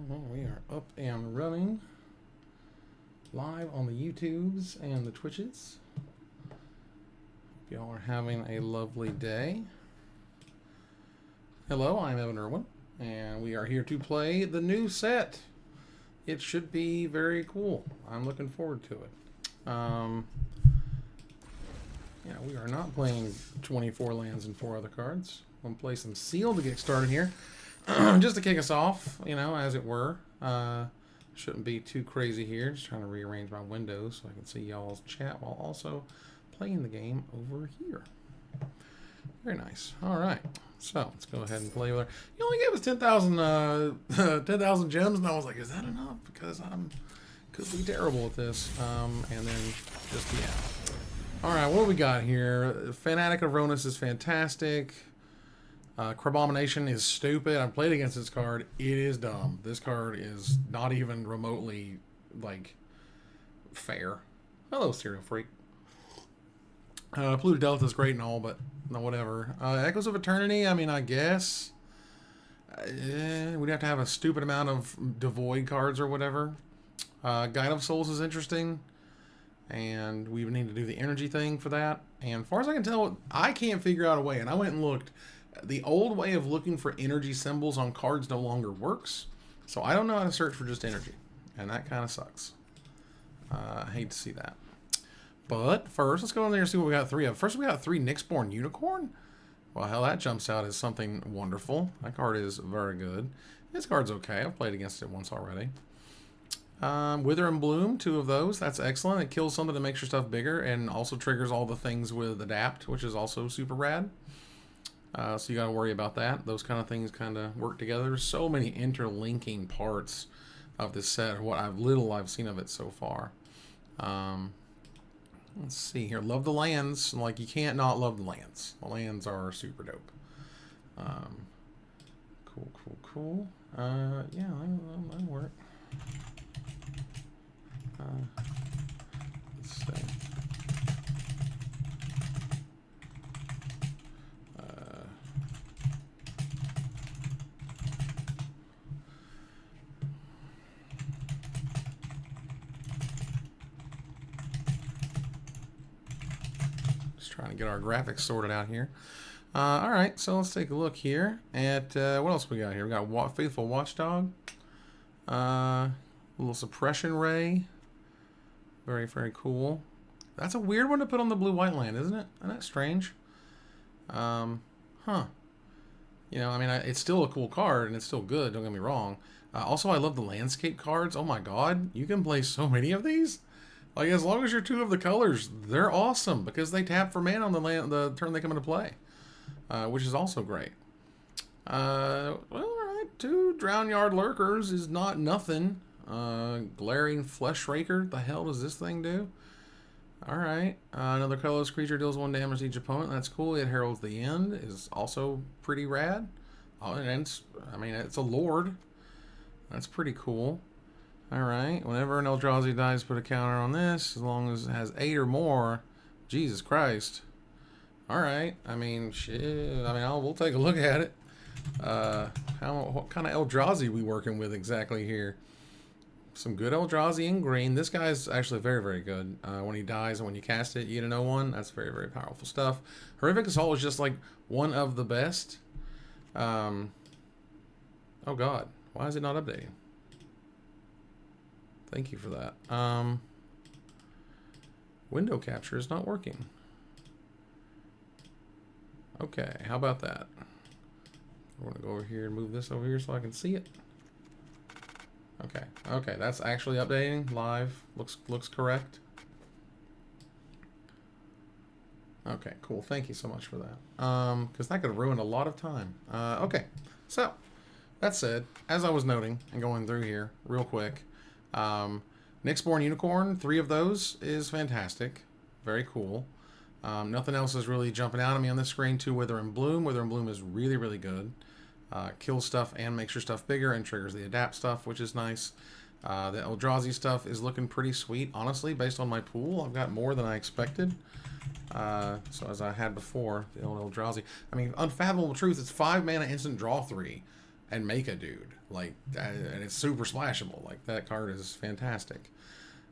Well, we are up and running live on the YouTubes and the Twitches. Hope y'all are having a lovely day. Hello, I'm Evan Irwin, and we are here to play the new set. It should be very cool. I'm looking forward to it. Yeah, we are not playing 24 lands and 4 other cards. I'm going to play some Seal to get started here. Just to kick us off, you know, as it were. Shouldn't be too crazy here. Just trying to rearrange my windows so I can see y'all's chat while also playing the game over here. Very nice. All right. So let's go ahead and play with her. You only gave us 10,000 gems, and I was like, is that enough? Because I'm could be terrible at this. And then just yeah. All right, what do we got here? Fanatic of Ronus is fantastic. Crabomination is stupid. I've played against this card. It is dumb. This card is not even remotely, like, fair. Hello, Cereal Freak. Polluted Delta is great and all, but no, whatever. Echoes of Eternity, I mean, I guess. We'd have to have a stupid amount of Devoid cards or whatever. Guide of Souls is interesting. And we would need to do the energy thing for that. And as far as I can tell, I can't figure out a way. And I went and looked. The old way of looking for energy symbols on cards no longer works. So I don't know how to search for just energy. And that kind of sucks. I hate to see that. But first, let's go in there and see what we got 3 of. First, we got 3 Nyxborn Unicorn. Well, hell, that jumps out as something wonderful. That card is very good. This card's okay. I've played against it once already. Wither and Bloom, 2 of those. That's excellent. It kills something to make your stuff bigger and also triggers all the things with Adapt, which is also super rad. So you got to worry about that. Those kind of things kind of work together. There's so many interlinking parts of this set, what I've seen of it so far. Let's see here. Love the lands. Like, you can't not love the lands. The lands are super dope. Cool. Yeah, that'll work. Let's see. Just trying to get our graphics sorted out here. All right, so let's take a look here at what else we got here. We got Faithful Watchdog, little Suppression Ray. Very, very cool. That's a weird one to put on the blue-white land, isn't it? Isn't that strange? Huh. You know, I mean, it's still a cool card, and it's still good, don't get me wrong. Also, I love the landscape cards. Oh my god, you can play so many of these. Like, as long as you're 2 of the colors, they're awesome, because they tap for mana on the turn they come into play. Which is also great. Well, alright, 2 Drownyard Lurkers is not nothing. Glaring Flesh Raker. The hell does this thing do? Alright. Another colorless creature deals 1 damage to each opponent. That's cool. It heralds the end. Is also pretty rad. Oh, and it's a lord. That's pretty cool. Alright. Whenever an Eldrazi dies, put a counter on this. As long as it has 8 or more. Jesus Christ. Alright. I mean, shit. I mean, we'll take a look at it. What kind of Eldrazi we working with exactly here? Some good Eldrazi in green. This guy's actually very, very good. When he dies and when you cast it, you get a no-1. That's very, very powerful stuff. Horrific Assault is just like one of the best. Oh god. Why is it not updating? Thank you for that. Window capture is not working. Okay, how about that? I want to go over here and move this over here so I can see it. Okay, that's actually updating live. Looks correct. Okay, cool. Thank you so much for that. Because that could have ruined a lot of time. Okay, so that said, as I was noting and going through here real quick, Nyxborn Unicorn, 3 of those is fantastic. Very cool. Nothing else is really jumping out at me on this screen. 2 Wither and Bloom. Wither and Bloom is really, really good. Kills stuff and makes your stuff bigger and triggers the Adapt stuff, which is nice. The Eldrazi stuff is looking pretty sweet. Honestly, based on my pool, I've got more than I expected. So as I had before, the old Eldrazi. I mean, Unfathomable Truth, it's 5 mana instant draw 3. and make a dude. Like, and it's super splashable. Like, that card is fantastic.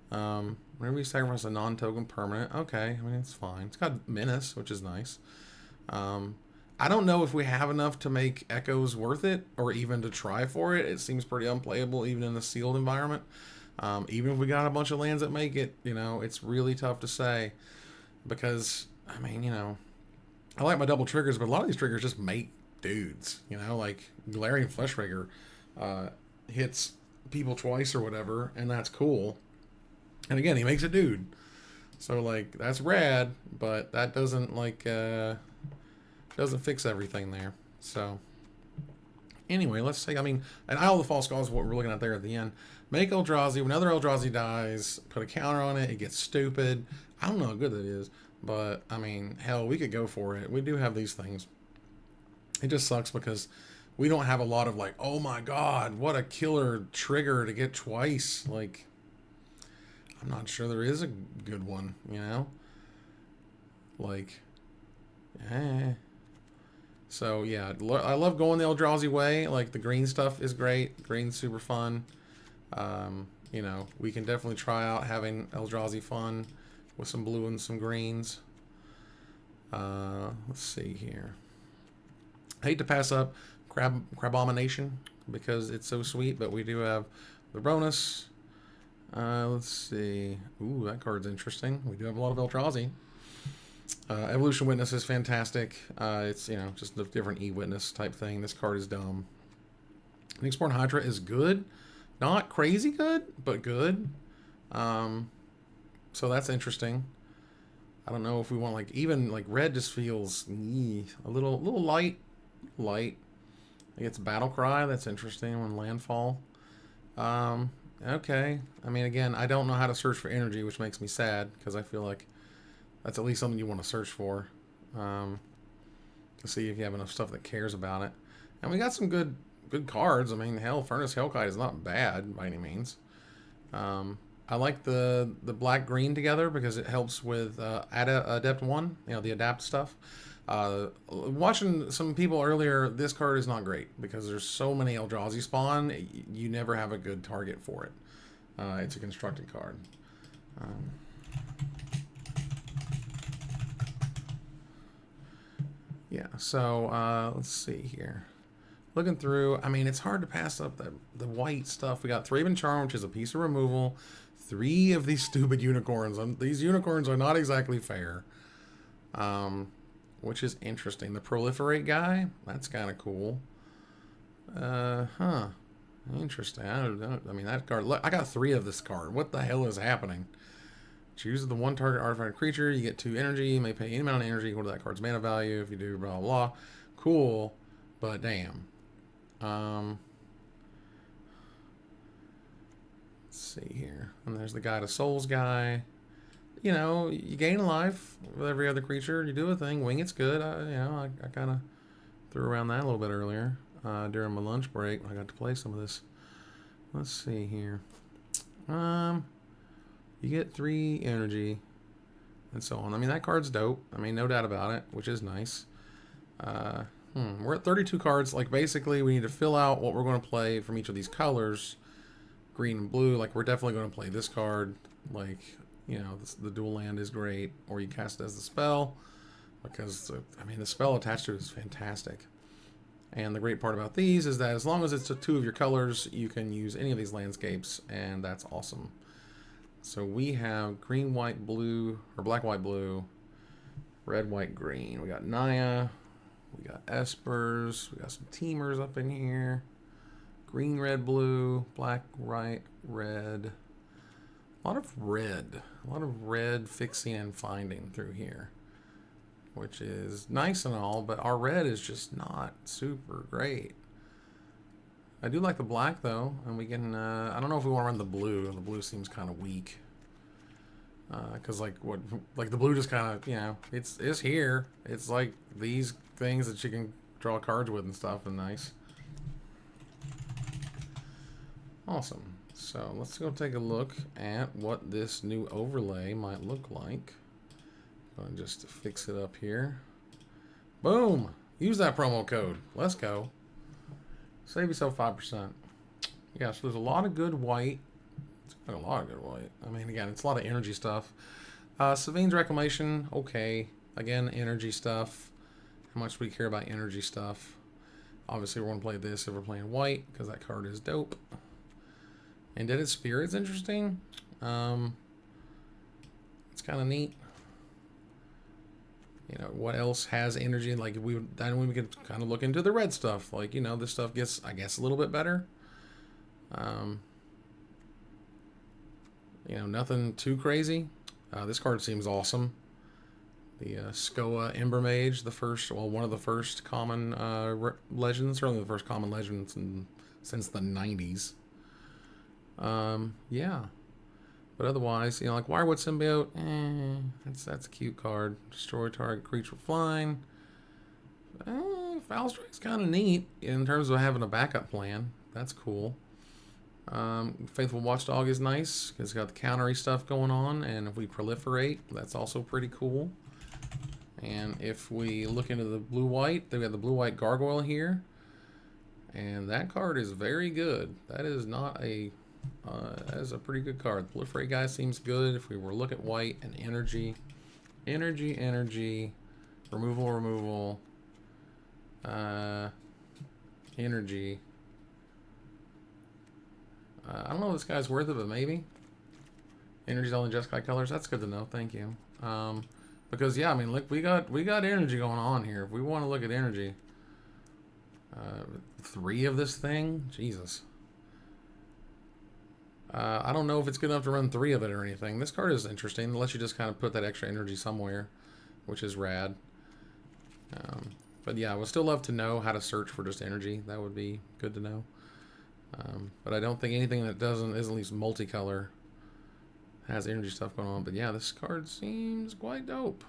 Whenever you sacrifice a non-token permanent, okay, I mean, it's fine. It's got Menace, which is nice. I don't know if we have enough to make Echoes worth it, or even to try for it. It seems pretty unplayable, even in a sealed environment. Even if we got a bunch of lands that make it, you know, it's really tough to say. Because, I mean, you know, I like my double triggers, but a lot of these triggers just make dudes, you know, like Glaring Fleshrager hits people twice or whatever, and that's cool. And again, he makes a dude. So, like, that's rad, but that doesn't, like, doesn't fix everything there. So, anyway, let's take, I mean, and Isle of the False God is what we're looking at there at the end. Make Eldrazi. Whenever Eldrazi dies, put a counter on it. It gets stupid. I don't know how good that is, but, I mean, hell, we could go for it. We do have these things. It just sucks because we don't have a lot of, like, oh my god, what a killer trigger to get twice. Like, I'm not sure there is a good one, you know? Like, So, yeah, I love going the Eldrazi way. Like, the green stuff is great. Green's super fun. You know, we can definitely try out having Eldrazi fun with some blue and some greens. Let's see here. I hate to pass up Crabomination because it's so sweet, but we do have the bonus. Let's see. Ooh, that card's interesting. We do have a lot of Eldrazi. Evolution Witness is fantastic. It's, you know, just a different E-Witness type thing. This card is dumb. Nyxborn Hydra is good. Not crazy good, but good. So that's interesting. I don't know if we want, like, even, like, red just feels a little light. I think it's Battle Cry. That's interesting when landfall. Okay. I mean, again, I don't know how to search for energy, which makes me sad because I feel like that's at least something you want to search for, to see if you have enough stuff that cares about it. And we got some good cards. I mean, hell, Furnace Hellkite is not bad by any means. I like the black-green together because it helps with Adept 1, you know, the Adapt stuff. Watching some people earlier, this card is not great because there's so many Eldrazi spawn, you never have a good target for it. It's a constructed card. Yeah, so let's see here. Looking through, I mean, it's hard to pass up the white stuff. We got Thraben Charm, which is a piece of removal. 3 of these stupid unicorns. These unicorns are not exactly fair. Which is interesting. The Proliferate guy, that's kind of cool. Interesting. I mean, that card, look, I got 3 of this card. What the hell is happening? Choose the one target artifact creature. You get 2 energy. You may pay any amount of energy equal to that card's mana value. If you do, blah, blah, blah. Cool, but damn. Let's see here. And there's the Guide of Souls guy. You know, you gain a life with every other creature. You do a thing. Wing it's good. I kind of threw around that a little bit earlier during my lunch break. I got to play some of this. Let's see here. You get 3 energy and so on. I mean, that card's dope. I mean, no doubt about it, which is nice. We're at 32 cards. Like, basically, we need to fill out what we're going to play from each of these colors. Green and blue. Like, we're definitely going to play this card. Like, you know, the dual land is great. Or you cast it as the spell. Because, I mean, the spell attached to it is fantastic. And the great part about these is that as long as it's 2 of your colors, you can use any of these landscapes. And that's awesome. So we have green, white, blue, or black, white, blue, red, white, green. We got Naya, we got Espers, we got some Teamers up in here. Green, red, blue, black, white, red. A lot of red fixing and finding through here, which is nice and all, but our red is just not super great. I do like the black though, and we can, I don't know if we want to run the blue. The blue seems kind of weak. Because like the blue just kind of, you know, it's here. It's like these things that you can draw cards with and stuff, and nice. Awesome. So let's go take a look at what this new overlay might look like. I'll just fix it up here. Boom! Use that promo code. Let's go. Save yourself 5%. Yeah, so there's a lot of good white. It's a lot of good white. I mean, again, it's a lot of energy stuff. Savine's Reclamation, okay. Again, energy stuff. How much do we care about energy stuff? Obviously, we're going to play this if we're playing white, because that card is dope. Indebted Spirit's interesting. It's kind of neat. You know, what else has energy? Like, then we could kind of look into the red stuff. Like, you know, this stuff gets, I guess, a little bit better. You know, nothing too crazy. This card seems awesome. The Skoa Ember Mage, one of the first common legends, certainly the first common legends since the 90s. Yeah. But otherwise, you know, like Wirewood Symbiote, that's a cute card. Destroy target creature flying. Foul Strike's kind of neat in terms of having a backup plan. That's cool. Faithful Watchdog is nice because it's got the countery stuff going on, and if we proliferate, that's also pretty cool. And if we look into the blue-white, they've got the blue-white Gargoyle here, and that card is very good. That is not a that is a pretty good card. The Proliferate guy seems good. If we were to look at white and energy, removal, energy. I don't know if this guy's worth it, but maybe. Energy's only Jeskai colors. That's good to know. Thank you. Because yeah, I mean, look, we got energy going on here. If we want to look at energy, 3 of this thing, Jesus. I don't know if it's good enough to run 3 of it or anything. This card is interesting. It lets you just kind of put that extra energy somewhere, which is rad. But yeah, I would still love to know how to search for just energy. That would be good to know. But I don't think anything that is at least multicolor has energy stuff going on. But yeah, this card seems quite dope.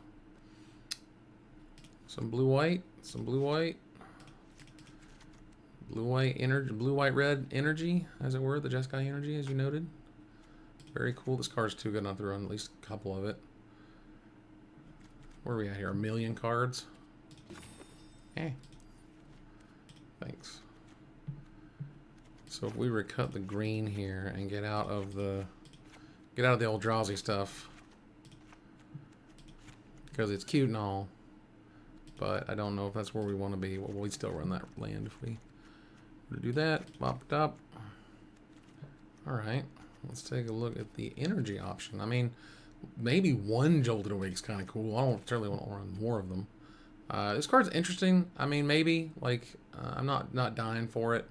Some blue-white, energy, blue-white red energy, as it were, the Jeskai energy, as you noted. Very cool. This card's too good not to run at least a couple of it. Where are we at here? 1 million cards? Thanks. So if we recut the green here and get out of the old drowsy stuff, because it's cute and all, but I don't know if that's where we want to be. Well, we'd still run that land if we were to do that. Pop it up. Alright, let's take a look at the energy option. I mean, maybe 1 Jolted Awake is kind of cool. I don't certainly want to run more of them. This card's interesting. I mean, maybe, like, I'm not dying for it.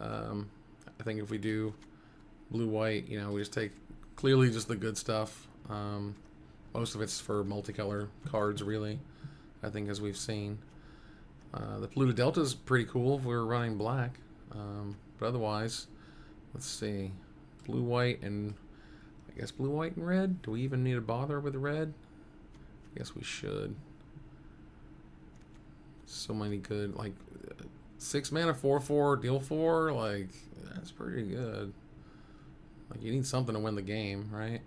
I think if we do blue-white, you know, we just take clearly just the good stuff. Most of it's for multicolor cards, really, I think, as we've seen. The Polluted Delta is pretty cool if we were running black. But otherwise, let's see. Blue-white and, I guess, blue-white and red? Do we even need to bother with red? I guess we should. So many good, like, 6 mana, 4/4, deal 4, like, that's pretty good. Like, you need something to win the game, right?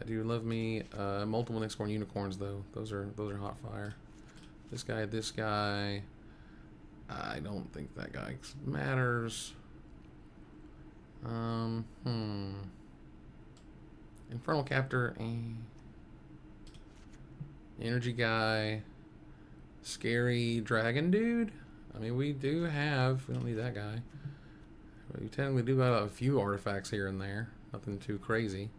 I do love me multiple Nyxborn Unicorns, though. Those are hot fire. This guy. I don't think that guy matters. Infernal Captor. Energy guy. Scary dragon dude. I mean, we don't need that guy. We technically do got a few artifacts here and there. Nothing too crazy.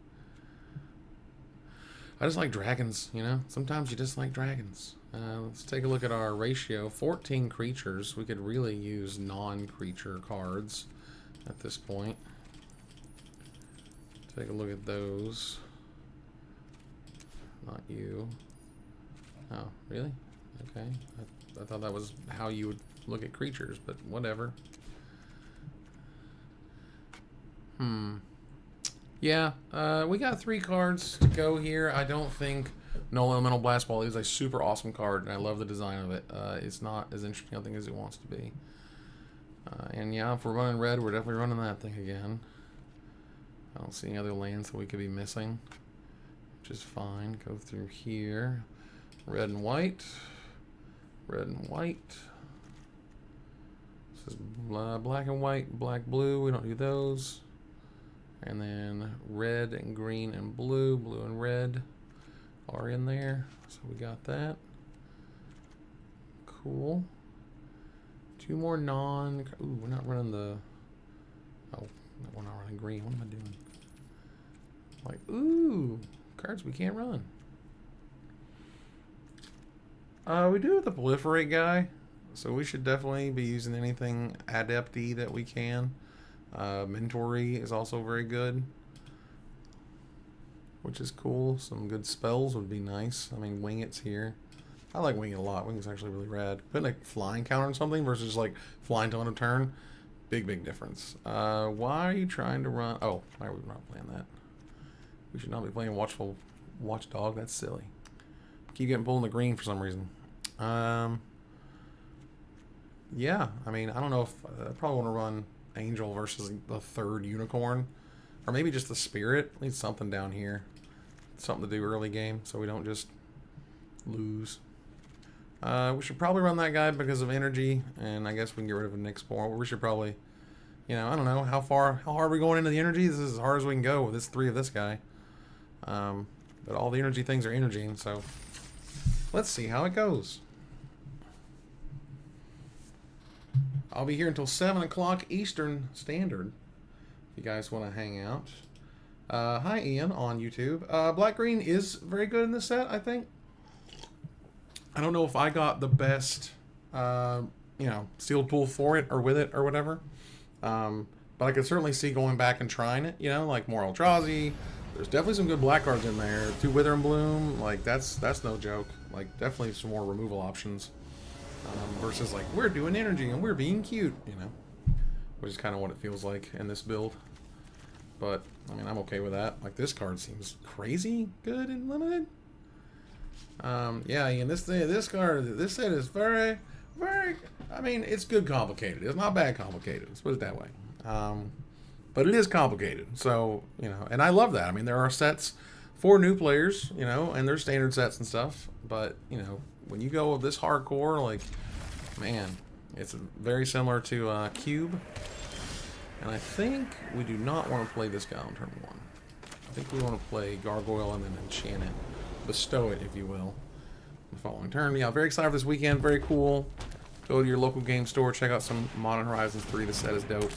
I just like dragons, you know? Sometimes you just like dragons. Let's take a look at our ratio. 14 creatures. We could really use non-creature cards at this point. Take a look at those. Not you. Oh, really? Okay. I thought that was how you would look at creatures, but whatever. Yeah, we got 3 cards to go here. I don't think Null Elemental Blast Ball is a super awesome card, and I love the design of it. It's not as interesting, I think, as it wants to be. And yeah, if we're running red, we're definitely running that thing again. I don't see any other lands that we could be missing, which is fine. Go through here. Red and white. Red and white. This is black and white, black, blue. We don't do those. And then red and green and blue. Blue and red are in there. So we got that. Cool. Two more non... Ooh, we're not running the... Oh, no, we're not running green. What am I doing? Like, ooh, cards we can't run. We do have the proliferate guy, so we should definitely be using anything adepty that we can. Mentory is also very good, which is cool. Some good spells would be nice. I mean, Wing It's here. I like Wing It a lot. Wing It's actually really rad. Putting a flying counter on something versus like flying to on a turn, big difference. Why are you trying to run? Oh, why are we not playing that? We should not be playing Watchdog. That's silly. Keep getting pulled in the green for some reason. Yeah, I mean, I don't know if I probably want to run Angel versus the third Unicorn, or maybe just the Spirit. Need something down here, something to do early game, so we don't just lose. We should probably run that guy because of energy, and I guess we can get rid of a Nick Spore. We should probably, you know, I don't know how hard are we going into the energy. This is as hard as we can go with this 3 of this guy. But all the energy things are energy, so let's see how it goes. I'll be here until 7 o'clock Eastern Standard if you guys want to hang out. Hi, Ian, on YouTube. Black-green is very good in this set, I think. I don't know if I got the best, you know, sealed pool for it or with it or whatever. But I could certainly see going back and trying it, you know, like more Eldrazi. There's definitely some good black cards in there. 2 Wither and Bloom, like that's no joke. Like definitely some more removal options. Versus like, we're doing energy and we're being cute, you know. Which is kind of what it feels like in this build. But, I mean, I'm okay with that. Like, this card seems crazy good and limited. Yeah, Ian, this set is very, I mean, it's good complicated. It's not bad complicated. Let's put it that way. But it is complicated. So, you know, and I love that. I mean, there are sets for new players, you know, and there's standard sets and stuff. But, you know, when you go with this hardcore, like, man, it's very similar to Cube. And I think we do not want to play this guy on turn 1. I think we want to play Gargoyle and then enchant it. Bestow it, if you will, the following turn. Yeah, very excited for this weekend. Very cool. Go to your local game store. Check out some Modern Horizons 3. The set is dope.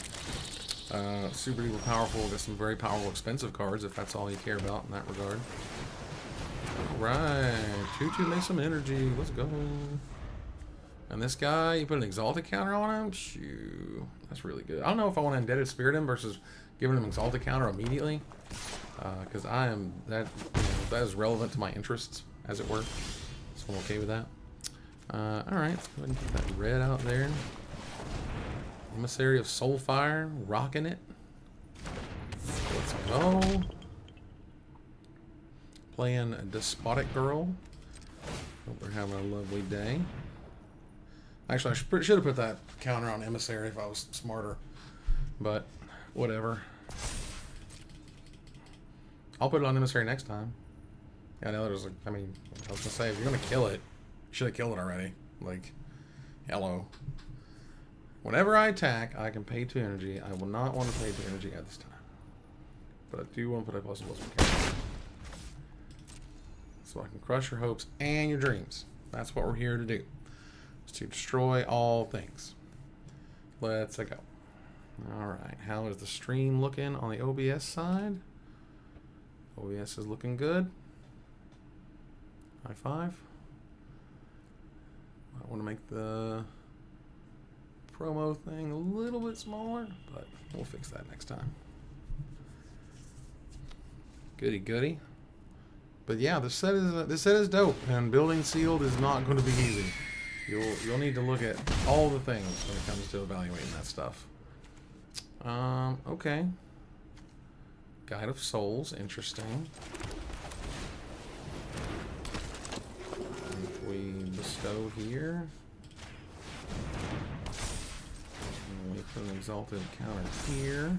Super duper powerful. Got some very powerful, expensive cards, if that's all you care about in that regard. Alright. 2-2 makes some energy. Let's go. And this guy, you put an Exalted counter on him? Shoo. That's really good. I don't know if I want to Indebted Spirit him versus giving him Exalted counter immediately. Because I am, that is relevant to my interests, as it were. So I'm okay with that. Alright, let's go ahead and put that red out there. Emissary of Soulfire, rocking it. Let's go. Playing a Despotic Girl. Hope they're having a lovely day. Actually, I should have put that counter on Emissary if I was smarter. But, whatever. I'll put it on Emissary next time. Yeah, I know there's like, I mean, I was gonna say, if you're gonna kill it, you should have killed it already. Like, hello. Whenever I attack, I can pay 2 energy. I will not want to pay 2 energy at this time. But I do want to put a +1/+1 counter. So I can crush your hopes and your dreams. That's what we're here to do. Is to destroy all things. Let's go. Alright, how is the stream looking on the OBS side? OBS is looking good. High five. I want to make the promo thing a little bit smaller, but we'll fix that next time. Goody goody. But yeah, this set is dope, and building sealed is not going to be easy. You'll need to look at all the things when it comes to evaluating that stuff. Okay. Guide of Souls, interesting. If we bestow here, and we put an Exalted counter here,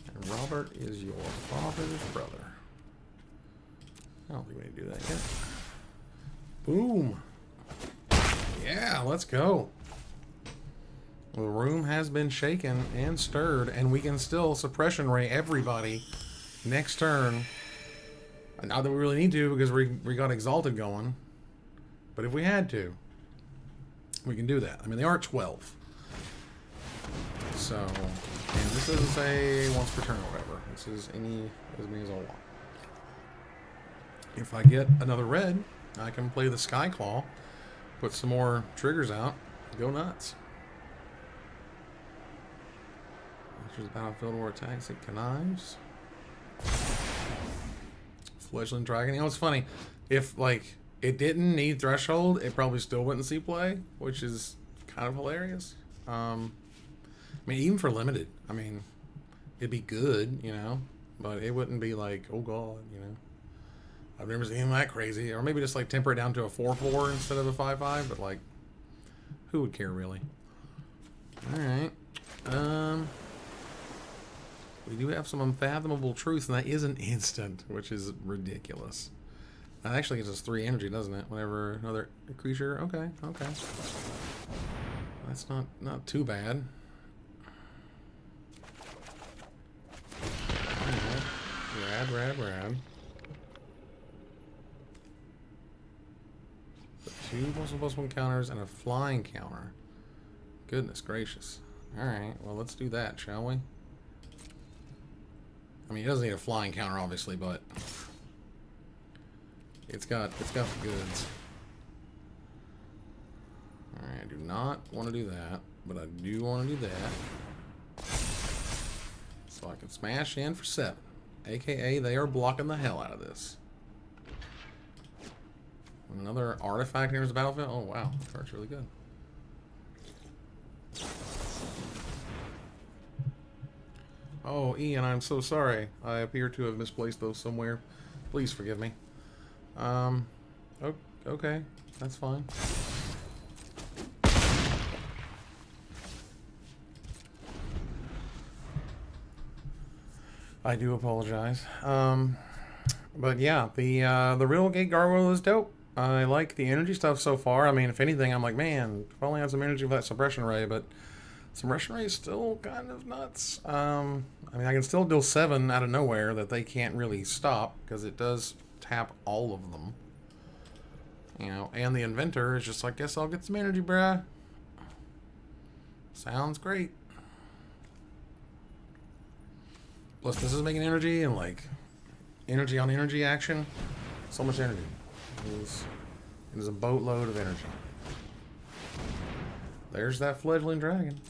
and Robert is your father's brother. I don't think we need to do that yet. Boom. Yeah, let's go. The room has been shaken and stirred, and we can still suppression ray everybody next turn. Not that we really need to because we got Exalted going. But if we had to, we can do that. I mean, they are 12. So, and this doesn't say once per turn or whatever. This is as many as I want. If I get another red, I can play the Sky Claw, put some more triggers out, go nuts. There's battlefield war attacks, it connives. Fledgling Dragon. You know, it's funny. If, like, it didn't need Threshold, it probably still wouldn't see play, which is kind of hilarious. I mean, even for limited, I mean, it'd be good, you know, but it wouldn't be like, oh god, you know. I've never seen that crazy. Or maybe just like temper it down to a 4/4 instead of a 5/5, but like, who would care really? Alright. We do have some unfathomable truth, and that is an instant, which is ridiculous. That actually gives us 3 energy, doesn't it? Whenever another creature. Okay, okay. That's not too bad. Rad. So 2 +1/+1 counters and a flying counter. Goodness gracious. Alright, well let's do that, shall we? I mean, it doesn't need a flying counter, obviously, but it's got the goods. Alright, I do not want to do that, but I do want to do that. So I can smash in for 7. AKA, they are blocking the hell out of this. Another artifact enters the battlefield. Oh, wow. That card's really good. Oh, Ian, I'm so sorry. I appear to have misplaced those somewhere. Please forgive me. Okay. That's fine. I do apologize. But yeah, the Real Gate Gargoyle is dope. I like the energy stuff so far. I mean, if anything, I'm like, man, if I only had some energy for that suppression ray, but suppression ray is still kind of nuts. I mean, I can still deal 7 out of nowhere that they can't really stop because it does tap all of them. You know, and the Inventor is just like, guess I'll get some energy, bruh. Sounds great. Plus, this is making energy and like energy on energy action. So much energy. It is a boatload of energy. There's that fledgling dragon.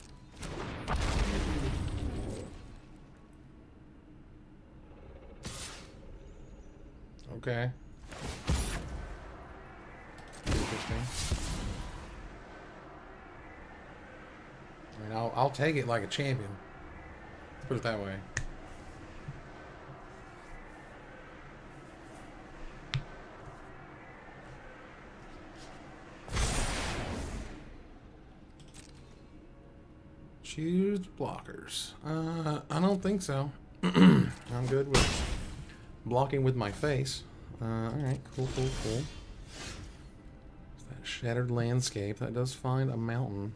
Okay. Interesting. I mean, I'll take it like a champion. Let's put it that way. Choose blockers. I don't think so. I'm good with blocking with my face. Alright, cool. That shattered landscape. That does find a mountain.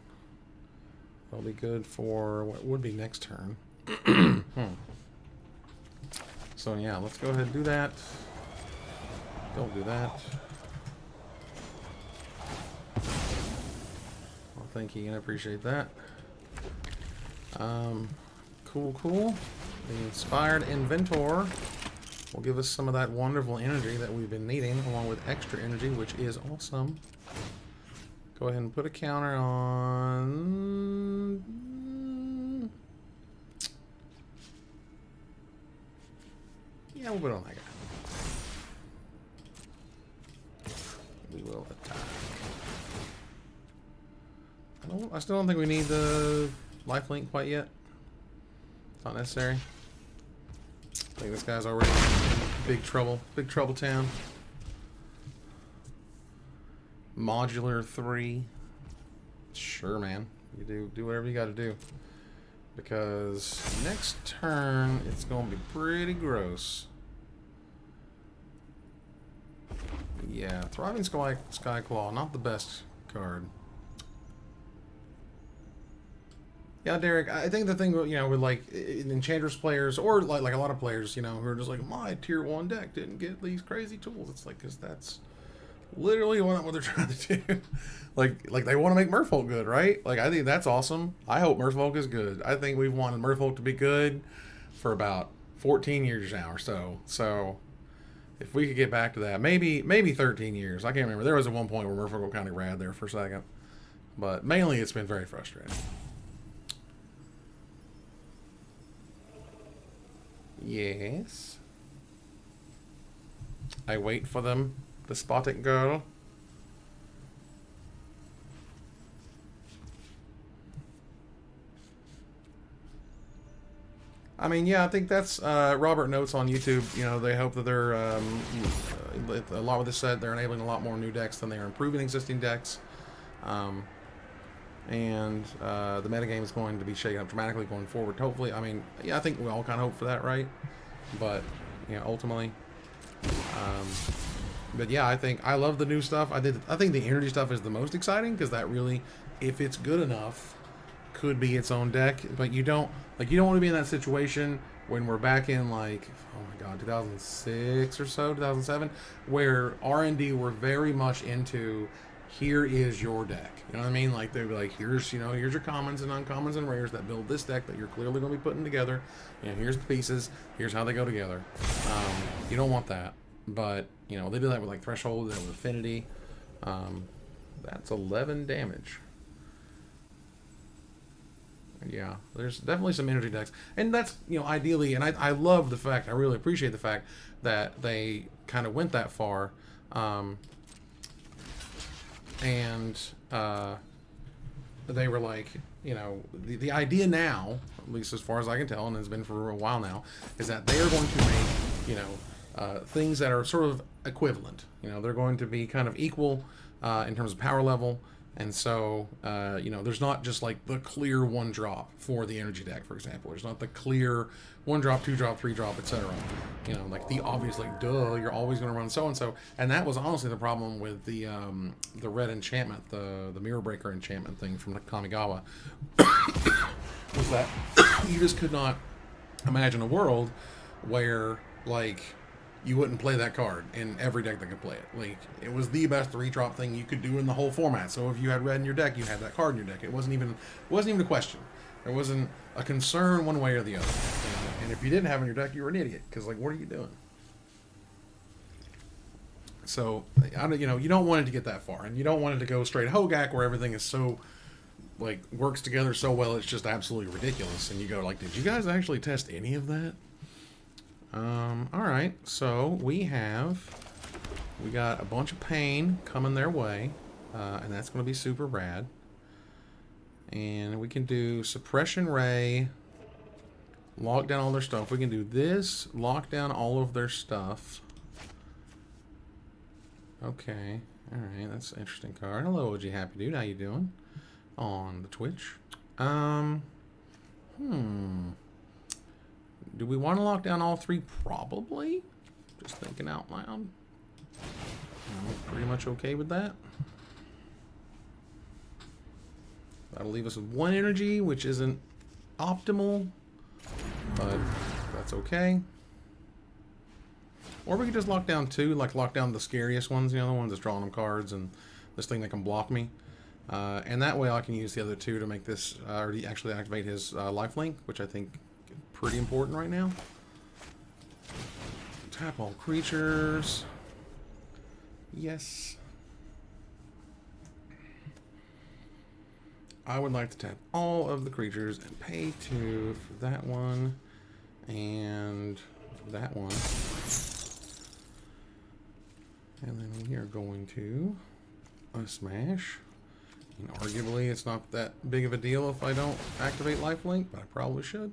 That'll be good for what would be next turn. So yeah, let's go ahead and do that. Don't do that. Well, thank you, and I appreciate that. Cool. The Inspired Inventor will give us some of that wonderful energy that we've been needing, along with extra energy, which is awesome. Go ahead and put a counter on... Yeah, we'll put it on that guy. We will attack. I still don't think we need the lifelink quite yet. It's not necessary. I think this guy's already in big trouble. Big trouble town. Modular 3. Sure, man. You do whatever you gotta do. Because next turn, it's gonna be pretty gross. Yeah, Thriving Sky Claw, not the best card. Yeah, Derek. I think the thing, with like Enchantress players or like a lot of players, who are just like my tier 1 deck didn't get these crazy tools. It's like because that's literally what they're trying to do. like they want to make Merfolk good, right? Like I think that's awesome. I hope Merfolk is good. I think we've wanted Merfolk to be good for about 14 years now or so. So if we could get back to that, maybe 13 years. I can't remember. There was at one point where Merfolk was kind of rad there for a second, but mainly it's been very frustrating. Yes. I wait for them to spot it, girl. I mean, yeah, I think that's Robert notes on YouTube. They hope that they're a lot of this said they're enabling a lot more new decks than they are improving existing decks, and the metagame is going to be shaken up dramatically going forward. Hopefully, I mean, yeah, I think we all kind of hope for that, right? But ultimately, but yeah, I love the new stuff. I think the energy stuff is the most exciting because that really, if it's good enough, could be its own deck. But you don't want to be in that situation when we're back in like, oh my god, 2006 or so, 2007, where R&D were very much into, here is your deck. You know what I mean? Like they'd be like, here's your commons and uncommons and rares that build this deck that you're clearly going to be putting together. Here's the pieces. Here's how they go together. You don't want that, but they do that with like Threshold, they do that with Affinity. That's 11 damage. Yeah, there's definitely some energy decks, and that's ideally, and I love the fact, I really appreciate the fact that they kind of went that far, and they were like, the idea now, at least as far as I can tell, and it's been for a while now, is that they are going to make things that are sort of equivalent. They're going to be kind of equal in terms of power level. And so, there's not just like the clear 1-drop for the energy deck, for example. There's not the clear 1-drop, 2-drop, 3-drop, etc. Like the obvious, like, duh, you're always going to run so-and-so. And that was honestly the problem with the red enchantment, the Mirror Breaker enchantment thing from Kamigawa, was that you just could not imagine a world where, like, you wouldn't play that card in every deck that could play it. Like, it was the best 3-drop thing you could do in the whole format. So if you had red in your deck, you had that card in your deck. It wasn't even a question. There wasn't a concern one way or the other. And if you didn't have it in your deck, you were an idiot. Because, like, what are you doing? So, you don't want it to get that far. And you don't want it to go straight Hogak where everything is so, like, works together so well it's just absolutely ridiculous. And you go, like, did you guys actually test any of that? Alright, so we got a bunch of pain coming their way, and that's going to be super rad. And we can do Suppression Ray, lock down all their stuff. We can do this, lock down all of their stuff. Okay, alright, that's an interesting card. Hello, OG Happy Dude, how you doing? On the Twitch. Do we want to lock down all 3? Probably. Just thinking out loud. I'm pretty much okay with that. That'll leave us with 1 energy, which isn't optimal, but that's okay. Or we could just lock down 2, like lock down the scariest ones, the ones that's drawing them cards and this thing that can block me. And that way I can use the other 2 to make this, or actually activate his lifelink, which I think pretty important right now. Tap all creatures. Yes. I would like to tap all of the creatures and pay 2 for that one and that one. And then we are going to smash. And arguably it's not that big of a deal if I don't activate lifelink, but I probably should.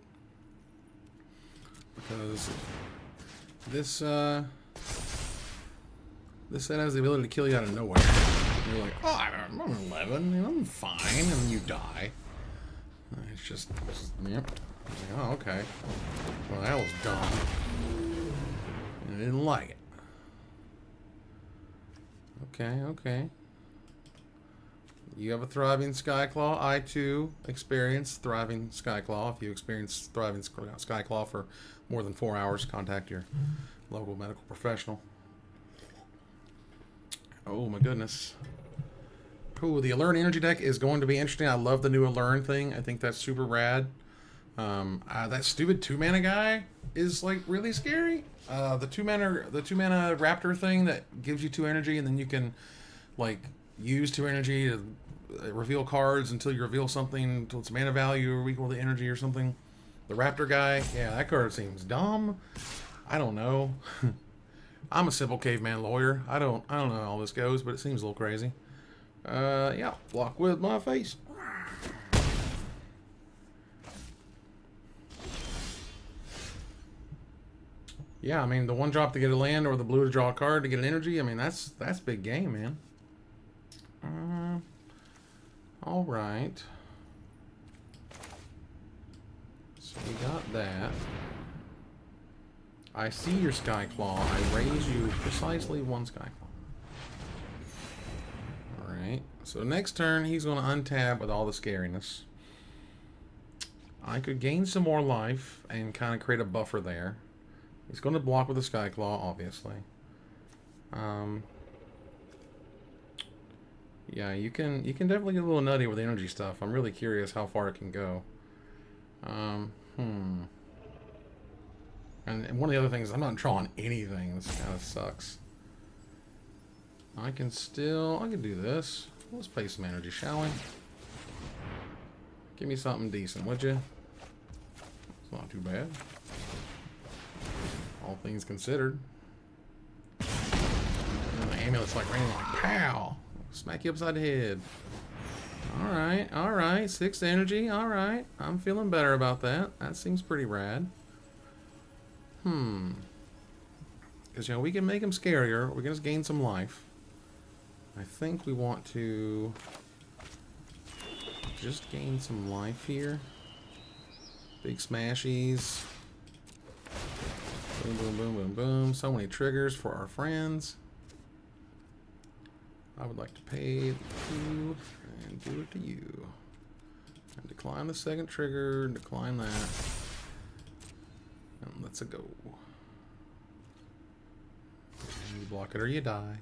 Because this set has the ability to kill you out of nowhere. And you're like, oh, I'm 11, I'm fine, and then you die. It's just yep. Like, oh, okay. Well, that was dumb. And I didn't like it. Okay. You have a thriving Skyclaw. I too experience thriving Skyclaw. If you experience thriving Skyclaw for more than 4 hours, contact your local medical professional. Oh my goodness. Cool. The Allure Energy deck is going to be interesting. I love the new Allure thing. I think that's super rad. That stupid 2-mana guy is like really scary. The two mana Raptor thing that gives you 2 energy, and then you can like use 2 energy to reveal cards until you reveal something until its mana value or equal to energy or something. The Raptor guy, yeah, that card seems dumb. I don't know. I'm a simple caveman lawyer. I don't know how all this goes, but it seems a little crazy. Yeah, block with my face. Yeah, I mean, the 1-drop to get a land or the blue to draw a card to get an energy, I mean, that's big game, man. All right. So we got that. I see your Skyclaw. I raise you precisely 1 Skyclaw. Alright. So next turn, he's going to untap with all the scariness. I could gain some more life and kind of create a buffer there. He's going to block with the Skyclaw, obviously. Yeah, you can definitely get a little nutty with the energy stuff. I'm really curious how far it can go. And one of the other things, I'm not drawing anything. This kind of sucks. I can do this. Let's pay some energy, shall we? Give me something decent, would you? It's not too bad. All things considered. And the amulet's like raining like pow! Smack you upside the head. Alright. 6 energy. Alright. I'm feeling better about that. That seems pretty rad. Because, you know, we can make him scarier. We can just gain some life. I think we want to just gain some life here. Big smashies. Boom, boom, boom, boom, boom. So many triggers for our friends. I would like to pay the 2 and do it to you. And decline the second trigger, decline that. And let's go. And you block it or you die.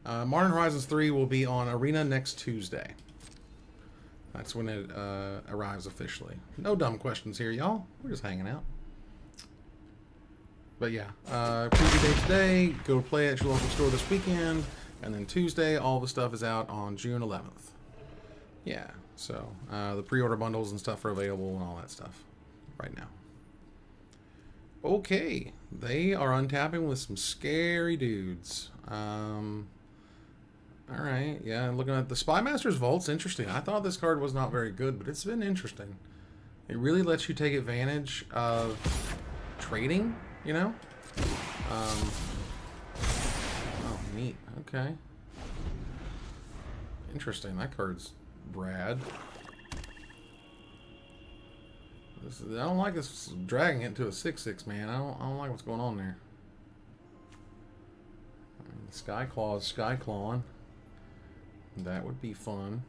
Modern Horizons 3 will be on Arena next Tuesday. That's when it arrives officially. No dumb questions here, y'all. We're just hanging out. But yeah, preview day today. Go play at your local store this weekend. And then Tuesday, all the stuff is out on June 11th. Yeah, so the pre-order bundles and stuff are available and all that stuff right now. Okay, they are untapping with some scary dudes. Alright, yeah, looking at the Spymaster's Vault's interesting. I thought this card was not very good, but it's been interesting. It really lets you take advantage of trading, you know? Oh, neat. Okay. Interesting. That card's rad. I don't like this dragging it to a 6/6, man. I don't like what's going on there. I mean, Skyclaw's Skyclawing. That would be fun.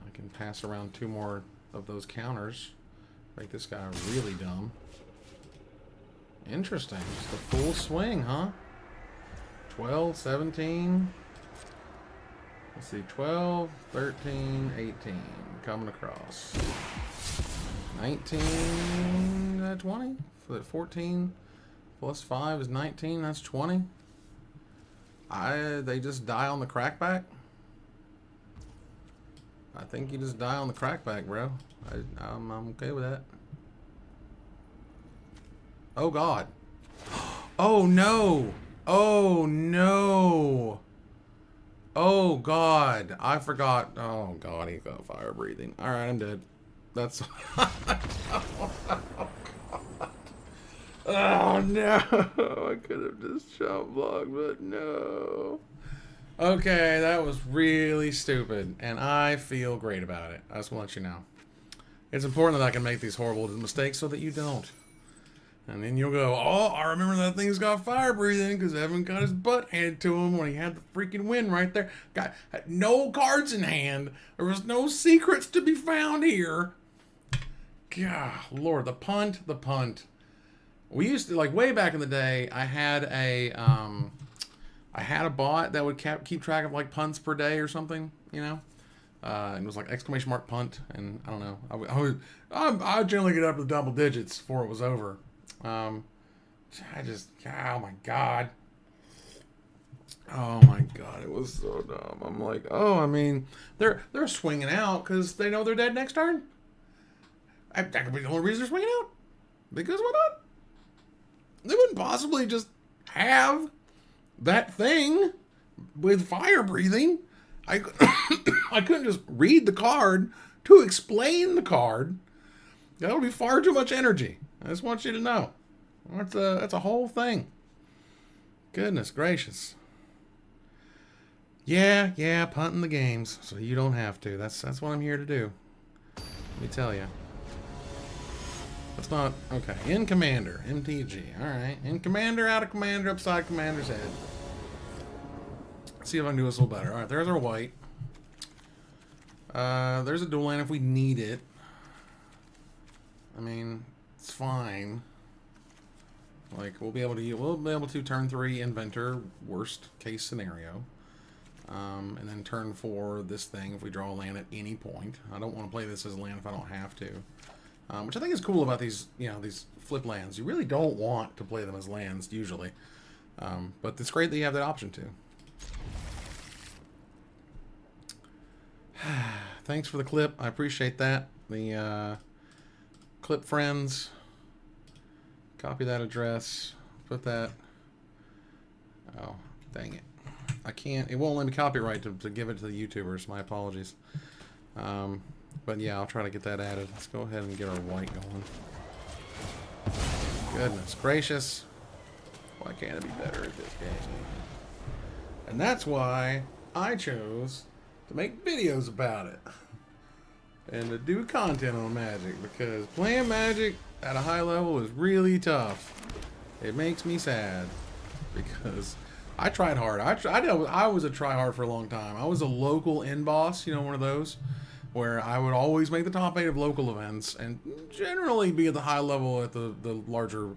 I can pass around 2 more of those counters. Make this guy really dumb. Interesting. Just a full swing, huh? 12, 17. Let's see. 12, 13, 18. Coming across. 19, 20? 14 plus 5 is 19. That's 20. They just die on the crackback? I think you just die on the crackback, bro. I'm okay with that. Oh, God. Oh, no. Oh, no. Oh, God. I forgot. Oh, God. He got fire breathing. All right, I'm dead. That's... Oh, no. I could have just jump blocked, but no. Okay, that was really stupid, and I feel great about it. I just want to let you know. It's important that I can make these horrible mistakes so that you don't. And then you'll go, oh, I remember that thing's got fire breathing because Evan got his butt handed to him when he had the freaking win right there. Got no cards in hand. There was no secrets to be found here. God, Lord, the punt. We used to, like, way back in the day, I had a bot that would keep track of, like, punts per day or something, you know? It was like exclamation mark punt, and I don't know. I generally get up to double digits before it was over. Oh my god, it was so dumb. I'm like, oh, I mean, they're swinging out because they know they're dead next turn. That could be the only reason they're swinging out. Because why not? They wouldn't possibly just have that thing with fire breathing. I couldn't just read the card to explain the card. That would be far too much energy. I just want you to know. That's a whole thing. Goodness gracious. Yeah, punting the games so you don't have to. That's what I'm here to do. Let me tell you. That's not okay. In Commander, MTG. All right. In Commander, out of Commander, upside Commander's head. Let's see if I can do this a little better. All right, there's our white. There's a dual land if we need it. I mean, it's fine. Like we'll be able to turn 3 Inventor, worst case scenario, and then turn 4 this thing if we draw a land at any point. I don't want to play this as a land if I don't have to, which I think is cool about these these flip lands. You really don't want to play them as lands usually, but it's great that you have that option too. Thanks for the clip. I appreciate that. The clip friends. Copy that address. Put that. Oh, dang it. I can't. It won't let me copyright to give it to the YouTubers. My apologies. But yeah, I'll try to get that added. Let's go ahead and get our white going. Goodness gracious. Why can't it be better at this game? And that's why I chose to make videos about it. And to do content on Magic, because playing Magic at a high level is really tough. It makes me sad because I tried hard. I was a try-hard for a long time. I was a local in-boss, one of those, where I would always make the top 8 of local events and generally be at the high level at the larger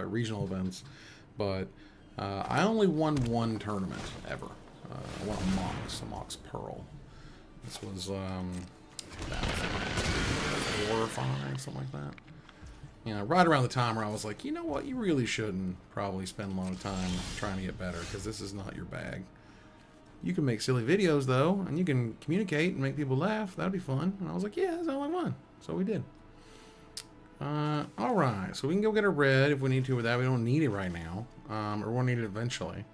regional events. But I only won one tournament ever. I won a Mox Pearl. This was 4 or 5, something like that. Right around the time where I was like, you know what, you really shouldn't probably spend a lot of time trying to get better because this is not your bag. You can make silly videos though, and you can communicate and make people laugh. That'd be fun. And I was like, yeah, that's all I want. So we did. All right, so we can go get a red if we need to with that. We don't need it right now, or we'll need it eventually.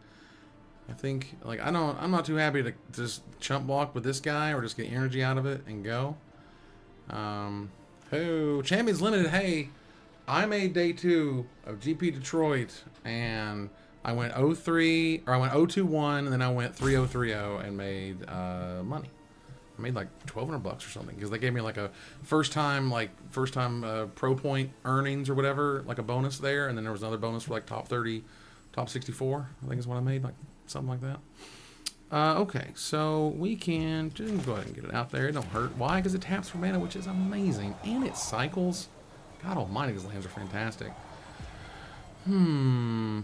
I think, like, I'm not too happy to just chump block with this guy or just get energy out of it and go. Champions Limited, hey, I made day 2 of GP Detroit, and I went 0-3, or I went 0-2-1, and then I went 3-0-3-0 and made money. I made like $1,200 or something because they gave me like a first time pro point earnings or whatever, like a bonus there, and then there was another bonus for like top 30, top 64. I think is what I made, like something like that. Okay, so we can just go ahead and get it out there. It don't hurt. Why? Because it taps for mana, which is amazing, and it cycles. God almighty, these lands are fantastic. I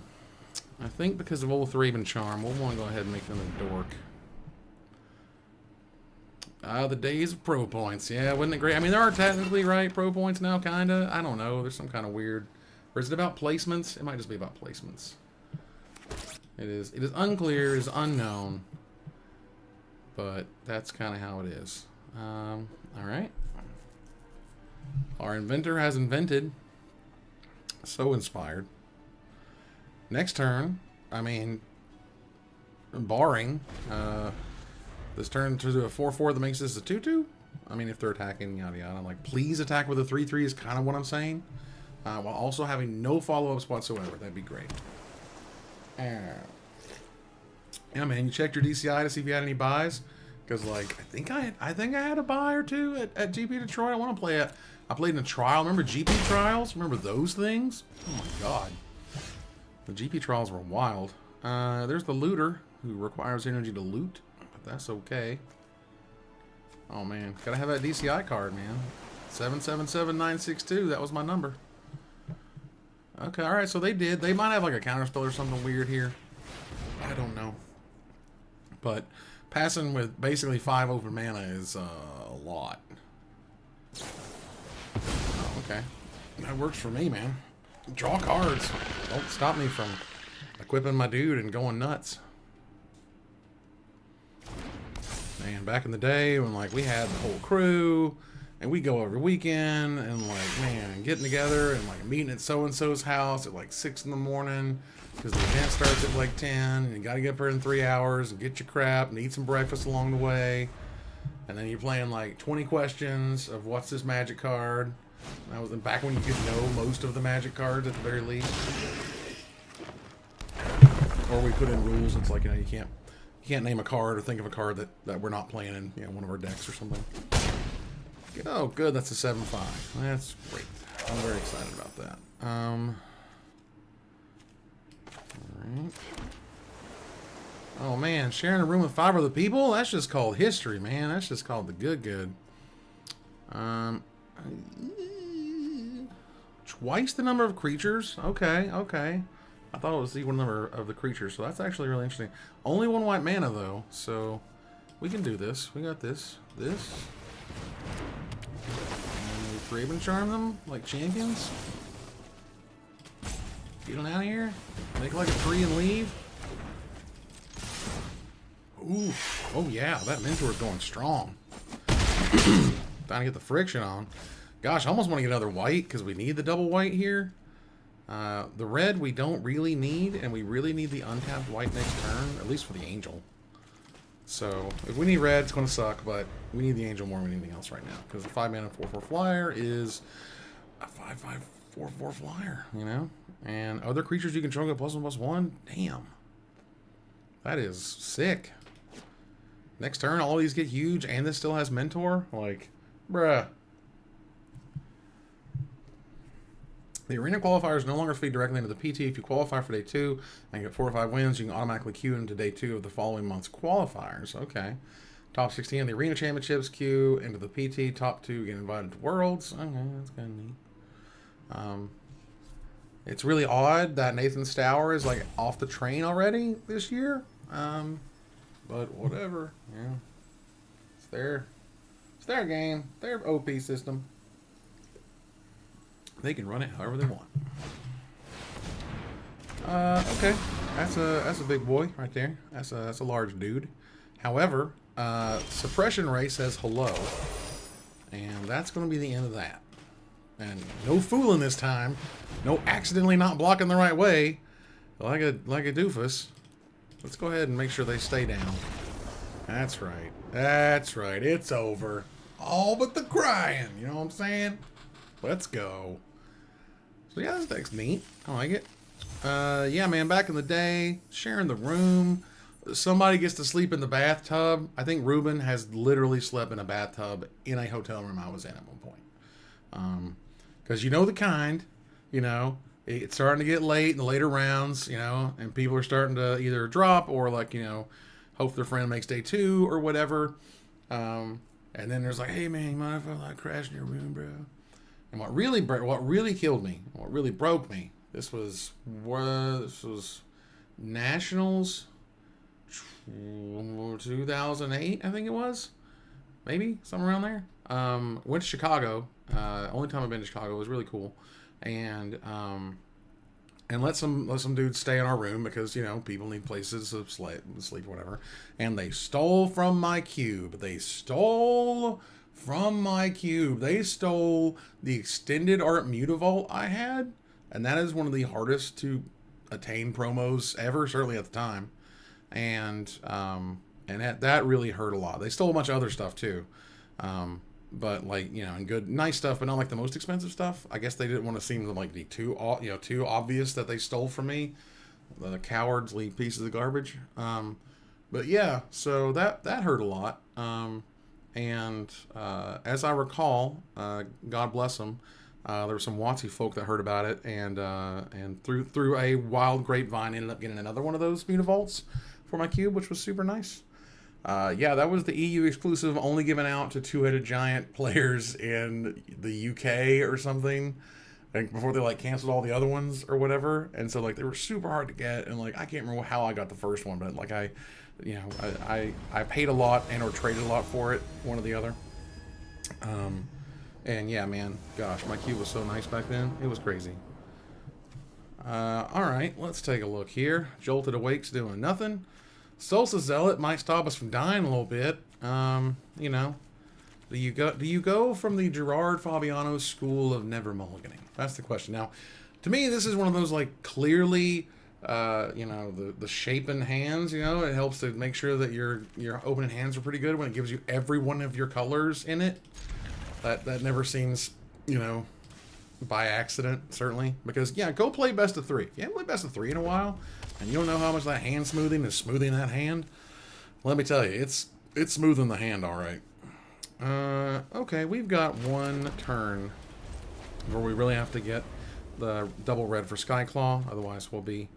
think because of old Thraven Charm, we'll want to go ahead and make them a dork. The days of pro points. Yeah, wasn't it great? I mean, there are technically, right, pro points now, kind of. I don't know. There's some kind of weird... Or is it about placements? It might just be about placements. It is unclear. It is unknown. But that's kind of how it is. All right. Our inventor has invented. So inspired. Next turn, I mean, barring this turn to do a 4/4 that makes this a 2/2. I mean, if they're attacking, yada yada. I'm like, please attack with a 3/3 is kind of what I'm saying. While also having no follow-ups whatsoever. That'd be great. Yeah, man, you checked your DCI to see if you had any buys. Because like I think I had a buy or two at GP Detroit. I want to play it. I played in a trial. Remember GP trials? Remember those things? Oh my god. The GP trials were wild. There's the looter who requires energy to loot, but that's okay. Oh man, gotta have that DCI card, man. 777962. That was my number. Okay, all right. So they did. They might have like a counterspell or something weird here. I don't know. But passing with basically 5 open mana is a lot. Oh, okay. That works for me, man. Draw cards. Don't stop me from equipping my dude and going nuts. Man, back in the day when like we had the whole crew and we go every weekend and like, man, getting together and like meeting at so-and-so's house at like 6 in the morning because the event starts at like 10 and you got to get up there in 3 hours and get your crap and eat some breakfast along the way. And then you're playing like 20 questions of what's this magic card. That was back when you could know most of the magic cards at the very least. Or we put in rules. It's like, you know, you can't name a card or think of a card that we're not playing in, you know, one of our decks or something. Oh, good. That's a 7/5. That's great. I'm very excited about that. All right. Oh man, sharing a room with 5 other people? That's just called history, man. That's just called the good. Twice the number of creatures? Okay. I thought it was the equal number of the creatures, so that's actually really interesting. Only 1 white mana though, so we can do this. We got this. And we Raven Charm them like champions. Get on out of here. Make like a 3 and leave. Ooh. Oh yeah, that Mentor's going strong. Trying to get the friction on. Gosh, I almost want to get another white because we need the double white here. The red we don't really need, and we really need the untapped white next turn, at least for the angel. So if we need red, it's going to suck, but we need the angel more than anything else right now because the 5 mana 4/4 flyer is a 5/5 4/4 flyer, you know. And other creatures you control get +1/+1. Damn, that is sick. Next turn, all these get huge, and this still has Mentor. Like, bruh. The arena qualifiers no longer feed directly into the PT. If you qualify for day 2 and get 4 or 5 wins, you can automatically queue into day 2 of the following month's qualifiers. Okay. Top 16 of the arena championships queue into the PT. Top 2 get invited to Worlds. Okay, that's kind of neat. It's really odd that Nathan Stour is like off the train already this year. But whatever. Yeah. It's their game. Their OP system. They can run it however they want. Okay, that's a big boy right there. That's a large dude. However, suppression ray says hello, and that's going to be the end of that. And no fooling this time. No accidentally not blocking the right way, like a doofus. Let's go ahead and make sure they stay down. That's right. That's right. It's over. All but the crying. You know what I'm saying? Let's go. So yeah, this deck's neat. I like it. Yeah, man, back in the day, sharing the room. Somebody gets to sleep in the bathtub. I think Ruben has literally slept in a bathtub in a hotel room I was in at one point. Because you know the kind, you know, it's starting to get late in the later rounds, you know, and people are starting to either drop or like, you know, hope their friend makes day 2 or whatever. And then there's like, hey man, you mind if I like crash in your room, bro? And what really killed me, what really broke me, this was Nationals 2008, I think it was, maybe somewhere around there. Went to Chicago. Only time I've been to Chicago. It was really cool, and let some dudes stay in our room because you know people need places to sleep or whatever. And they stole from my cube. They stole the extended art Mutavault I had, and that is one of the hardest to attain promos ever, certainly at the time. And that really hurt a lot. They stole a bunch of other stuff too. But like, you know, and good, nice stuff, but not like the most expensive stuff. I guess they didn't want to seem to like be too obvious that they stole from me. The cowardly pieces of garbage. But yeah, so that hurt a lot. And as I recall, God bless them, there were some WotC folk that heard about it, and through a wild grapevine ended up getting another one of those Mutavaults for my cube, which was super nice. Yeah, that was the EU exclusive, only given out to two-headed giant players in the UK or something. Like before they like canceled all the other ones or whatever, and so like they were super hard to get, and like I can't remember how I got the first one, but like I paid a lot and or traded a lot for it, one or the other. And yeah, man, gosh, my cube was so nice back then, it was crazy. All right, let's take a look here. Jolted Awake's doing nothing. Solstice Zealot might stop us from dying a little bit. You know, do you go from the Gerard Fabiano school of never mulliganing? That's the question. Now, to me, this is one of those like clearly, you know, the shapen hands. You know, it helps to make sure that your opening hands are pretty good when it gives you every one of your colors in it. That never seems, you know, by accident, certainly. Because yeah, go play best of 3. If you haven't played best of 3 in a while, and you don't know how much that hand smoothing is smoothing that hand, let me tell you, it's smoothing the hand all right. Okay, we've got one turn where we really have to get the double red for Skyclaw, otherwise we'll be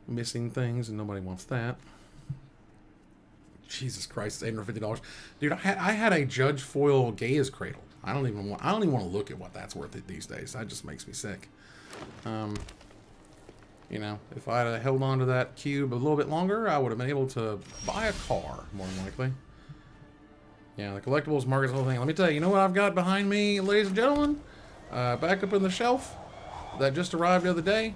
missing things, and nobody wants that. Jesus Christ, it's $850. Dude, I had a Judge Foil Gaia's Cradle. I don't even want to look at what that's worth these days. That just makes me sick. You know, if I had held on to that cube a little bit longer, I would have been able to buy a car, more than likely. Yeah, the collectibles market's the whole thing. Let me tell you, you know what I've got behind me, ladies and gentlemen? Back up in the shelf that just arrived the other day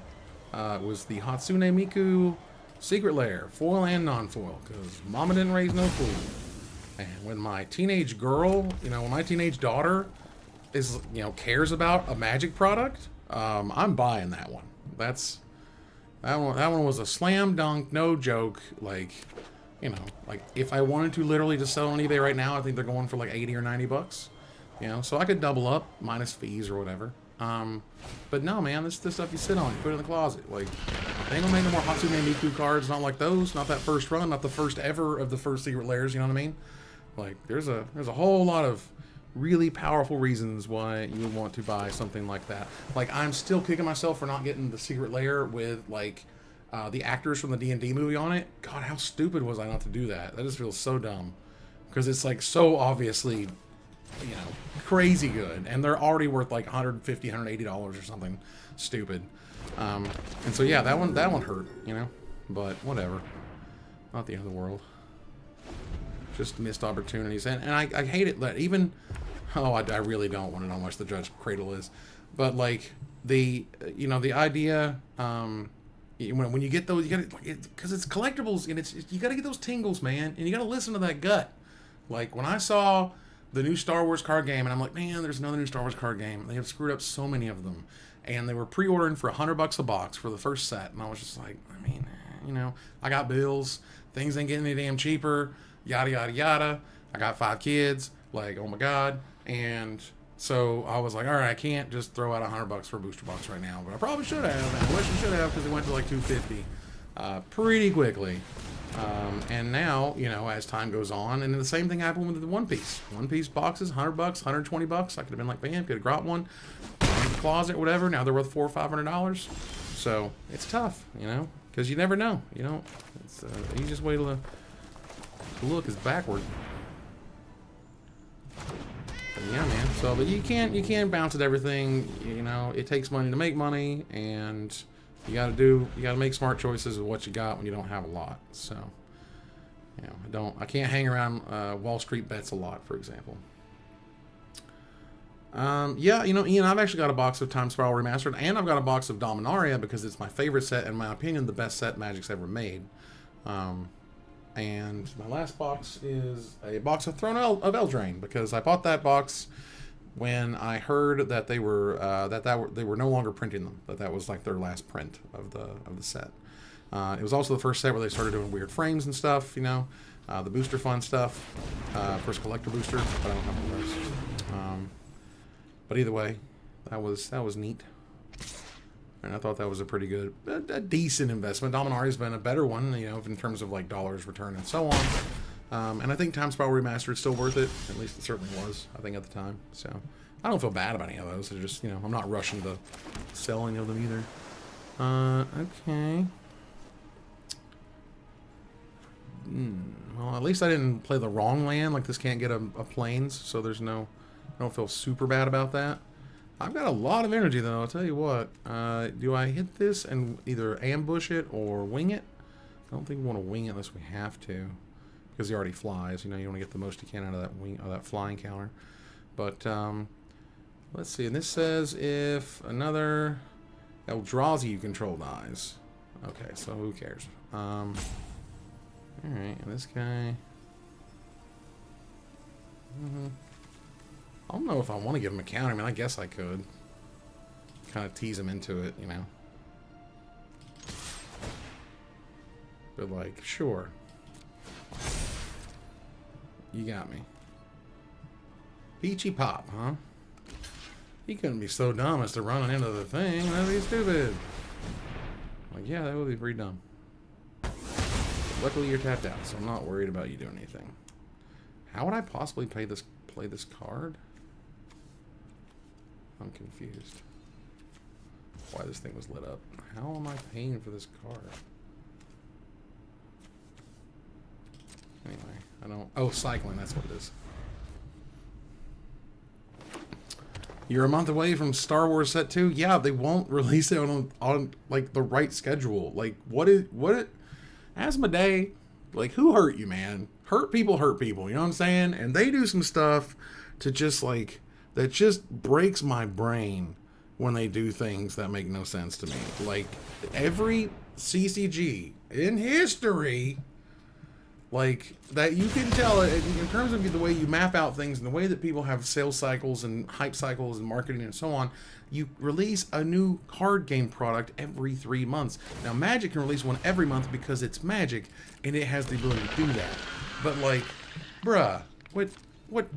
was the Hatsune Miku Secret Lair, foil and non-foil, because mama didn't raise no fool. And when my teenage girl, you know, when my teenage daughter is, you know, cares about a magic product, I'm buying that one. That one was a slam dunk, no joke. Like, you know, like if I wanted to literally just sell on eBay right now, I think they're going for like 80 or 90 bucks. You know, so I could double up minus fees or whatever. But no, man, this is the stuff you sit on, you put it in the closet. Like, they ain't gonna make no more Hatsune Miku cards, not like those, not that first run, not the first ever of the first Secret Lairs, you know what I mean? Like, there's a whole lot of really powerful reasons why you would want to buy something like that. Like, I'm still kicking myself for not getting the Secret Lair with, like, the actors from the D&D movie on it. God, how stupid was I not to do that? That just feels so dumb. Because it's, like, so obviously, you know, crazy good. And they're already worth, like, $150, $180 or something stupid. And so, yeah, that one hurt, you know? But, whatever. Not the end of the world. Just missed opportunities. And I hate it that even... Oh, I really don't want to know how much the Judge Cradle is. But, like, the idea... when you get those, you gotta, because it's collectibles, and you gotta get those tingles, man, and you gotta listen to that gut. Like, when I saw the new Star Wars card game, and I'm like, man, there's another new Star Wars card game. They have screwed up so many of them, and they were pre-ordering for $100 a box for the first set, and I was just like, I mean, you know, I got bills, things ain't getting any damn cheaper, yada yada yada. I got 5 kids, like, oh my god, and so I was like, all right, I can't just throw out $100 for a booster box right now, but I probably should have. And I wish I should have, because it went to like $250 pretty quickly. And now, you know, as time goes on, and the same thing happened with the One Piece. One Piece boxes, $100, $120. I could have been like, bam, could have got one in the closet, whatever. Now they're worth $400 or $500. So it's tough, you know, because you never know. You know, it's the easiest way to look is backward. Yeah, man. So, but you can't bounce at everything. You know, it takes money to make money, and you gotta make smart choices with what you got when you don't have a lot. So, you know, I can't hang around Wall Street bets a lot, for example. Yeah, you know, Ian, I've actually got a box of Time Spiral Remastered, and I've got a box of Dominaria because it's my favorite set, and in my opinion, the best set Magic's ever made. And my last box is a box of Throne of Eldraine, because I bought that box when I heard that they were they were no longer printing them. That was like their last print of the set. It was also the first set where they started doing weird frames and stuff. You know, the booster fun stuff. First collector booster, but I don't have the rest. But either way, that was neat. And I thought that was a pretty good, a decent investment. Dominaria's been a better one, you know, in terms of like dollars return and so on. And I think Time Spiral Remastered is still worth it. At least it certainly was, I think, at the time. So I don't feel bad about any of those. They're just, you know, I'm not rushing to sell any of them either. Okay. Well, at least I didn't play the wrong land. Like, this can't get a plains, so there's no... I don't feel super bad about that. I've got a lot of energy, though. I'll tell you what. Do I hit this and either ambush it or wing it? I don't think we want to wing it unless we have to, because he already flies. You know, you want to get the most you can out of that wing, or that flying counter. But let's see. And this says if another Eldrazi you control dies. Okay, so who cares? All right, and this guy. I don't know if I want to give him a counter. I mean, I guess I could. Kind of tease him into it, you know. But, like, sure. You got me. Peachy Pop, huh? He couldn't be so dumb as to run into the thing. That'd be stupid. Like, yeah, that would be pretty dumb. But luckily, you're tapped out, so I'm not worried about you doing anything. How would I possibly play this card? I'm confused. Why this thing was lit up. How am I paying for this card? Anyway, I don't... Oh, cycling, that's what it is. You're a month away from Star Wars Set 2? Yeah, they won't release it on like, the right schedule. Like, Asmodee, like, who hurt you, man? Hurt people, you know what I'm saying? And they do some stuff to just, like... that just breaks my brain when they do things that make no sense to me. Like, every CCG in history, like, that you can tell in terms of the way you map out things and the way that people have sales cycles and hype cycles and marketing and so on, you release a new card game product every 3 months. Now, Magic can release one every month because it's Magic and it has the ability to do that. But, like, bruh, what?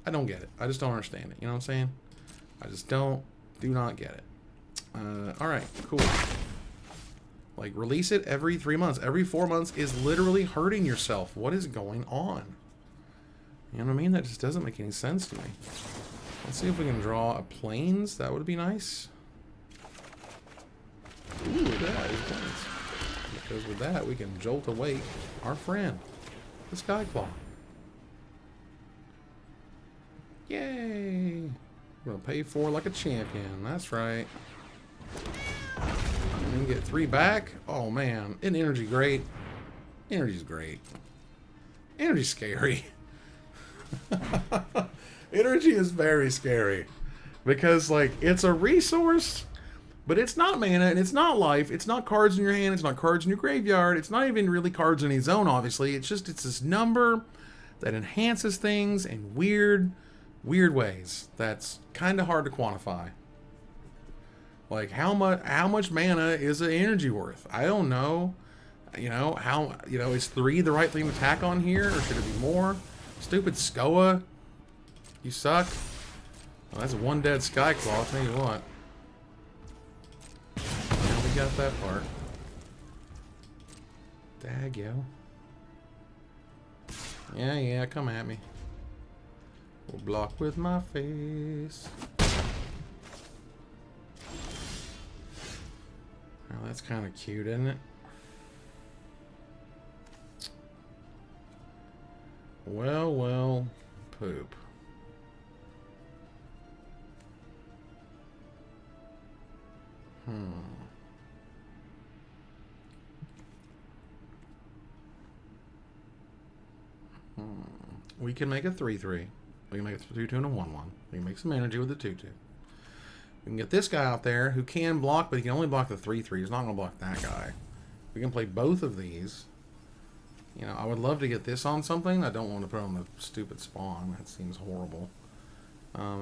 I don't get it. I just don't understand it. You know what I'm saying? I just do not get it. Alright, cool. Like, release it every 3 months. Every 4 months is literally hurting yourself. What is going on? You know what I mean? That just doesn't make any sense to me. Let's see if we can draw a plains. That would be nice. Ooh, that is plains. Because with that, we can jolt awake our friend, the Skyclaw. Yay! We're gonna pay for like a champion. That's right. And then get 3 back. Oh man, isn't energy great? Energy's great. Energy's scary. Energy is very scary because, like, it's a resource, but it's not mana and it's not life. It's not cards in your hand. It's not cards in your graveyard. It's not even really cards in any zone. Obviously, it's this number that enhances things in weird ways that's kind of hard to quantify. Like, how much mana is an energy worth? I don't know. You know, is 3 the right thing to tack on here, or should it be more? Stupid Skoa, you suck. Well, that's one dead Skyclaw, I'll tell you what. Now we got that part. Dag-yo. Yeah, come at me. We'll block with my face. Oh, that's kind of cute, isn't it? Well, poop. We can make a 3/3. We can make a 2/2 and a 1/1. We can make some energy with the 2/2. We can get this guy out there who can block, but he can only block the 3/3. He's not going to block that guy. We can play both of these. You know, I would love to get this on something. I don't want to put on the stupid spawn. That seems horrible.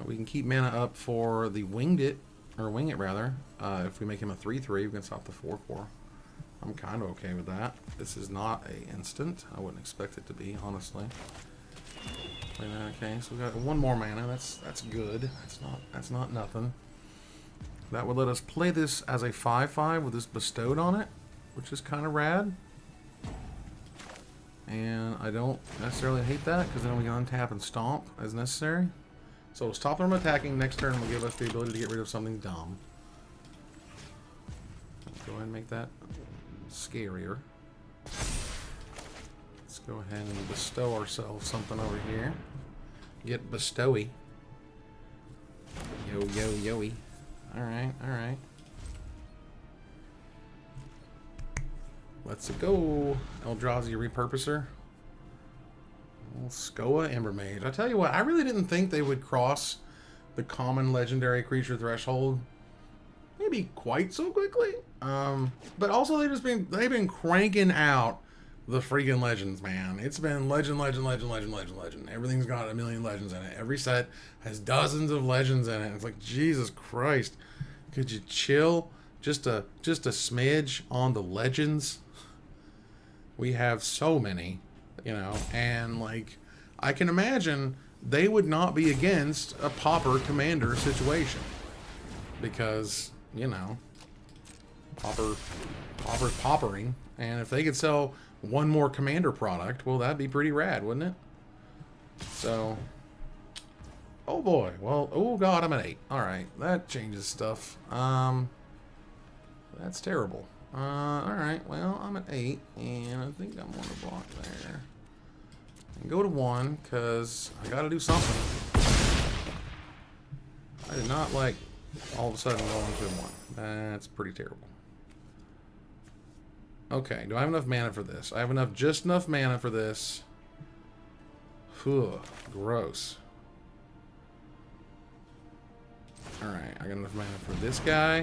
We can keep mana up for the wing it rather. If we make him a 3/3, we can stop the 4/4. I'm kind of okay with that. This is not a instant. I wouldn't expect it to be, honestly. Okay, so we got 1 more mana. That's good. That's not nothing. That would let us play this as a 5/5 with this bestowed on it, which is kind of rad. And I don't necessarily hate that, because then we can untap and stomp as necessary. So we'll stop them from attacking. Next turn will give us the ability to get rid of something dumb. Let's go ahead and make that scarier. Let's go ahead and bestow ourselves something over here. Get bestowy. Yo, yo, yoey. Alright, alright. Let's go. Eldrazi Repurposer. Skoa Ember Mage. I tell you what, I really didn't think they would cross the common legendary creature threshold maybe quite so quickly. But also they've been cranking out the freaking legends, man. It's been legend. Everything's got a million legends in it. Every set has dozens of legends in it. It's like, Jesus Christ. Could you chill just a smidge on the legends? We have so many, you know, and like I can imagine they would not be against a pauper commander situation. Because, you know, pauper's paupering, and if they could sell one more commander product, well, that'd be pretty rad, wouldn't it? So, oh boy, well, oh god, I'm at 8. Alright, that changes stuff. That's terrible. Alright, well, I'm at 8, and I think I'm going to block there. And go to 1, because I gotta do something. I did not like all of a sudden going to 1. That's pretty terrible. Okay, do I have enough mana for this? I have just enough mana for this. Whew, gross. Alright, I got enough mana for this guy.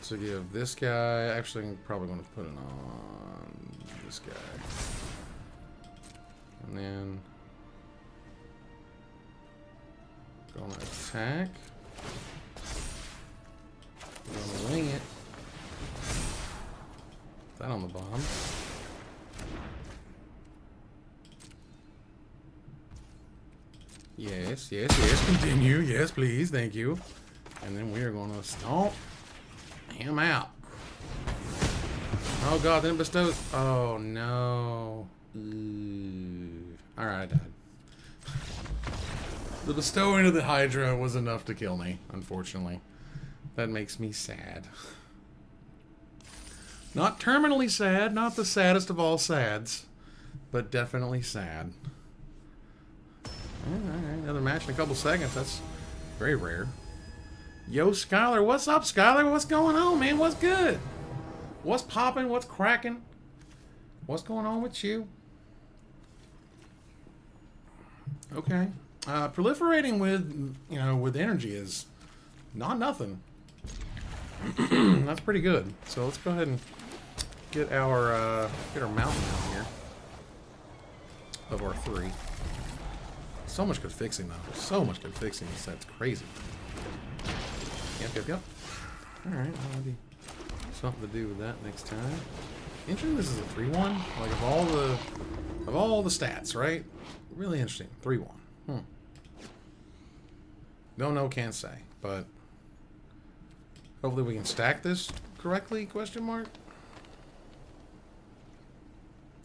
To give this guy, actually I'm probably going to put it on this guy. And then gonna attack. Gonna wing it. Put that on the bomb. Yes, yes, yes, continue. Yes, please, thank you. And then we are gonna stomp him out. Oh god, then it bestows. Oh no. Alright, I died. The bestowing of the Hydra was enough to kill me, unfortunately. That makes me sad. Not terminally sad, not the saddest of all sads, but definitely sad. Alright, another match in a couple seconds. That's very rare. Yo, Skylar, what's up, Skylar? What's going on, man? What's good? What's popping? What's cracking? What's going on with you? Okay. Proliferating with, you know, with energy is not nothing. That's pretty good. So let's go ahead and get our mountain down here of our 3. So much good fixing though. So much good fixing. That's crazy. Yep. Alright, that'll be something to do with that next time. Interesting this is a 3-1. Like of all the stats, right? Really interesting. 3-1. Don't know, can't say. But hopefully we can stack this correctly, question mark.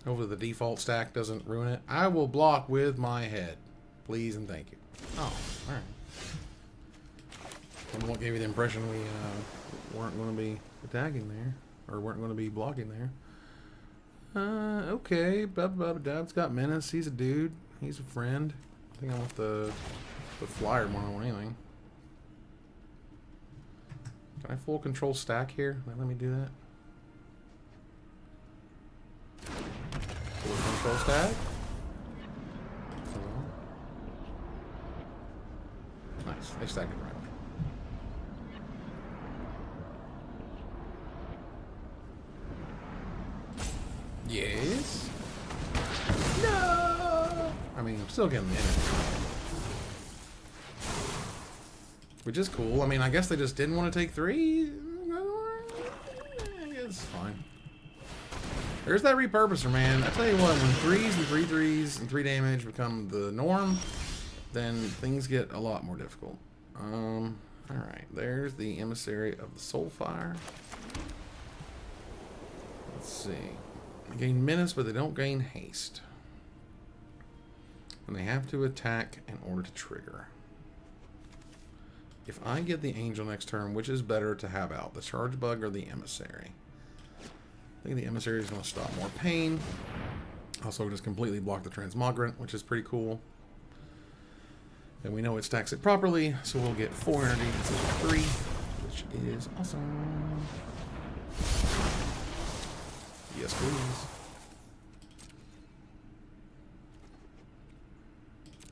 Hopefully the default stack doesn't ruin it. I will block with my head. Please and thank you. Oh, alright. What gave you the impression we weren't going to be attacking there, or weren't going to be blocking there? Okay, Dad's got menace. He's a dude. He's a friend. I think I want the flyer more than anything. Can I full control stack here? Let me do that. Full control stack. Nice. They stacked it right. Yes. No. I mean, I'm still getting the energy, which is cool. I mean, I guess they just didn't want to take 3. I guess it's fine. There's that repurposer, man. I tell you what, when 3s and 3/3s and 3 damage become the norm, then things get a lot more difficult. All right. There's the emissary of the Soulfire. Let's see. They gain menace, but they don't gain haste. And they have to attack in order to trigger. If I get the Angel next turn, which is better to have out? The Charge Bug or the Emissary? I think the Emissary is going to stop more pain. Also, just completely block the Transmogrant, which is pretty cool. And we know it stacks it properly, so we'll get 4 energy instead of 3, which is awesome. Yes, please.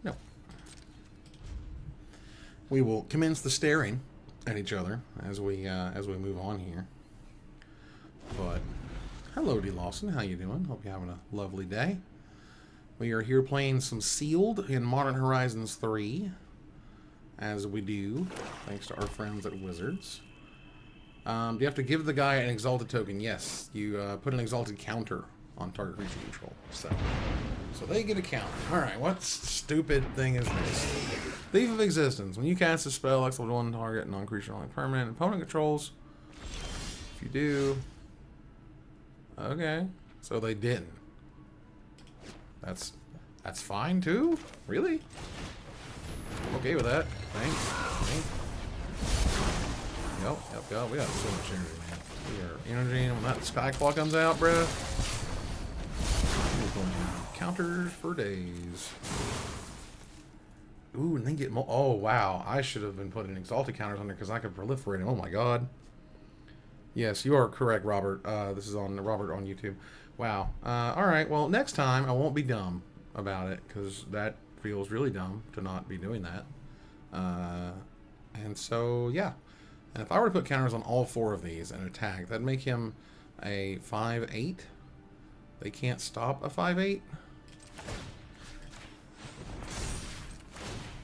No. We will commence the staring at each other as we move on here. But hello, D. Lawson. How you doing? Hope you're having a lovely day. We are here playing some Sealed in Modern Horizons 3, as we do, thanks to our friends at Wizards. Do you have to give the guy an Exalted token? Yes. You put an Exalted counter on target creature control. So they get a counter. Alright, what stupid thing is this? Thief of Existence. When you cast a spell, exile 1 target, non-creature, only permanent. Opponent controls. If you do... Okay. So they didn't. That's fine too? Really? I'm okay with that. Thanks. Yep. We got so much energy, man. We are energy, and when that Sky Claw comes out, bruh, we're going to do counters for days. Ooh, and then get more. Oh, wow. I should have been putting Exalted counters on there because I could proliferate them. Oh, my God. Yes, you are correct, Robert. This is on Robert on YouTube. Wow. Alright, well, next time I won't be dumb about it, because that feels really dumb to not be doing that. And so, yeah. And if I were to put counters on all 4 of these and attack, that'd make him a 5/8. They can't stop a 5/8.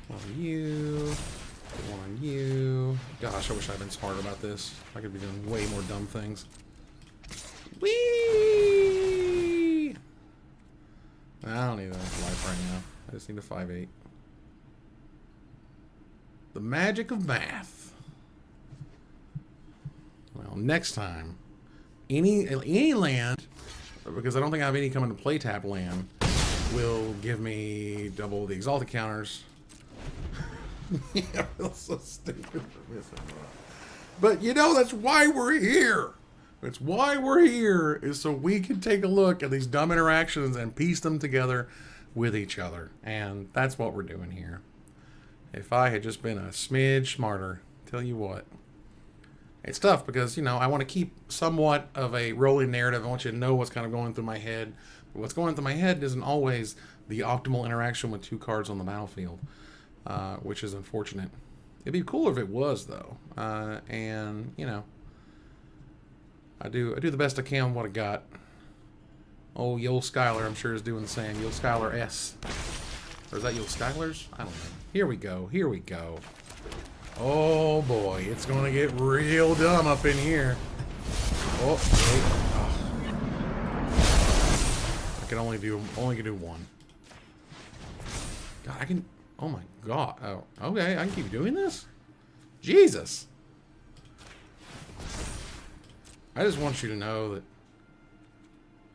One on you. One on you. Gosh, I wish I'd been smarter about this. I could be doing way more dumb things. Whee! I don't need that life right now. I just need a 5/8. The magic of math. Well, next time, any land, because I don't think I have any coming to play tap land, will give me double the Exalted counters. Yeah, I feel so stupid for missing that. But you know, that's why we're here. That's why we're here, is so we can take a look at these dumb interactions and piece them together with each other. And that's what we're doing here. If I had just been a smidge smarter, tell you what. It's tough because, you know, I want to keep somewhat of a rolling narrative. I want you to know what's kind of going through my head. But what's going through my head isn't always the optimal interaction with 2 cards on the battlefield, which is unfortunate. It'd be cooler if it was, though. And, you know, I do the best I can with what I got. Oh, Yul Skylar, I'm sure, is doing the same. Yul Skylar S. Or is that Yul Skylar's? I don't know. Here we go. Here we go. Oh, boy. It's going to get real dumb up in here. Oh, wait. Oh. I can only do one. God, I can... Oh, my God. Oh, okay. I can keep doing this? Jesus. I just want you to know that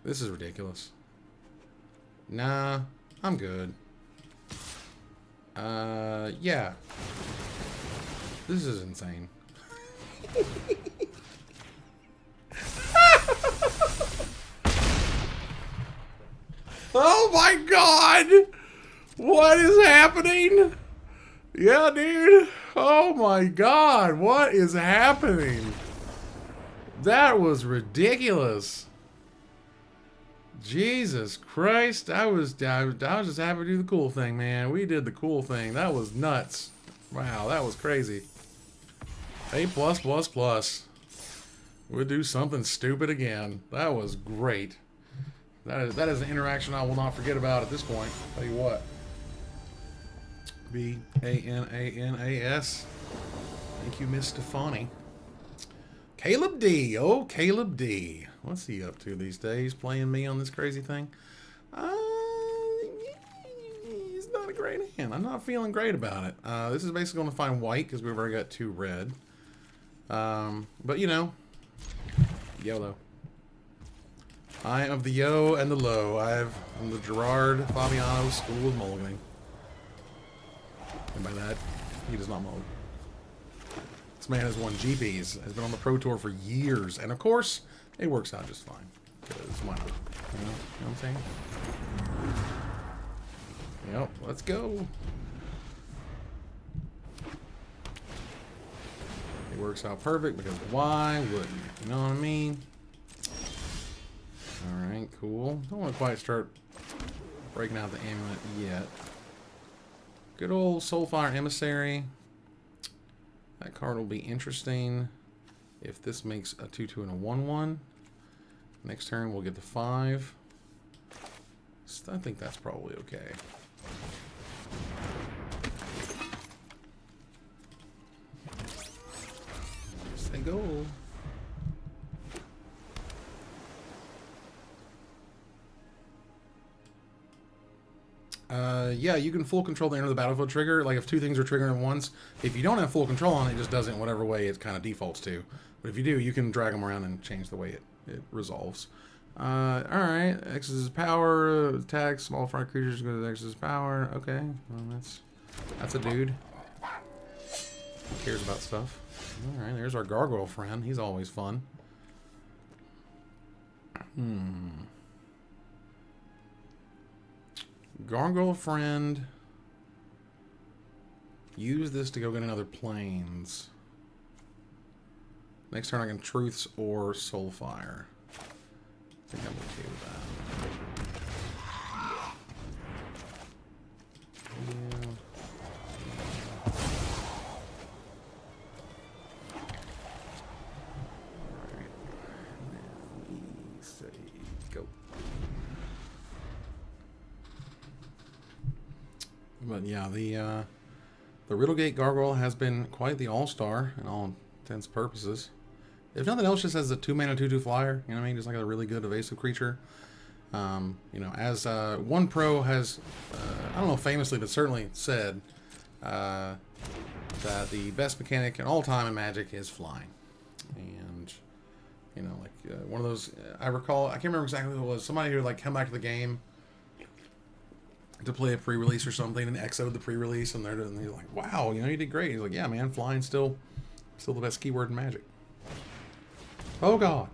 this is ridiculous. Nah, I'm good. Yeah. This is insane. Oh my God! What is happening? Yeah, dude. Oh my God, what is happening? That was ridiculous. Jesus Christ. I was just happy to do the cool thing, man. We did the cool thing. That was nuts. Wow, that was crazy. A+++. We'll do something stupid again. That was great. That is an interaction I will not forget about at this point. Tell you what. B-A-N-A-N-A-S. Thank you, Miss Stefani. Caleb D. Oh, Caleb D. What's he up to these days? Playing me on this crazy thing? He's not a great hand. I'm not feeling great about it. This is basically going to find white because we've already got 2 red. But, you know, YOLO. I am of the yo and the low. I'm the Gerard Fabiano School of Mulliganing. And by that, he does not mold. This man has won GPs, has been on the Pro Tour for years, and of course, it works out just fine. Because why not? You know what I'm saying? Yep, let's go. It works out perfect because why wouldn't? You know what I mean? Alright, cool. Don't want to quite start breaking out the amulet yet. Good old Soulfire Emissary. That card will be interesting if this makes a 2-2 and a 1-1. Next turn we'll get the 5. So I think that's probably okay. Yes, they go. Yeah, you can full control the end of the battlefield trigger. Like if two things are triggering at once, if you don't have full control on it, it just does it in whatever way it kind of defaults to. But if you do, you can drag them around and change the way it resolves. Alright, X's power, attacks, small front creatures go to X's power. Okay, well, that's a dude. Who cares about stuff? Alright, there's our gargoyle friend. He's always fun. Gargoyle friend. Use this to go get another planes. Next turn I can Truths or Soulfire. I think I'm okay with that. Yeah. Alright. Now we say go. But yeah, the Riddlegate Gargoyle has been quite the all-star in all intents and purposes. If nothing else, just as a 2-mana 2/2 flyer, you know what I mean? Just like a really good evasive creature. You know, as one pro has, I don't know famously, but certainly said that the best mechanic in all time in Magic is flying. And, you know, like one of those, I recall, I can't remember exactly who it was, somebody who like come back to the game to play a pre-release or something and exoed the pre-release, and they're like, wow, you know, you did great. He's like, yeah, man, flying's still the best keyword in Magic. Oh god.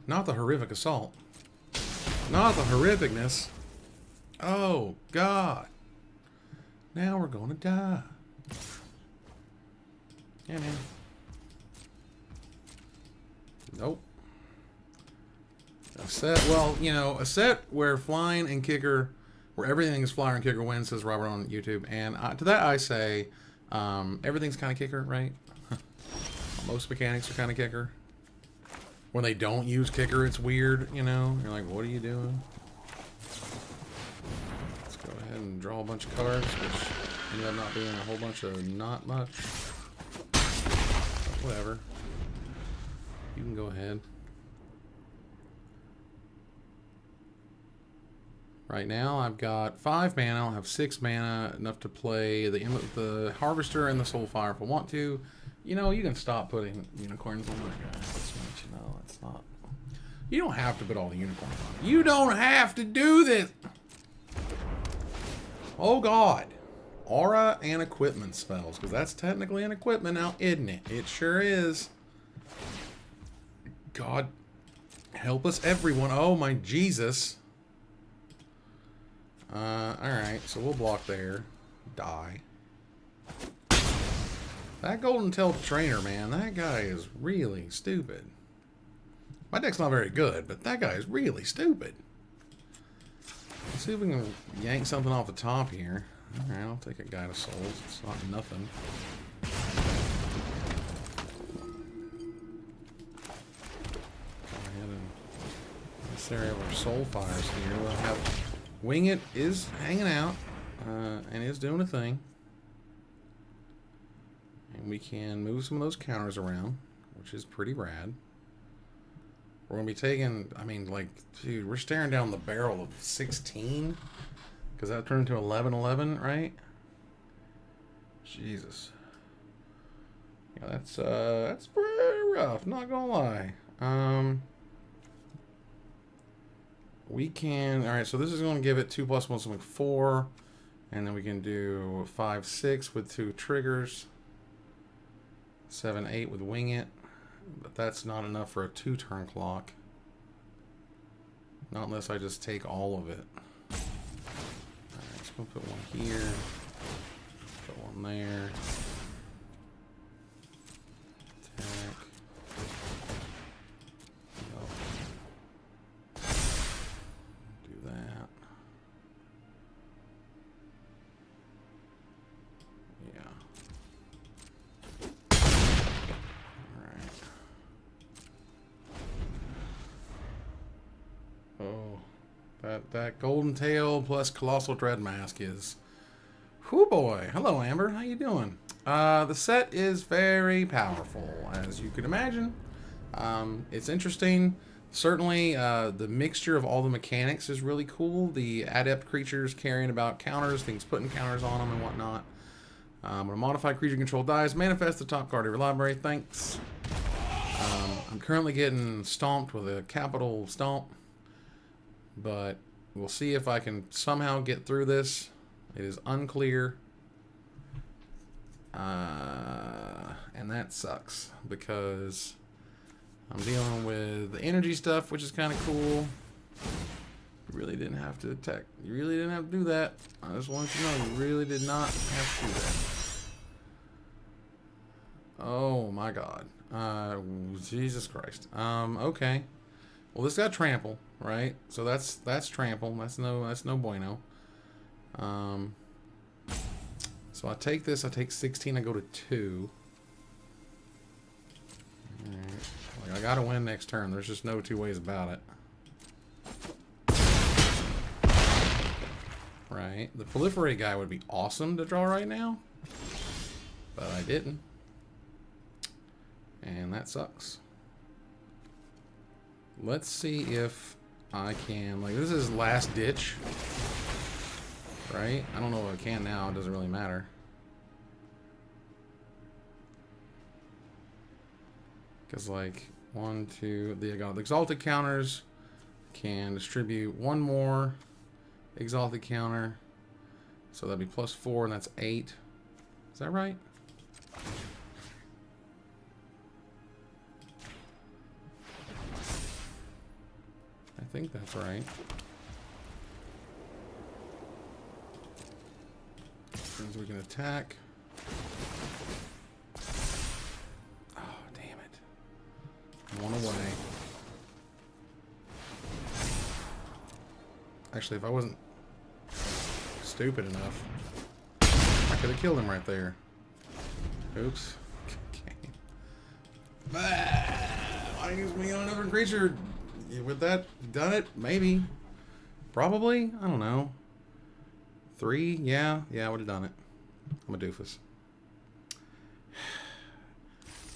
Not the horrific assault. Not the horrificness. Oh god. Now we're gonna die. Yeah, man. Nope. A set, well, you know, a set where flying and kicker, where everything is flyer and kicker wins, says Robert on YouTube. And to that I say, everything's kind of kicker, right? Most mechanics are kind of kicker. When they don't use kicker, it's weird, you know? You're like, what are you doing? Let's go ahead and draw a bunch of cards, which ended up not being a whole bunch of not much. But whatever. You can go ahead. Right now, I've got 5 mana. I'll have 6 mana, enough to play the Harvester and the Soulfire if I want to. You know, you can stop putting unicorns on there, guys. Just want you know, it's not. You don't have to put all the unicorns on. You don't have to do this. Oh God, aura and equipment spells, because that's technically an equipment now, isn't it? It sure is. God, help us, everyone! Oh my Jesus! All right, so we'll block there. Die. That Golden Tail Trainer, man, that guy is really stupid. My deck's not very good, but that guy is really stupid. Let's see if we can yank something off the top here. Alright, I'll take a Guide of Souls. It's not nothing. Go ahead and this area of our Soul Fires here. We'll have Wing It is hanging out and is doing a thing. And we can move some of those counters around, which is pretty rad. We're going to be taking, I mean, like, dude, we're staring down the barrel of 16. Because that turned into 11-11, right? Jesus. Yeah, that's pretty rough, not going to lie. we can... Alright, so this is going to give it 2+1, so 4. And then we can do 5, 6 with 2 triggers. 7, 8 with Wing It. But that's not enough for a 2-turn clock. Not unless I just take all of it. Alright, just going to put one here. Put one there. Attack. Yep. Do that. Yeah. Alright. Oh. That golden tail plus colossal dread mask is... Whoo boy. Hello, Amber. How you doing? The set is very powerful, as you could imagine. It's interesting. Certainly, the mixture of all the mechanics is really cool. The adept creatures carrying about counters, things putting counters on them and whatnot. When a modified creature control dies, manifest the top card of your library. Thanks. I'm currently getting stomped with a capital stomp, but we'll see if I can somehow get through this. It is unclear. And that sucks because I'm dealing with the energy stuff, which is kind of cool. You really didn't have to attack. You really didn't have to do that. I just wanted to know you really did not have to do that. Oh my God. Jesus Christ. Okay. Well, this got trample, right? So that's trample. That's no bueno. So I take this, I take 16, I go to 2. Alright. Like, I gotta win next turn. There's just no two ways about it. Right. The proliferate guy would be awesome to draw right now. But I didn't. And that sucks. Let's see if I can... Like, this is last ditch. Right? I don't know if I can now. It doesn't really matter. Because, like, 1, 2... I got the exalted counters. Can distribute one more exalted counter. So that'd be +4, and that's 8. Is that right? I think that's right. Means we can attack. Oh, damn it. One away. Actually, if I wasn't stupid enough, I could have killed him right there. Oops. Okay. Why use me on another creature? With that done it? Maybe. Probably? I don't know. 3? Yeah, I would have done it. I'm a doofus.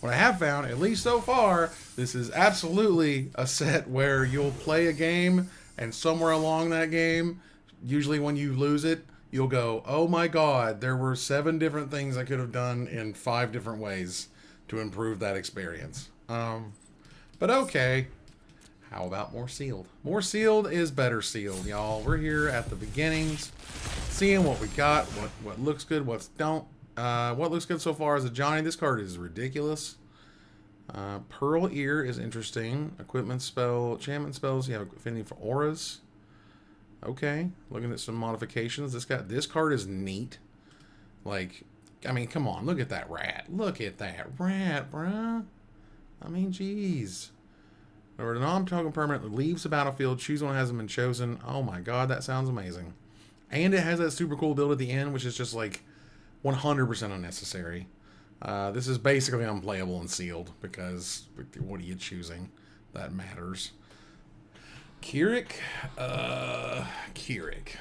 What I have found, at least so far, this is absolutely a set where you'll play a game, and somewhere along that game, usually when you lose it, you'll go, oh my God, there were 7 different things I could have done in 5 different ways to improve that experience. But okay. How about more sealed? More sealed is better sealed, y'all. We're here at the beginnings, seeing what we got, what looks good, what looks good so far is a Johnny. This card is ridiculous. Pearl Ear is interesting. Equipment spell, enchantment spells. You have affinity for auras. Okay, looking at some modifications. This card is neat. Like, I mean, come on, look at that rat. Look at that rat, bruh. I mean, jeez. Or a non-token permanent that leaves the battlefield, choose one that hasn't been chosen. Oh my God, that sounds amazing. And it has that super cool build at the end, which is just like 100% unnecessary. This is basically unplayable and sealed because what are you choosing? That matters. Keurig? Keurig.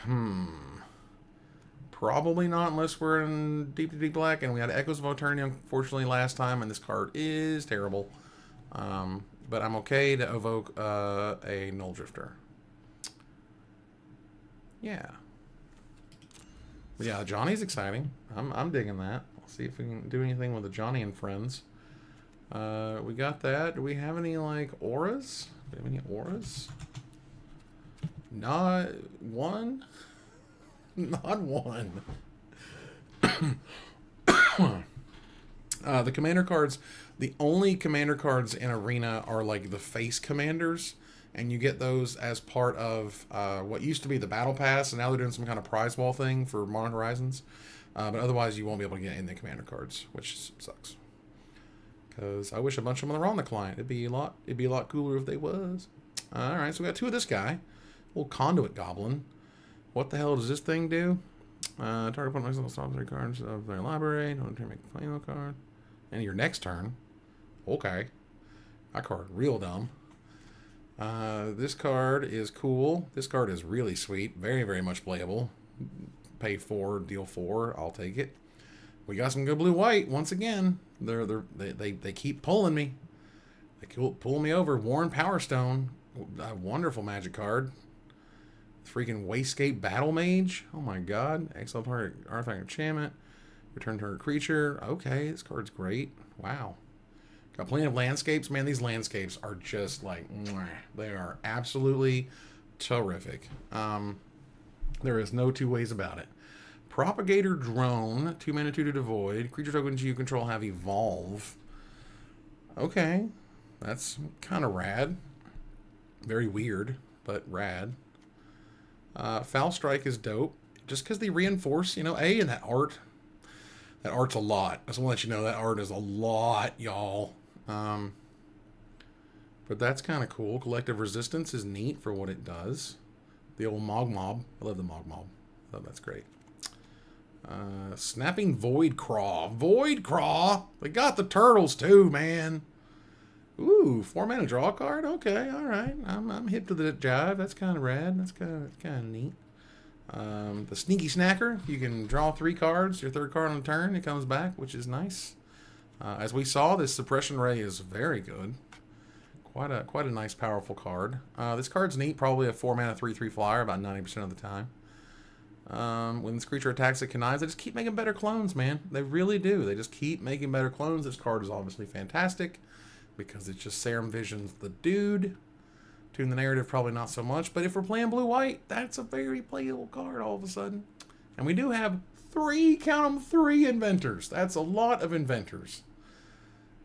Probably not unless we're in deep to deep black, and we had Echoes of Eternity unfortunately last time, and this card is terrible. But I'm okay to evoke a Null Drifter. Yeah. But yeah, Johnny's exciting. I'm digging that. We'll see if we can do anything with the Johnny and friends. We got that. Do we have any, like, auras? Do we have any auras? Not one. Not one. The commander cards, the only commander cards in Arena are like the face commanders, and you get those as part of what used to be the Battle Pass, and now they're doing some kind of prize wall thing for Modern Horizons. But otherwise, you won't be able to get in the commander cards, which sucks. Because I wish a bunch of them were on the client. It'd be a lot cooler if they was. All right, so we got two of this guy, little conduit goblin. What the hell does this thing do? Target opponent makes stop 3 cards of their library. Don't make a play card. And your next turn. Okay. That card real dumb. This card is cool. This card is really sweet. Very, very much playable. Pay 4, deal 4. I'll take it. We got some good blue-white. Once again, they keep pulling me. They keep pulling me over. Worn Power Stone. A wonderful magic card. Freaking Wastegate Battle Mage. Oh my god. Exile target artifact enchantment. Return target creature. Okay, this card's great. Wow. Got plenty of landscapes. Man, these landscapes are just like, mwah. They are absolutely terrific. There is no two ways about it. Propagator Drone. 2 mana, 2 to devoid. Creature tokens you control have evolve. Okay. That's kind of rad. Very weird, but rad. Foul Strike is dope. Just because they reinforce, and that art. That art's a lot. I just want to let you know that art is a lot, y'all. But that's kind of cool. Collective Resistance is neat for what it does. The old Mog Mob. I love the Mog Mob. Oh, that's great. Snapping Void Craw. Void Craw! They got the turtles too, man. Ooh, 4 mana draw card? Okay, alright. I'm hip to the jive. That's kind of rad. That's kind of neat. The Sneaky Snacker. You can draw 3 cards. Your 3rd card on the turn. It comes back, which is nice. As we saw, this Suppression Ray is very good. Quite a nice, powerful card. This card's neat. Probably a 4 mana 3/3 flyer about 90% of the time. When this creature attacks, it connives. They just keep making better clones, man. They really do. They just keep making better clones. This card is obviously fantastic because it just Serum Visions the dude. Tune the Narrative, probably not so much. But if we're playing blue-white, that's a very playable card all of a sudden. And we do have 3, count them, 3 inventors. That's a lot of inventors.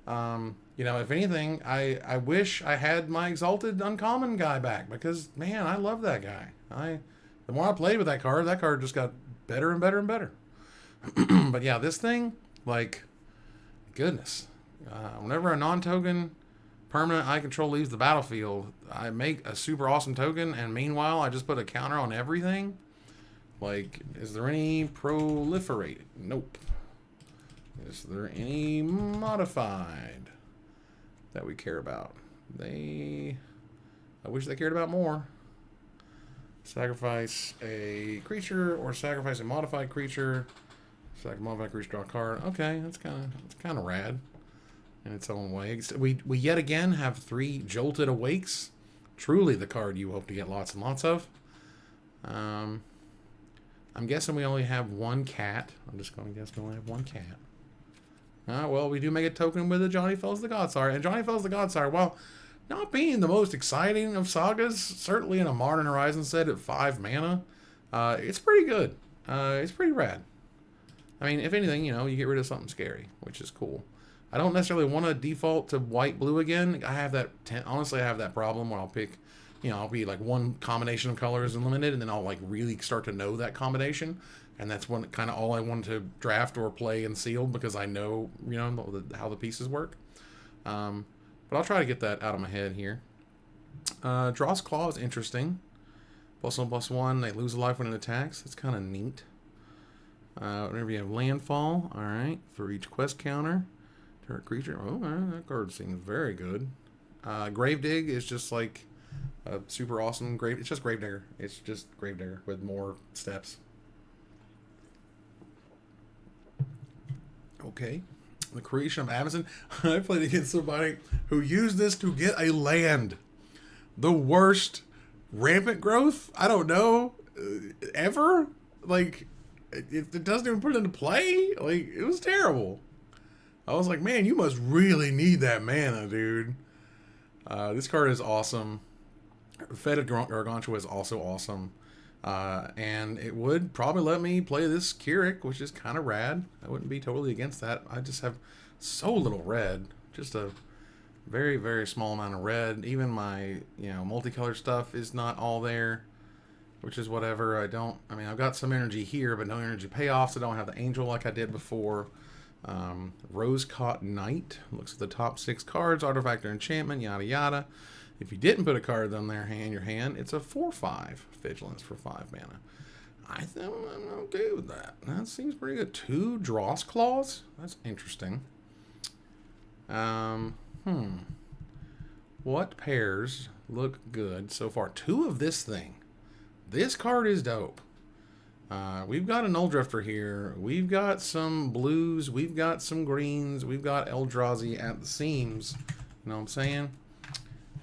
If anything, I wish I had my Exalted Uncommon guy back because, man, I love that guy. The more I played with that card just got better and better and better. But yeah, this thing, like, goodness. Whenever a non-token permanent I control leaves the battlefield, I make a super awesome token, and meanwhile, I just put a counter on everything. Like, is there any proliferate? Nope. Is there any modified that we care about? I wish they cared about more. Sacrifice a creature or sacrifice a modified creature. Sacrifice a modified creature, draw a card. Okay, that's kind of rad in its own way. We yet again have 3 Jolted Awakes. Truly the card you hope to get lots and lots of. I'm guessing we only have 1 cat. I'm just going to guess we only have 1 cat. Well, we do make a token with a Johnny Fells the Godsire. And Johnny Fells the Godsire, well, not being the most exciting of sagas, certainly in a Modern Horizon set at 5 mana, it's pretty good. It's pretty rad. I mean, if anything, you get rid of something scary, which is cool. I don't necessarily want to default to white-blue again. I have that, honestly, I have that problem where I'll pick, I'll be like 1 combination of colors and limited, and then I'll like really start to know that combination. And that's when kind of all I wanted to draft or play in sealed because I know, how the pieces work. But I'll try to get that out of my head here. Draw's Claw is interesting. +1/+1. They lose a life when it attacks. That's kind of neat. Whenever you have landfall, all right, for each quest counter, target creature. Oh, that card seems very good. Gravedigg is just like a super awesome It's just Gravedigger. It's just Gravedigger with more steps. Okay. The Creation of Amazon. I played against somebody who used this to get a land. The worst rampant growth, I don't know, ever. Like, it doesn't even put it into play. Like, it was terrible. I was like, man, you must really need that mana, dude. This card is awesome. Fetid Gargantua is also awesome. And it would probably let me play this Keurig, which is kind of rad. I wouldn't be totally against that. I just have so little red. Just a very, very small amount of red. Even my, multicolored stuff is not all there, which is whatever. I mean, I've got some energy here, but no energy payoffs. I don't have the angel like I did before. Rose-Caught Knight. Looks at the top 6 cards. Artifact or enchantment, yada, yada. If you didn't put a card on there in your hand, it's a 4/5 vigilance for 5 mana. I think I'm okay with that. That seems pretty good. 2 Dross Claws? That's interesting. What pairs look good so far? 2 of this thing. This card is dope. We've got a Null Drifter here. We've got some blues. We've got some greens. We've got Eldrazi at the seams. You know what I'm saying?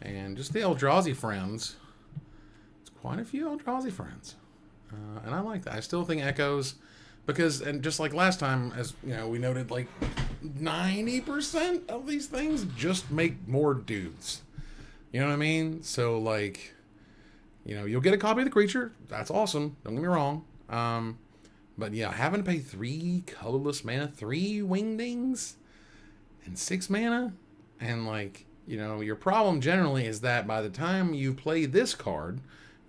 And just the Eldrazi friends. It's quite a few Eldrazi friends. And I like that. I still think Echoes, because, and just like last time, as we noted, like 90% of these things just make more dudes. You know what I mean? So, like, you'll get a copy of the creature. That's awesome. Don't get me wrong. But yeah, having to pay 3 colorless mana, 3 wingdings, and 6 mana, and like, your problem generally is that by the time you play this card,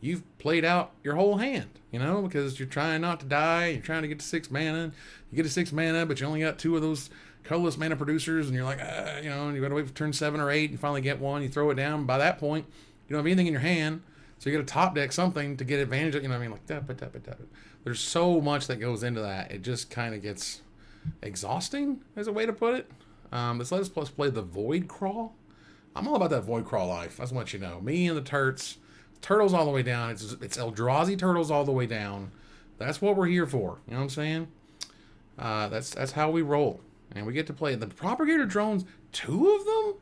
you've played out your whole hand, because you're trying not to die, you're trying to get to 6 mana, you get to 6 mana, but you only got 2 of those colorless mana producers, and you're like, and you gotta wait for turn 7 or 8, you finally get one, you throw it down, by that point, you don't have anything in your hand, so you gotta top deck something to get advantage of, like, tap it. There's so much that goes into that, it just kind of gets exhausting, as a way to put it. Let's let us play the Void Crawl. I'm all about that Void Crawl life. I just want you to know. Me and the turtles all the way down. It's Eldrazi turtles all the way down. That's what we're here for. You know what I'm saying? That's how we roll. And we get to play the Propagator Drones. 2 of them?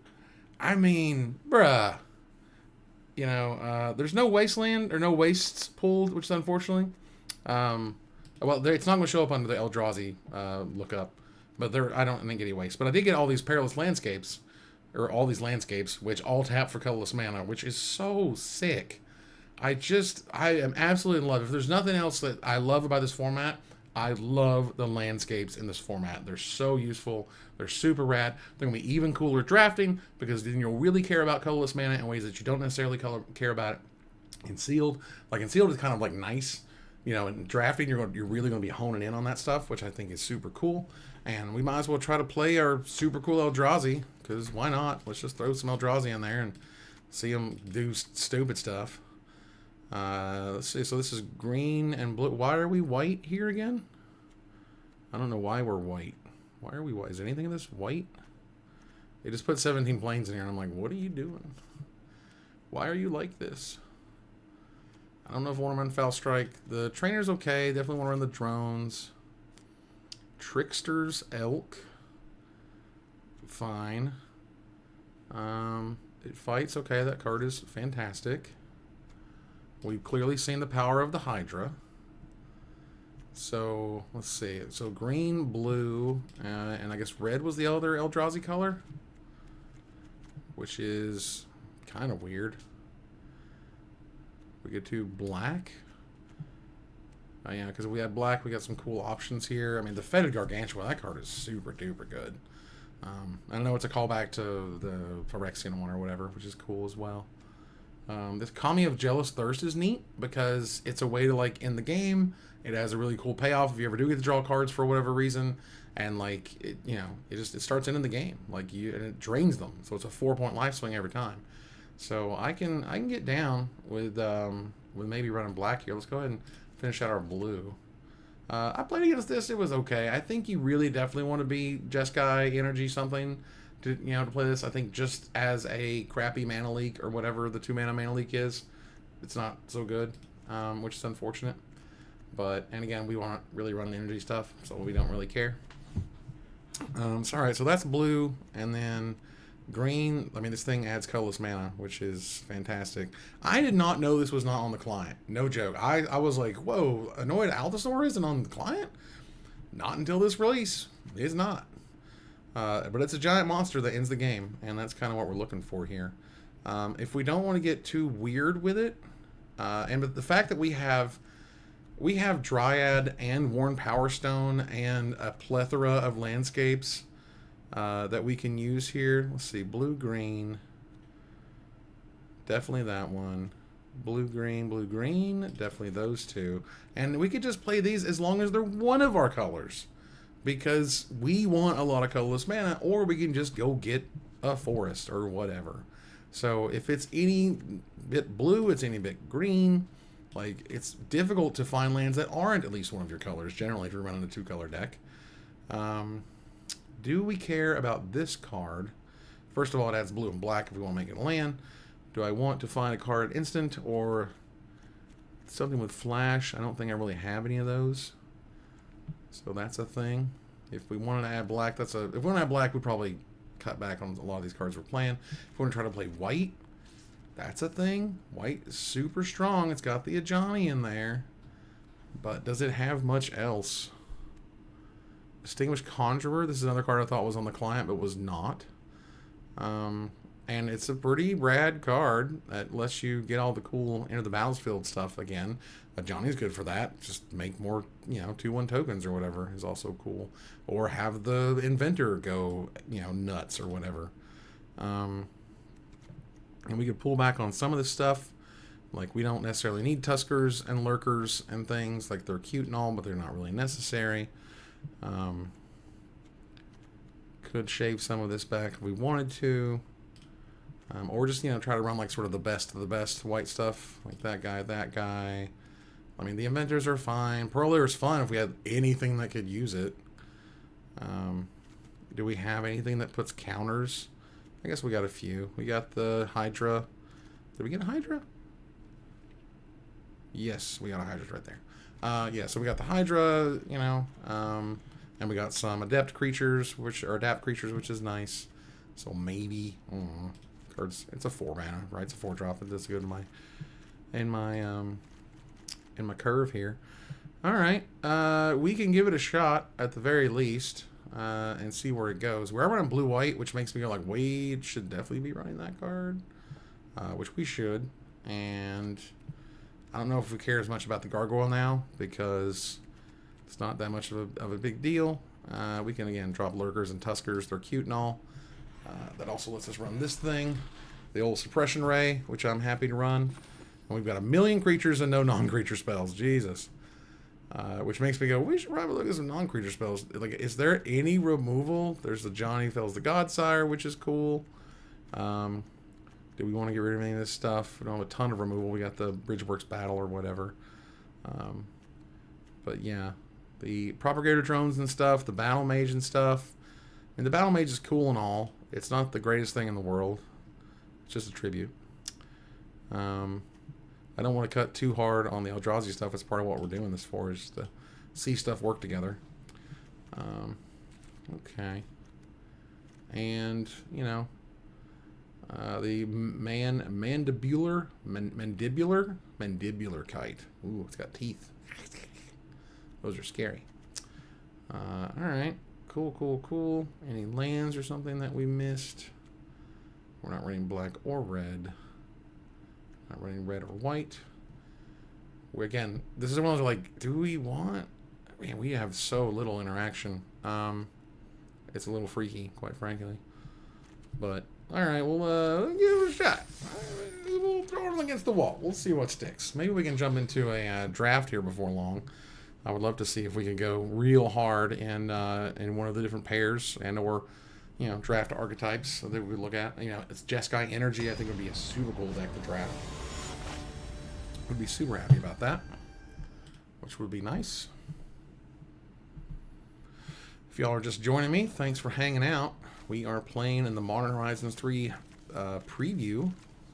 I mean, bruh. There's no Wasteland or no Wastes pulled, which is unfortunately. It's not going to show up under the Eldrazi lookup. But I don't think any waste. But I did get all these Perilous Landscapes. Or all these landscapes, which all tap for colorless mana, which is so sick. I am absolutely in love. If there's nothing else that I love about this format, I love the landscapes in this format. They're so useful. They're super rad. They're going to be even cooler drafting, because then you'll really care about colorless mana in ways that you don't necessarily care about it in Sealed. Like, in Sealed is kind of like nice. In drafting, you're really going to be honing in on that stuff, which I think is super cool. And we might as well try to play our super cool Eldrazi, because why not? Let's just throw some Eldrazi in there and see them do stupid stuff. Let's see. So this is green and blue. Why are we white here again? I don't know why we're white. Why are we white? Is anything in this white? They just put 17 planes in here, and I'm like, what are you doing? Why are you like this? I don't know if I want to run Foul Strike. The Trainer's okay. Definitely want to run the drones. Trickster's Elk. Fine. It fights. Okay, that card is fantastic. We've clearly seen the power of the Hydra. So, let's see. So, green, blue, and I guess red was the other Eldrazi color. Which is kind of weird. We get to black. Oh, yeah, because if we have black, we got some cool options here. I mean, the Fetid Gargantua, that card is super duper good. I know it's a callback to the Phyrexian one or whatever, which is cool as well. This Kami of Jealous Thirst is neat, because it's a way to, like, end the game. It has a really cool payoff if you ever do get to draw cards for whatever reason. And, like, it starts ending the game. Like, and it drains them. So it's a 4-point life swing every time. So I can get down with maybe running black here. Let's go ahead and finish out our blue. I played against this. It was okay. I think you really definitely want to be Jeskai Energy something to play this. I think just as a crappy mana leak or whatever the 2-mana mana leak is, it's not so good, which is unfortunate. And again, we want to really run the energy stuff, so we don't really care. Alright, so that's blue, and then green. I mean, this thing adds colorless mana, which is fantastic. I did not know this was not on the client. No joke. I was like, whoa, Annoyed Allosaur isn't on the client? Not until this release. It is not. But it's a giant monster that ends the game, and that's kind of what we're looking for here. If we don't want to get too weird with it, and the fact that we have Dryad and Worn Power Stone and a plethora of landscapes that we can use here. Let's see, blue green, definitely that one. Blue green, definitely those two. And we could just play these as long as they're one of our colors, because we want a lot of colorless mana, or we can just go get a forest or whatever. So if it's any bit blue, it's any bit green. Like, it's difficult to find lands that aren't at least one of your colors, generally, if you're running a 2-color deck. Do we care about this card? First of all, it adds blue and black if we want to make it a land. Do I want to find a card instant or something with flash? I don't think I really have any of those. So that's a thing. If we wanted to add black, if we want to add black, we'd probably cut back on a lot of these cards we're playing. If we want to try to play white, that's a thing. White is super strong. It's got the Ajani in there. But does it have much else? Distinguished Conjurer. This is another card I thought was on the client, but was not. And it's a pretty rad card that lets you get all the cool Enter the Battlefield stuff again. Ajani's good for that. Just make more, 2/1 tokens or whatever is also cool. Or have the Inventor go, nuts or whatever. And we could pull back on some of this stuff. Like, we don't necessarily need Tuskers and Lurkers and things. Like, they're cute and all, but they're not really necessary. Could shave some of this back if we wanted to. Or just, try to run like sort of the best of the best white stuff. Like that guy. I mean, the Inventors are fine. Pearler is fun if we had anything that could use it. Do we have anything that puts counters? I guess we got a few. We got the Hydra. Did we get a Hydra? Yes, we got a Hydra right there. Yeah, so we got the Hydra, and we got some Adapt creatures, which is nice. So maybe, cards. It's a 4 mana, right? It's a 4-drop. It does good in my curve here. All right, we can give it a shot at the very least, and see where it goes. We're running blue-white, which makes me go like, Wade should definitely be running that card, which we should. And I don't know if we care as much about the Gargoyle now, because it's not that much of a big deal. We can, again, drop Lurkers and Tuskers. They're cute and all. That also lets us run this thing, the old Suppression Ray, which I'm happy to run. And we've got 1 million creatures and no non-creature spells. Jesus. Which makes me go, we should probably look at some non-creature spells. Like, is there any removal? There's the Johnny Fells the Godsire, which is cool. Do we want to get rid of any of this stuff? We don't have a ton of removal. We got the Bridgeworks Battle or whatever. But yeah, the Propagator Drones and stuff, the Battle Mage and stuff. I mean, the Battle Mage is cool and all. It's not the greatest thing in the world. It's just a tribute. I don't want to cut too hard on the Eldrazi stuff. It's part of what we're doing this for, is to see stuff work together. Okay. And, the mandibular kite. Ooh, it's got teeth. Those are scary. All right. Cool. Any lands or something that we missed? We're not running black or red. Not running red or white. Again, this is one of those, like, do we want... Man, we have so little interaction. It's a little freaky, quite frankly. But, alright, we'll give it a shot. We'll throw it against the wall. We'll see what sticks. Maybe we can jump into a draft here before long. I would love to see if we can go real hard in one of the different pairs, and or draft archetypes that we look at. It's Jeskai Energy. I think would be a super cool deck to draft. Would be super happy about that, which would be nice. If y'all are just joining me, thanks for hanging out. We are playing in the Modern Horizons 3 preview.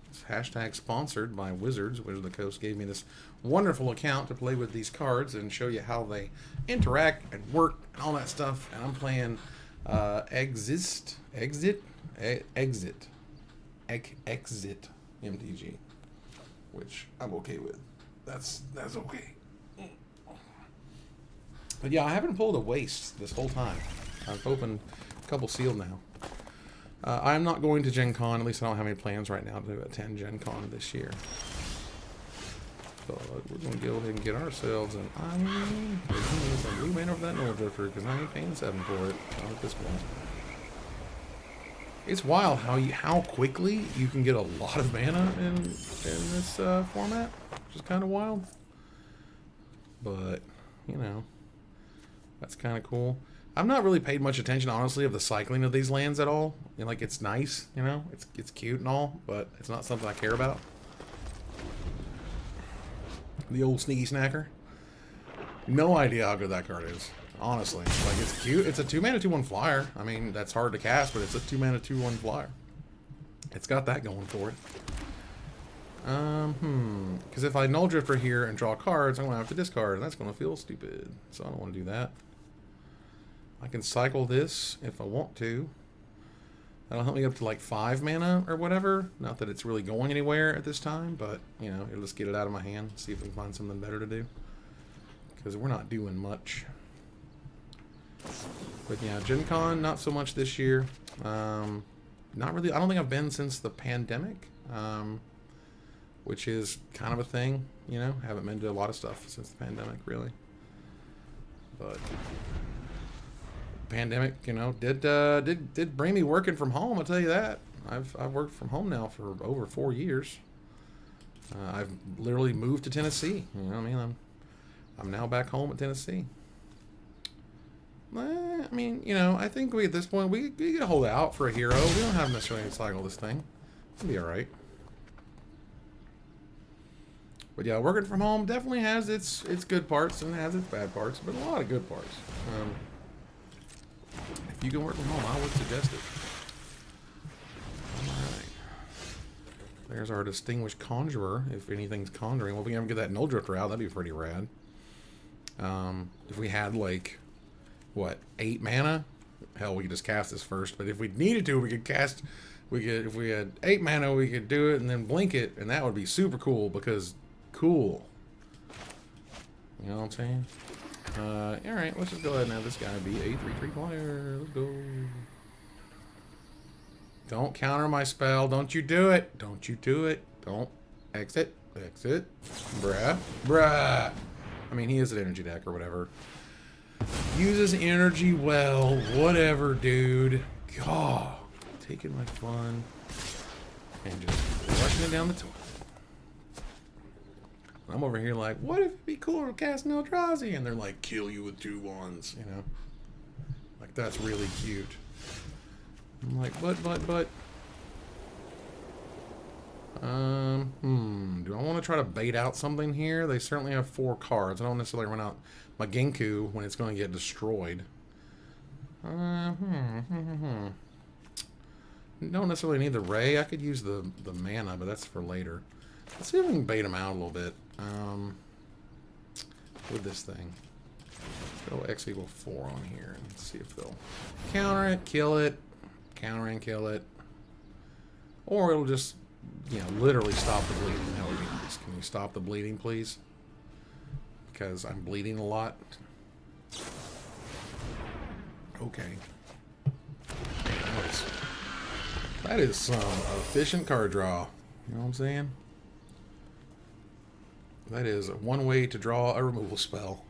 It's hashtag sponsored by Wizards. Wizards of the Coast gave me this wonderful account to play with these cards and show you how they interact and work and all that stuff. And I'm playing Exit MTG, which I'm okay with. That's okay. But yeah, I haven't pulled a waste this whole time. I've opened a couple sealed now. I'm not going to Gen Con. At least I don't have any plans right now to attend Gen Con this year. But we're going to go ahead and get ourselves an iron. Some blue mana over that Null Drifter because I ain't paying 7 for it. Not at this point. It's wild how quickly you can get a lot of mana in this format, which is kind of wild. But you know, that's kind of cool. I've not really paid much attention, honestly, of the cycling of these lands at all. You know, like, it's nice, you know, it's cute and all, but it's not something I care about. The old sneaky snacker. No idea how good that card is. Honestly, like, it's cute. It's a 2-mana 2/1 flyer. I mean, that's hard to cast, but it's a 2-mana 2/1 flyer. It's got that going for it. Because if I Null Drifter here and draw cards, I'm gonna have to discard, and that's gonna feel stupid. So I don't want to do that. I can cycle this if I want to. That'll help me up to like 5 mana or whatever. Not that it's really going anywhere at this time, but you know, it'll just get it out of my hand. See if we can find something better to do. Because we're not doing much. But yeah, Gen Con, not so much this year. Not really. I don't think I've been since the pandemic, which is kind of a thing, you know. Haven't been to a lot of stuff since the pandemic, really. But pandemic, you know, did bring me working from home. I'll tell you that. I've worked from home now for over 4 years. I've literally moved to Tennessee. You know what I mean? I'm now back home at Tennessee. I mean, you know, I think at this point we can hold out for a hero. We don't have necessarily to cycle this thing. It'll be all right. But yeah, working from home definitely has its good parts and has its bad parts, but a lot of good parts. If you can work from home, I would suggest it. All right. There's our distinguished conjurer. If anything's conjuring, well, if we can ever get that Null Drifter out, that'd be pretty rad. If we had like, what, 8 mana? Hell, we could just cast this first. But if we needed to, we could cast. If we had 8 mana, we could do it and then blink it, and that would be super cool because cool. You know what I'm saying? All right, let's just go ahead and have this guy be a 3/3 flyer. Let's go. Don't counter my spell. Don't you do it. Don't you do it. Don't exit. Exit. Bruh. Bruh. I mean, he is an energy deck or whatever. Uses energy well. Whatever, dude. God. Taking my fun. And just flushing it down the toilet. I'm over here like, what if it'd be cool to cast an Eldrazi? And they're like, kill you with 2 wands, you know? Like, that's really cute. I'm like, but. Do I want to try to bait out something here? They certainly have 4 cards. I don't necessarily run out my Genku when it's going to get destroyed. Don't necessarily need the Ray. I could use the mana, but that's for later. Let's see if we can bait them out a little bit. With this thing. Let's go X = 4 on here and see if they'll counter it, kill it, counter and kill it. Or it'll just, you know, literally stop the bleeding. That would be nice. Can you stop the bleeding, please? Because I'm bleeding a lot. Okay. Nice. That is some efficient card draw. You know what I'm saying? That is one way to draw a removal spell.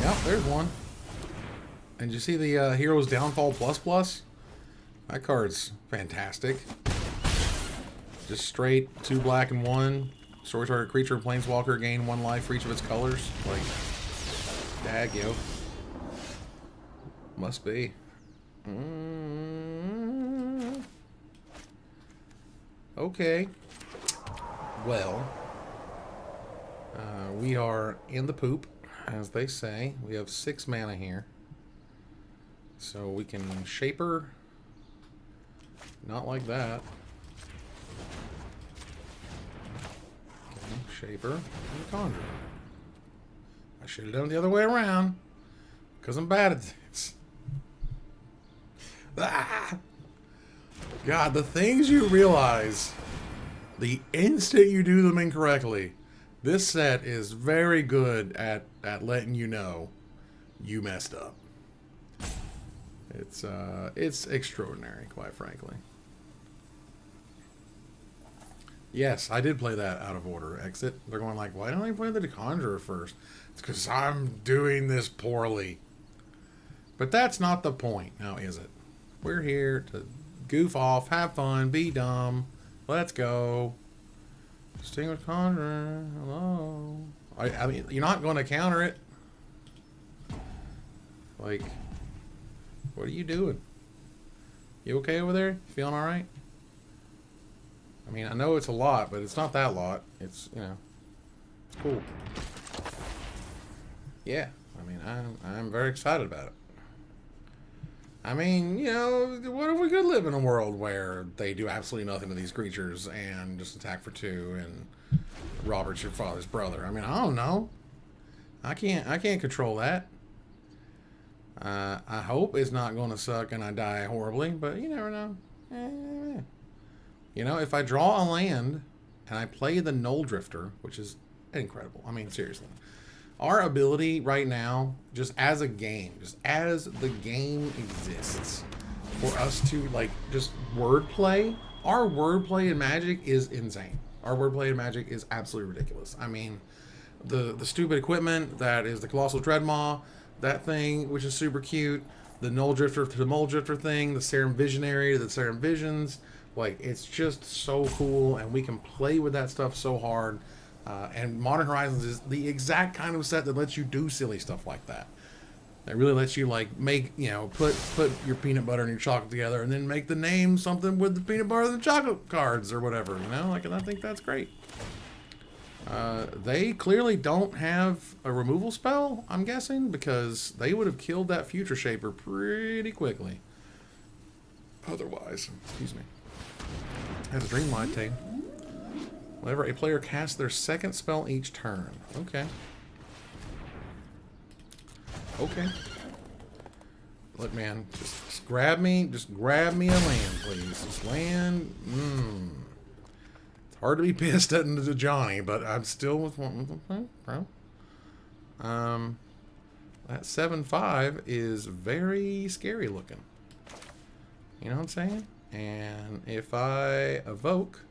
Yep, there's one. And you see the Hero's Downfall ++? That card's fantastic. Just straight 2 black and 1. Story target creature and planeswalker gain 1 life for each of its colors. Like, dag, yo. Must be. Okay. Well, we are in the poop, as they say. We have 6 mana here. So we can Shaper. Not like that. Okay, Shaper and Conjure. I should have done it the other way around. Because I'm bad at this. Ah! God, the things you realize the instant you do them incorrectly. This set is very good at letting you know you messed up. It's extraordinary, quite frankly. Yes, I did play that out of order. Exit. They're going like, why don't I play the Conjurer first? It's because I'm doing this poorly. But that's not the point, now is it? We're here to goof off, have fun, be dumb. Let's go. Distinguished Conjurer. Hello. I mean, you're not going to counter it. Like, what are you doing? You okay over there? Feeling all right? I mean, I know it's a lot, but it's not that lot. It's, you know, it's cool. Yeah, I mean, I'm very excited about it. I mean, you know, what if we could live in a world where they do absolutely nothing to these creatures and just attack for 2 and Robert's your father's brother? I mean, I don't know. I can't control that. I hope it's not going to suck and I die horribly, but you never know. You know, if I draw a land and I play the Null Drifter, which is incredible. I mean, seriously. Our ability right now, just as a game, just as the game exists, for us to, like, just wordplay, our wordplay in Magic is insane. Our wordplay in Magic is absolutely ridiculous. I mean, the stupid equipment that is the Colossal Dreadmaw, that thing, which is super cute, the Null Drifter to the Mole Drifter thing, the Serum Visionary to the Serum Visions, like, it's just so cool, and we can play with that stuff so hard. And Modern Horizons is the exact kind of set that lets you do silly stuff like that. That really lets you, like, make, you know, put your peanut butter and your chocolate together and then make the name something with the peanut butter and the chocolate cards or whatever, you know? Like, and I think that's great. They clearly don't have a removal spell, I'm guessing, because they would have killed that Future Shaper pretty quickly. Otherwise, excuse me. Has a Dreamlight Tape. Whenever a player casts their second spell each turn. Okay. Okay. Look, man, just grab me a land, please. Just land. It's hard to be pissed at Johnny, but I'm still with one. Bro. That 7/5 is very scary looking. You know what I'm saying? And if I evoke,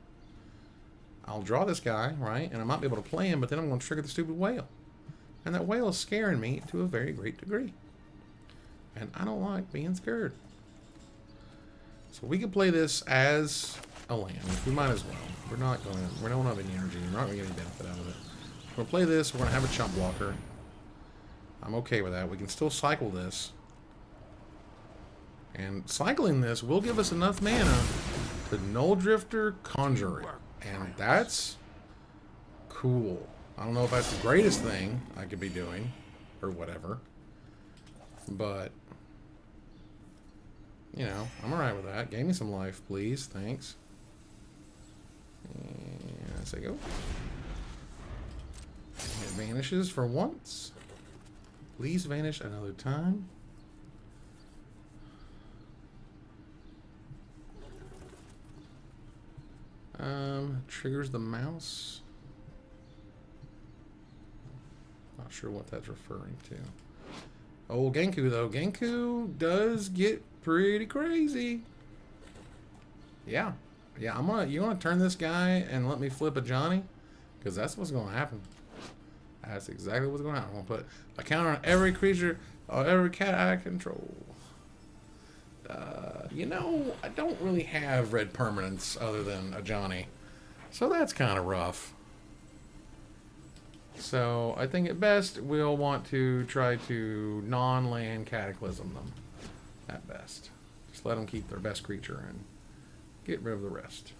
I'll draw this guy, right? And I might be able to play him, but then I'm going to trigger the stupid whale. And that whale is scaring me to a very great degree. And I don't like being scared. So we can play this as a land. We might as well. We don't have any energy. We're not going to get any benefit out of it. We're going to play this. We're going to have a chump blocker. I'm okay with that. We can still cycle this. And cycling this will give us enough mana to Null Drifter Conjure it. And that's cool. I don't know if that's the greatest thing I could be doing or whatever. But, you know, I'm alright with that. Gain me some life, please. Thanks. And as I go. It vanishes for once. Please vanish another time. Triggers the mouse. Not sure what that's referring to. Oh, Genku though. Genku does get pretty crazy. Yeah. Yeah, you wanna turn this guy and let me flip a Johnny? Because that's what's gonna happen. That's exactly what's gonna happen. I'm gonna put a counter on every creature or every cat I control. You know, I don't really have red permanents other than a Johnny. So that's kind of rough. So I think at best we'll want to try to non-land cataclysm them. At best. Just let them keep their best creature and get rid of the rest.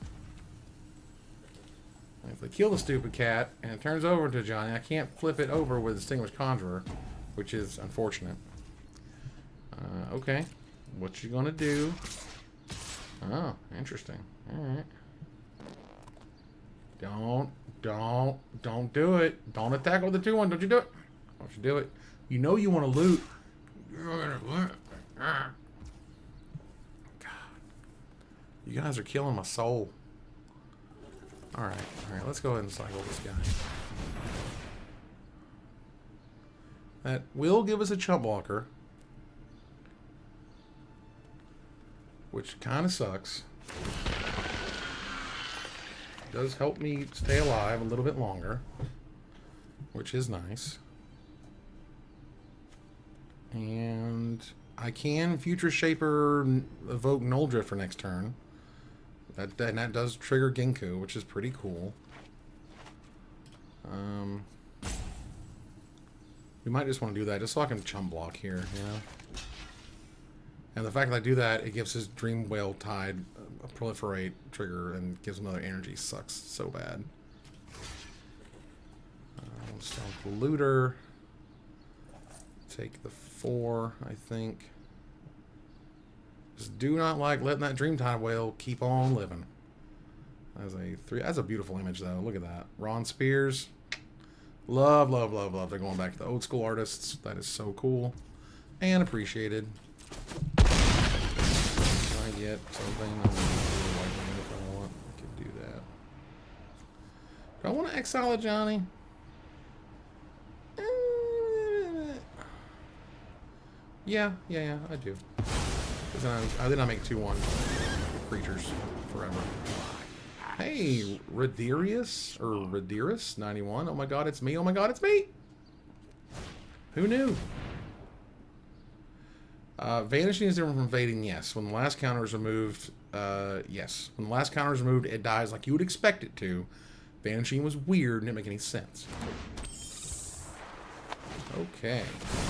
And if they kill the stupid cat and it turns over to Johnny, I can't flip it over with Distinguished Conjurer, which is unfortunate. Okay. What you gonna do? Oh, interesting. Alright. Don't do it. Don't attack with the 2/1. Don't you do it. Don't you do it. You know you want to loot. God. You guys are killing my soul. Alright, let's go ahead and cycle this guy. That will give us a chump blocker. which kind of sucks. It does help me stay alive a little bit longer, which is nice. And I can Future Shaper evoke Null Drift for next turn. And that does trigger Ginkgo, which is pretty cool. We might just want to do that just so I can chum block here, you know? And the fact that I do that, it gives his Dream Whale Tide a proliferate trigger and gives him another energy. Sucks so bad. Stomp the Looter. Take the 4, I think. Just do not like letting that Dreamtide Whale keep on living. That's a 3. That's a beautiful image, though. Look at that. Ron Spears. Love, love, love, love. They're going back to the old school artists. That is so cool and appreciated. Can I get something? I'm gonna do a white man if I want. I could do that. Do I want to exile a Johnny? Yeah, I do. I did not make 2/1 creatures forever. Hey, Radirius 91. Oh my god, it's me. Oh my god, it's me. Who knew? Vanishing is different from fading, yes. When the last counter is removed, yes. When the last counter is removed, it dies like you would expect it to. Vanishing was weird and didn't make any sense. Okay.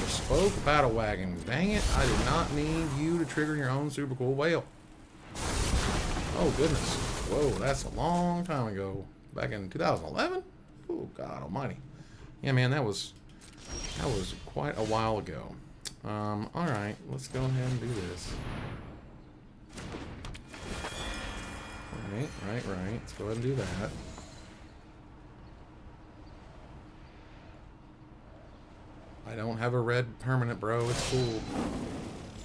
Bespoke Battle Wagon. Dang it, I did not need you to trigger your own super cool whale. Oh, goodness. Whoa, that's a long time ago. Back in 2011? Oh, God almighty. Yeah, man, that was quite a while ago. Alright, let's go ahead and do this. Right. Let's go ahead and do that. I don't have a red permanent, bro. It's cool.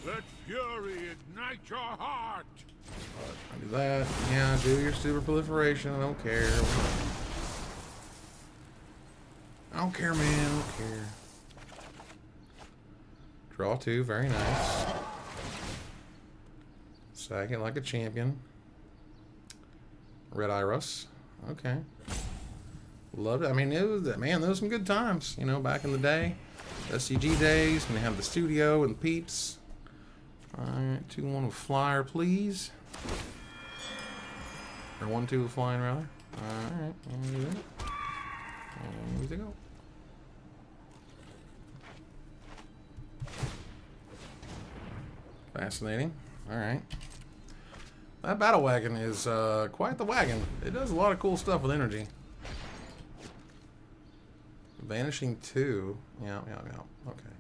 Let fury ignite your heart. I do that. Yeah, do your super proliferation. I don't care. I don't care, man. I don't care. Draw 2. Very nice. Sack it like a champion. Red Iris. Okay. Loved it. I mean, man, those were some good times, you know, back in the day. SCG days, when they have the studio and peeps. Alright, 2/1 with flyer, please. Or 1/2 with flying, rather. Alright, here we go. Fascinating. Alright. That battle wagon is quite the wagon. It does a lot of cool stuff with energy. Vanishing 2. Yeah. Okay.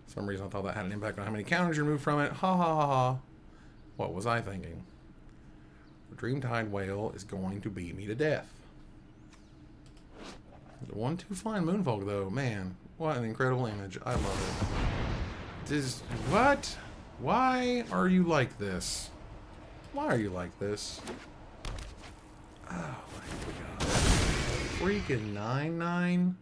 For some reason I thought that had an impact on how many counters you remove from it. Ha ha ha ha. What was I thinking? The Dreamtide Whale is going to beat me to death. The 1/2 flying Moonfolk, though, man, what an incredible image. I love it. What? Why are you like this? Why are you like this? Oh my god. Freaking 9/9.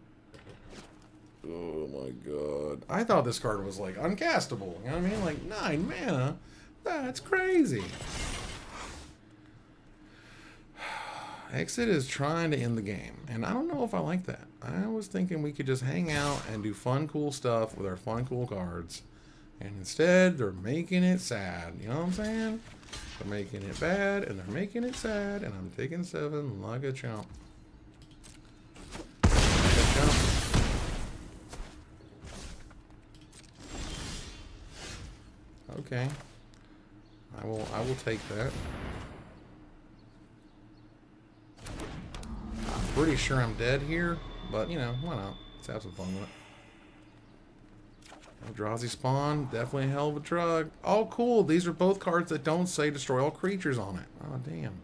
Oh my god. I thought this card was like uncastable. You know what I mean? Like 9 mana. That's crazy. Exit is trying to end the game. And I don't know if I like that. I was thinking we could just hang out and do fun, cool stuff with our fun, cool cards. And instead, they're making it sad. You know what I'm saying? They're making it bad, and they're making it sad, and I'm taking 7 like a chump. Okay. I will take that. I'm pretty sure I'm dead here, but you know, why not? Let's have some fun with it. Eldrazi Spawn, definitely a hell of a drug. Oh, cool. These are both cards that don't say destroy all creatures on it. Oh, damn.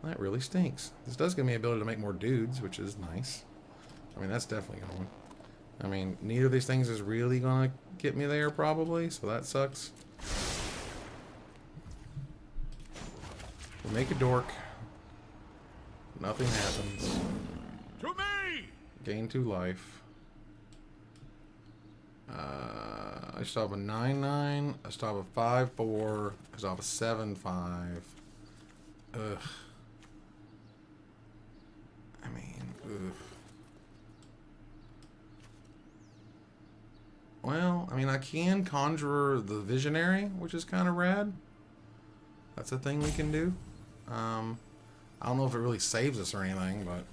That really stinks. This does give me the ability to make more dudes, which is nice. I mean, that's definitely going. I mean, neither of these things is really going to get me there, probably, so that sucks. We'll make a dork. Nothing happens. To me! Gain 2 life. I still have a 9-9. I still have a 5-4. I still have a 7-5. Ugh. I mean, ugh. Well, I mean, I can conjure the Visionary, which is kind of rad. That's a thing we can do. I don't know if it really saves us or anything, but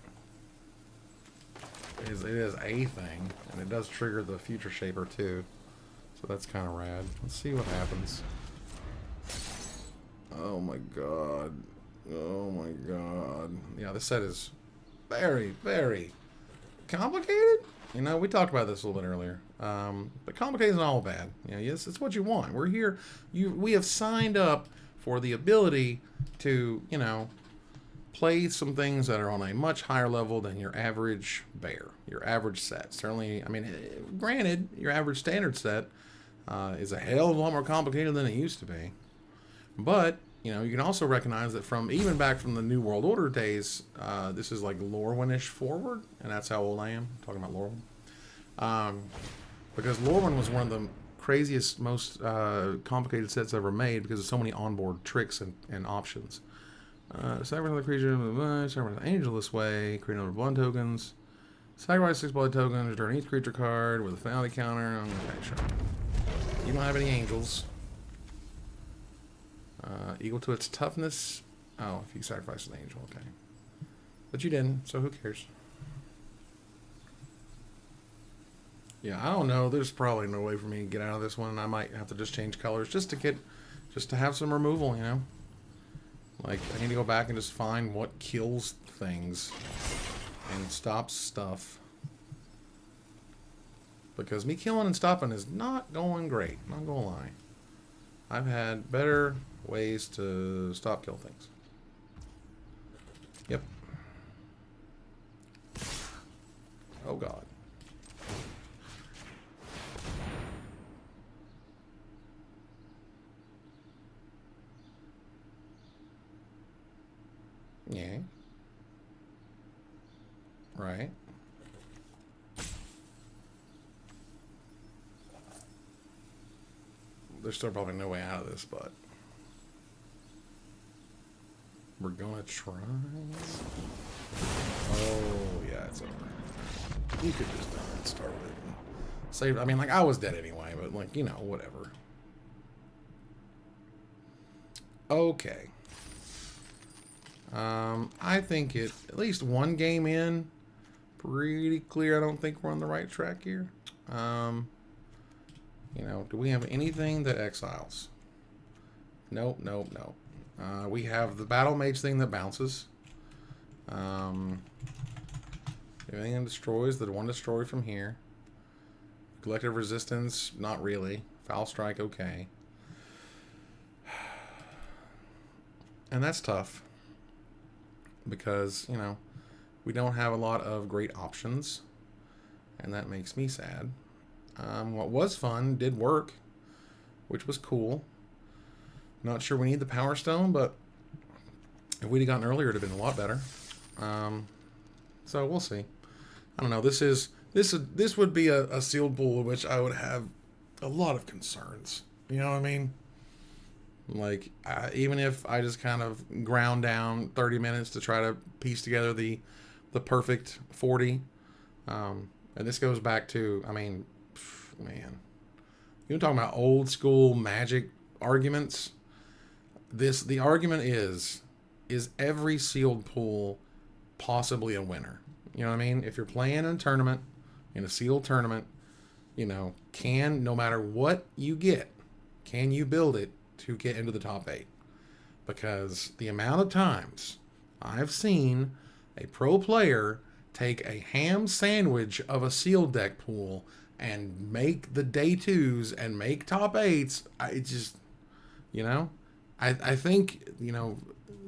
it is a thing, and it does trigger the Future Shaper too. So that's kind of rad. Let's see what happens. Oh my god. Oh my god. Yeah, this set is very, very complicated. You know, we talked about this a little bit earlier. But complicated isn't all bad. You know, yes, it's what you want. We're here. We have signed up for the ability to, you know, play some things that are on a much higher level than your average bear, your average set. Certainly, I mean, granted, your average standard set is a hell of a lot more complicated than it used to be. But, you know, you can also recognize that from even back from the New World Order days, this is like Lorwyn-ish forward, and that's how old I am. I'm talking about Lorwyn. Because Lorwyn was one of the craziest, most complicated sets ever made because of so many onboard tricks and options. Sacrifice another creature, sacrifice an angel this way, create another blood tokens. Sacrifice 6 blood tokens, return each creature card with a finality counter. Okay, sure. You don't have any angels. Equal to its toughness. Oh, if you sacrifice an angel, okay. But you didn't, so who cares? Yeah, I don't know. There's probably no way for me to get out of this one. I might have to just change colors just to have some removal, you know? Like, I need to go back and just find what kills things and stops stuff. Because me killing and stopping is not going great. Not gonna lie. I've had better ways to stop kill things. Yep. Oh god. Yeah. Right. There's still probably no way out of this, but we're gonna try. Oh yeah, it's over. You could just start with it. Save. I mean, like I was dead anyway, but like you know, whatever. Okay. I think it at least one game in, pretty clear. I don't think we're on the right track here. You know, do we have anything that exiles? Nope, nope, nope. We have the Battle Mage thing that bounces. Anything that destroys, the one destroy from here. Collective Resistance, not really. Foul Strike, okay. And that's tough. Because, you know, we don't have a lot of great options. And that makes me sad. What was fun did work, which was cool. Not sure we need the Power Stone, but if we'd have gotten earlier, it'd have been a lot better. So we'll see. I don't know. This would be a sealed pool in which I would have a lot of concerns. You know what I mean? Like, even if I just kind of ground down 30 minutes to try to piece together the perfect 40. And this goes back to, I mean, man. You're talking about old school Magic arguments. The argument is every sealed pool possibly a winner? You know what I mean? If you're playing in a tournament, in a sealed tournament, you know, no matter what you get, can you build it to get into the top 8? Because the amount of times I've seen a pro player take a ham sandwich of a sealed deck pool and make the day 2s and make top 8s, I just, you know, I think, you know,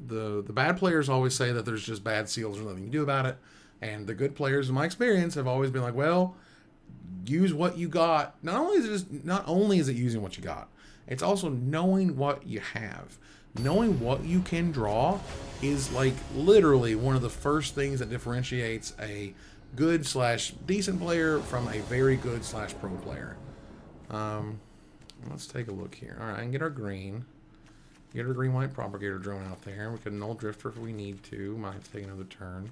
the bad players always say that there's just bad seals, there's nothing you can do about it. And the good players, in my experience, have always been like, well, use what you got. Not only is it using what you got, it's also knowing what you have. Knowing what you can draw is like literally one of the first things that differentiates a good / decent player from a very good / pro player. Let's take a look here. All right, I can get our green. Get our green white propagator drone out there. We can null drifter if we need to. Might have to take another turn.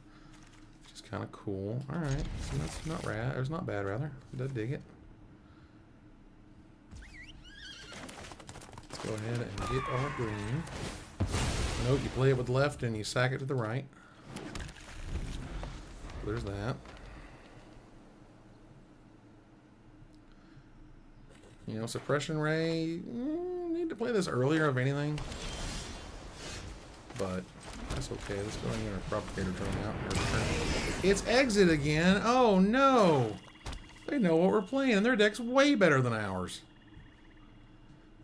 Which is kind of cool. All right, so that's not rad. It's not bad, rather. I did dig it. Let's go ahead and get our green. Note, you play it with left and you sack it to the right. There's that. You know, suppression ray. Need to play this earlier, if anything. But that's okay. Let's go ahead and get our propagator drone out. It's exit again. Oh no! They know what we're playing, and their deck's way better than ours.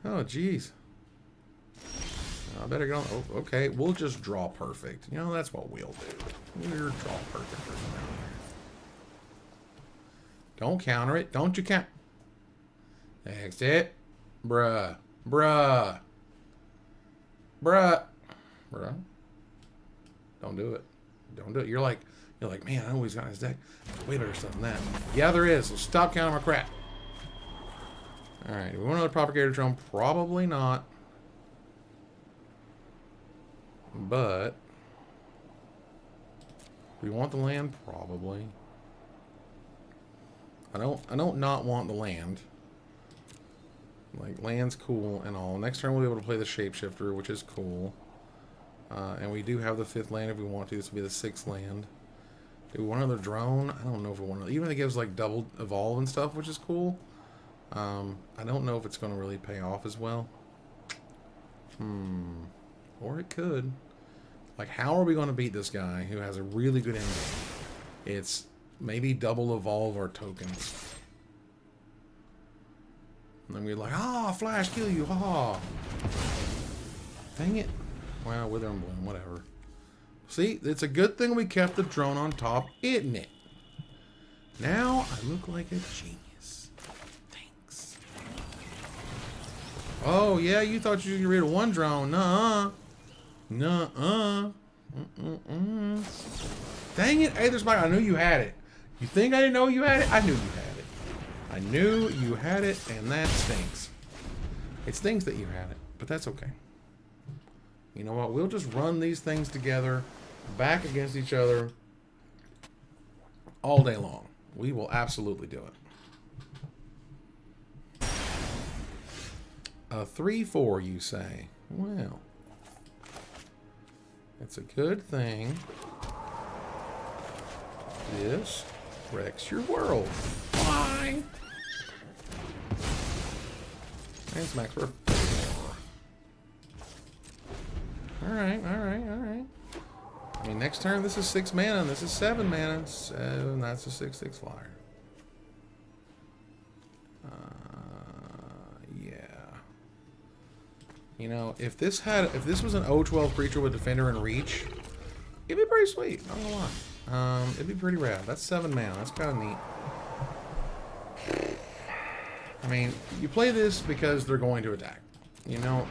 Oh jeez. I better get on. Oh, okay. We'll just draw perfect. You know, that's what we'll do. We'll draw perfect for now. Don't counter it. Don't you count. Exit. Bruh. Bruh. Bruh. Bruh. Don't do it. Don't do it. You're like, man, I know he's got his deck. There's way better stuff than that. Yeah, there is. So stop counting my crap. Alright, do we want another propagator drone? Probably not. But we want the land? Probably. I don't not want the land. Like, land's cool and all. Next turn we'll be able to play the shapeshifter, which is cool. And we do have the 5th land if we want to. This will be the 6th land. Do we want another drone? I don't know if we want to. Even if it gives like double evolve and stuff, which is cool. I don't know if it's going to really pay off as well. Or it could. Like, how are we going to beat this guy who has a really good ending? It's maybe double evolve our tokens. And then we're like, ah, flash, kill you, ha. Dang it. Well, wither and bloom, whatever. See, it's a good thing we kept the drone on top, isn't it? Now I look like a genius. Thanks. Oh, yeah, you thought you could get rid of one drone. Nuh-uh. Nuh-uh. Dang it. Hey, there's my... I knew you had it. You think I didn't know you had it? I knew you had it. I knew you had it, and that stinks. It stinks that you had it, but that's okay. You know what? We'll just run these things together, back against each other, all day long. We will absolutely do it. A 3-4, you say? Well, it's a good thing. This wrecks your world. Why? Thanks, Max. We're 4. Alright. I mean, next turn, this is 6 mana, and this is 7 mana. So that's a 6/6 flyer. Yeah. You know, if this was an 0/12 creature with Defender and Reach, it'd be pretty sweet. Not gonna lie. It'd be pretty rad. That's 7 mana. That's kind of neat. I mean, you play this because they're going to attack. You don't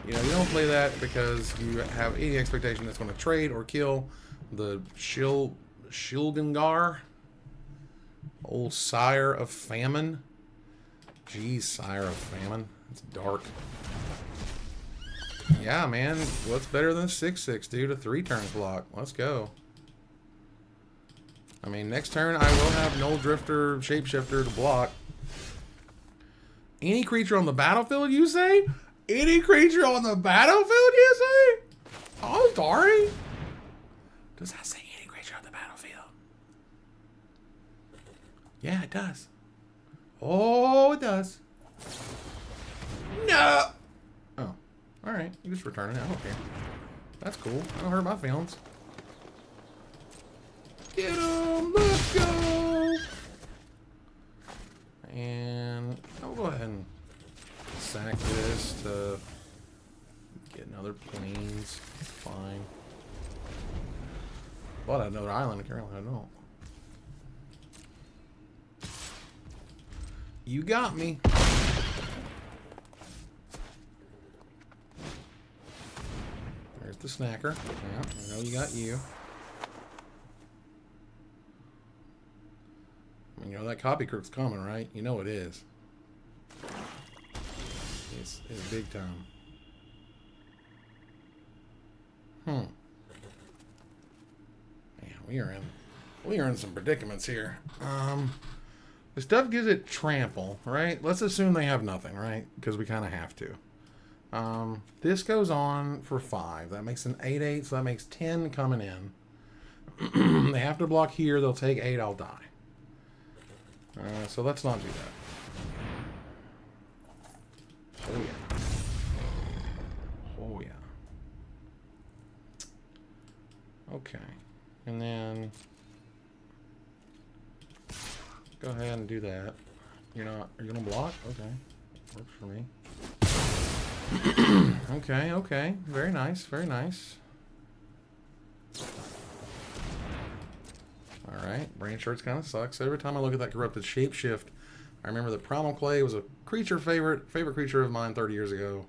play that because you have any expectation that's going to trade or kill the Shilgangar, old Sire of Famine. Jeez, Sire of Famine. It's dark. Yeah, man. What's better than 6/6, dude? A 3 turns block. Let's go. I mean, next turn I will have Null Drifter, Shapeshifter to block. Any creature on the battlefield, you say? Any creature on the battlefield, you say? Oh, sorry. Does that say any creature on the battlefield? Yeah, it does. Oh, it does. No. Oh, all right. You just return it. I don't care. That's cool. I don't hurt my feelings. Get him. Let's go. And I'll go ahead and sack this to get another plains. It's fine. But another island, apparently I don't. You got me. There's the snacker. Yeah, I know you got you. You know that copy crook's coming, right? You know it is. is big time. Man, we are in some predicaments here. The stuff gives it trample, right? Let's assume they have nothing, right? Because we kind of have to. This goes on for 5. That makes an 8/8, so that makes 10 coming in. They have to block here. They'll take 8. I'll die. So let's not do that. Oh, yeah. Oh, yeah. Okay. And then go ahead and do that. Are you going to block? Okay. Works for me. Okay, okay. Very nice, very nice. Alright, brain shirts kind of sucks. Every time I look at that corrupted shapeshift, I remember that Primal Clay was a favorite creature of mine 30 years ago.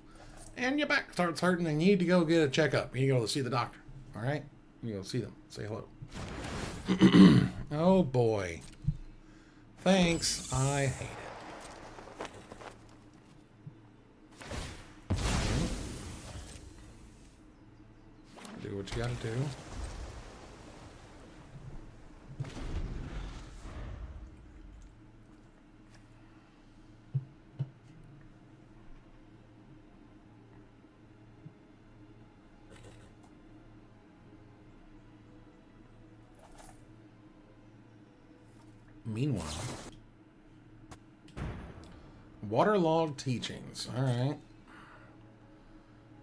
And your back starts hurting and you need to go get a checkup. You go to see the doctor. Alright? You go see them. Say hello. Oh boy. Thanks. I hate it. Do what you gotta do. Meanwhile, waterlogged teachings. All right.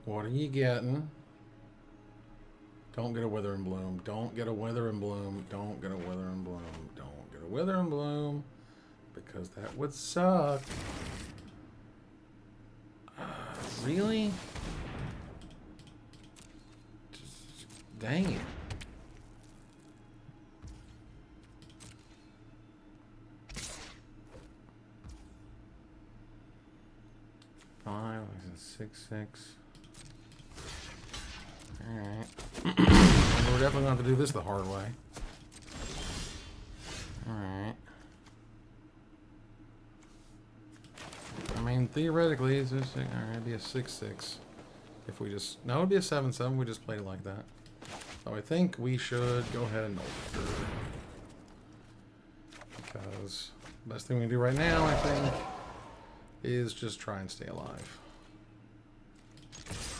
What are you getting? Don't get a wither and bloom. Don't get a wither and bloom. Don't get a wither and bloom. Don't get a wither and bloom. Because that would suck. Really? Just, dang it. Five, 6/6. Alright. We're definitely going to have to do this the hard way. Alright. I mean, theoretically, it's just, alright, it'd be a 6/6. If we just... No, it'd be a 7/7. We just played it like that. So I think we should go ahead and over. Because the best thing we can do right now, I think, is just try and stay alive.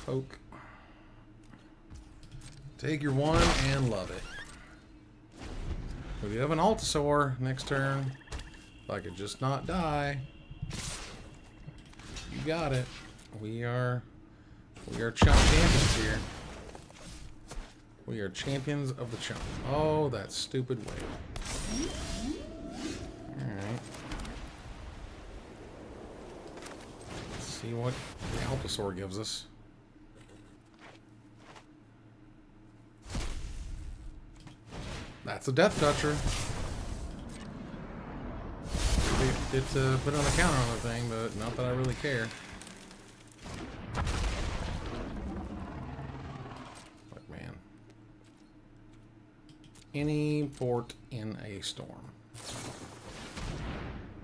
Poke. Take your 1 and love it. If you have an Altasaur next turn, if I could just not die, you got it. We are champions here. We are champions of the chump. Oh, that stupid whale. Alright. Let's see what the Altasaur gives us. That's a Death Toucher. It's put on a counter on the thing, but not that I really care. But man. Any port in a storm.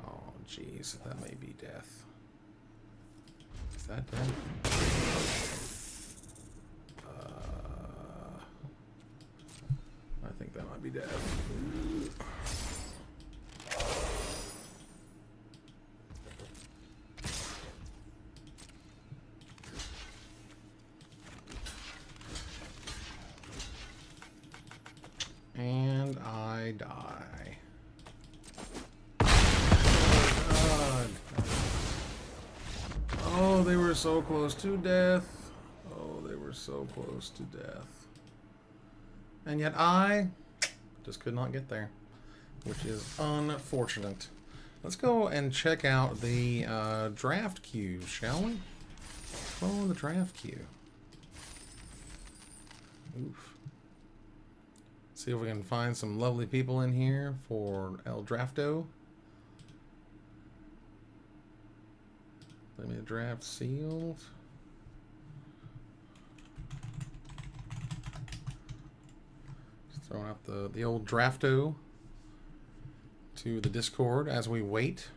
Oh, jeez. That may be death. Is that death? I think that might be death. And I die. Oh, God. Oh, they were so close to death. Oh, they were so close to death. And yet I just could not get there, which is unfortunate. Let's go and check out the draft queue, shall we? Oh, the draft queue. Oof. See if we can find some lovely people in here for El Drafto. Let me draft sealed. Throwing out the old Drafto to the Discord as we wait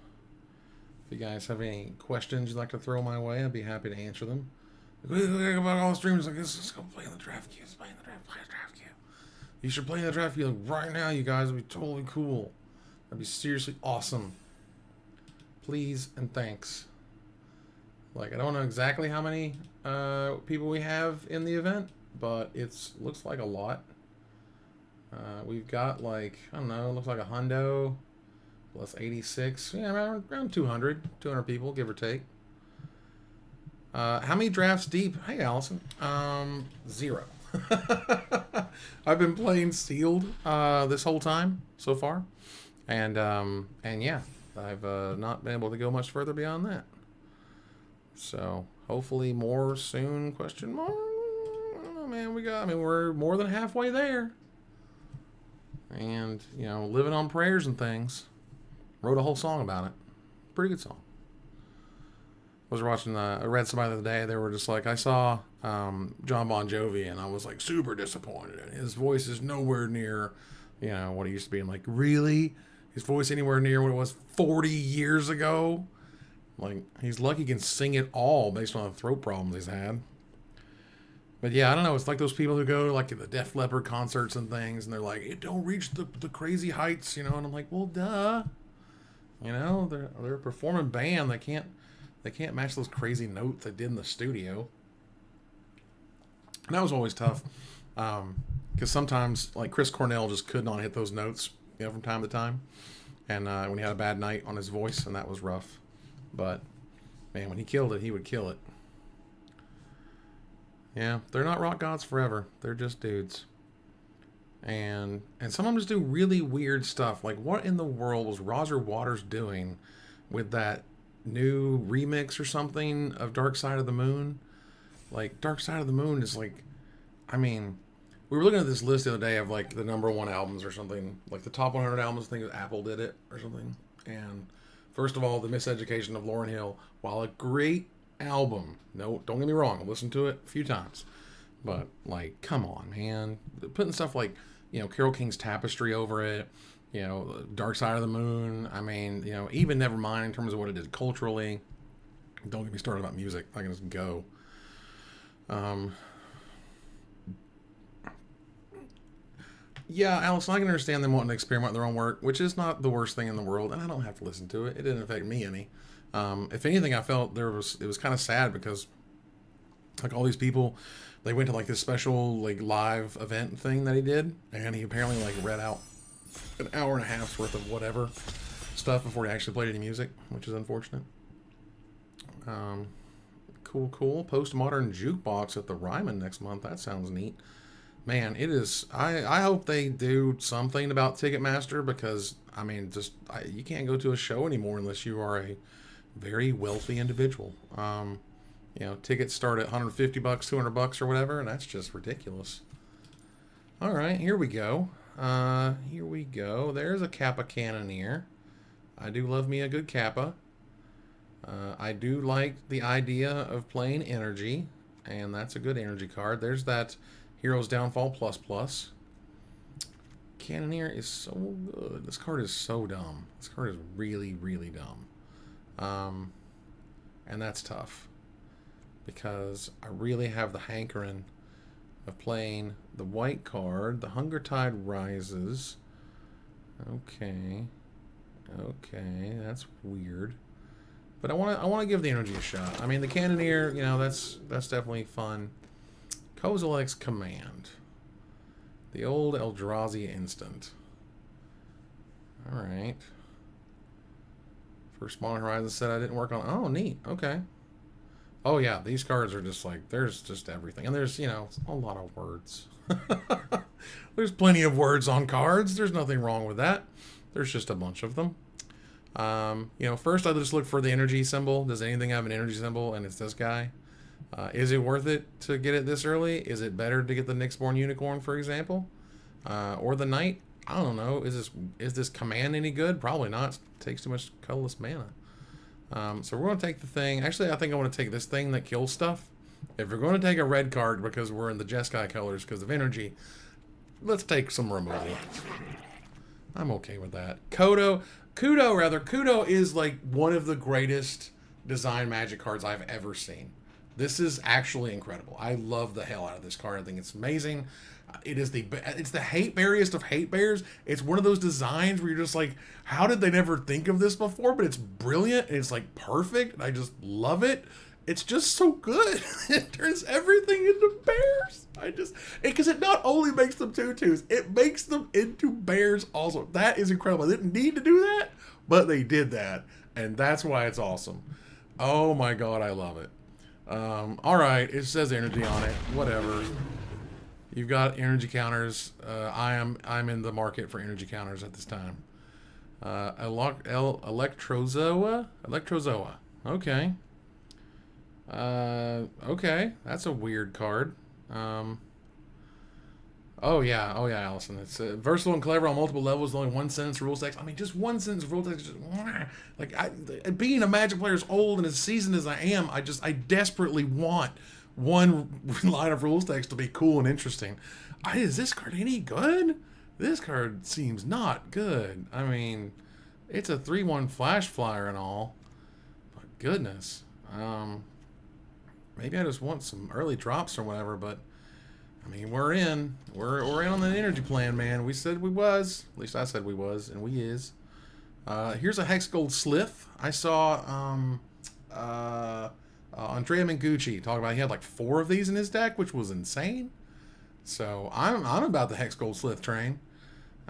If you guys have any questions you'd like to throw my way, I'd be happy to answer them. About all the streamers, like, let's go play in the draft queue. Let's play in the draft queue. You should play in the draft queue like, right now, you guys. It'd be totally cool. That'd be seriously awesome. Please and thanks. Like, I don't know exactly how many people we have in the event, but it's looks like a lot. We've got like, I don't know, looks like a hundo plus 86. Yeah, around 200 people, give or take. How many drafts deep? Hey, Allison. 0. I've been playing sealed this whole time so far, and yeah, I've not been able to go much further beyond that. So hopefully more soon? Question mark. Oh, man, we're more than halfway there, and you know, living on prayers and things. Wrote a whole song about it. Pretty good song. I read somebody the other day, they were just like, I saw John Bon Jovi, and I was like super disappointed. His voice is nowhere near, you know, what it used to be. I'm like, really? His voice anywhere near what it was 40 years ago? Like, he's lucky he can sing it all based on the throat problems he's had. But yeah, I don't know. It's like those people who go to like the Def Leppard concerts and things, and they're like, it don't reach the crazy heights, you know? And I'm like, well, duh. You know, they're a performing band. They can't match those crazy notes they did in the studio. And that was always tough. Because sometimes, like, Chris Cornell just could not hit those notes, you know, from time to time. And when he had a bad night on his voice, and that was rough. But, man, when he killed it, he would kill it. Yeah, they're not rock gods forever. They're just dudes. And some of them just do really weird stuff. Like, what in the world was Roger Waters doing with that new remix or something of Dark Side of the Moon? Like, Dark Side of the Moon is like, I mean, we were looking at this list the other day of like the #1 albums or something, like the top 100 albums. I think Apple did it or something. And first of all, The Miseducation of Lauryn Hill, while a great album, no, don't get me wrong, I've listened to it a few times, but like, come on, man, putting stuff like, you know, Carole King's Tapestry over it, you know, Dark Side of the Moon. I mean, you know, even Nevermind in terms of what it did culturally. Don't get me started about music. I can just go. Yeah, Allison, I can understand them wanting to experiment with their own work, which is not the worst thing in the world, and I don't have to listen to it. It didn't affect me any. If anything, I felt it was kind of sad because, like, all these people, they went to like this special like live event thing that he did, and he apparently like read out an hour and a half's worth of whatever stuff before he actually played any music, which is unfortunate. Cool. Postmodern jukebox at the Ryman next month. That sounds neat. Man, it is. I hope they do something about Ticketmaster, because I mean, you can't go to a show anymore unless you are a very wealthy individual. You know, tickets start at $150, $200 or whatever, and that's just ridiculous. All right, here we go. There's a Kappa Cannoneer. I do love me a good Kappa. I do like the idea of playing energy, and that's a good energy card. There's that Hero's Downfall ++. Cannoneer is so good. This card is so dumb. This card is really, really dumb. And that's tough, because I really have the hankering of playing the white card, the Hunger Tide Rises. Okay, that's weird. But I want to give the energy a shot. I mean, the Cannoneer, you know, that's definitely fun. Kozilek's Command. The old Eldrazi instant. Alright. First Modern Horizon said I didn't work on... Oh, neat. Okay. Oh, yeah. These cards are just like... There's just everything. And there's, you know, a lot of words. There's plenty of words on cards. There's nothing wrong with that. There's just a bunch of them. You know, first I just look for the energy symbol. Does anything have an energy symbol? And it's this guy. Is it worth it to get it this early? Is it better to get the Nyxborn Unicorn, for example? Or the Knight? I don't know. Is this command any good? Probably not. It takes too much colorless mana. So we're going to take the thing. Actually, I think I want to take this thing that kills stuff. If we're going to take a red card because we're in the Jeskai colors because of energy, let's take some removal. I'm okay with that. Kudo is like one of the greatest design Magic cards I've ever seen. This is actually incredible. I love the hell out of this card. I think it's amazing. It's the hate berriest of hate bears. It's one of those designs where you're just like, how did they never think of this before? But it's brilliant and it's like perfect. And I just love it. It's just so good. It turns everything into bears. Because it not only makes them tutus, it makes them into bears also. That is incredible. They didn't need to do that, but they did that. And that's why it's awesome. Oh my God, I love it. All right, it says energy on it. Whatever. You've got energy counters. I'm in the market for energy counters at this time. Electrozoa. Okay. Okay, that's a weird card. Oh yeah, Allison. It's versatile and clever on multiple levels. Only 1 sentence rule text. I mean, just 1 sentence rule text. Just, being a Magic player as old and as seasoned as I am, I desperately want one line of rules text to be cool and interesting. Is this card any good? This card seems not good. I mean, it's a 3/1 flash flyer and all, but goodness. Maybe I just want some early drops or whatever, but I mean, we're in on the energy plan, man. We said we was. At least I said we was, and we is. Here's a Hex Gold Slith. I saw Andrea Mengucci talk about he had like 4 of these in his deck, which was insane. So I'm about the Hex Gold Slith train.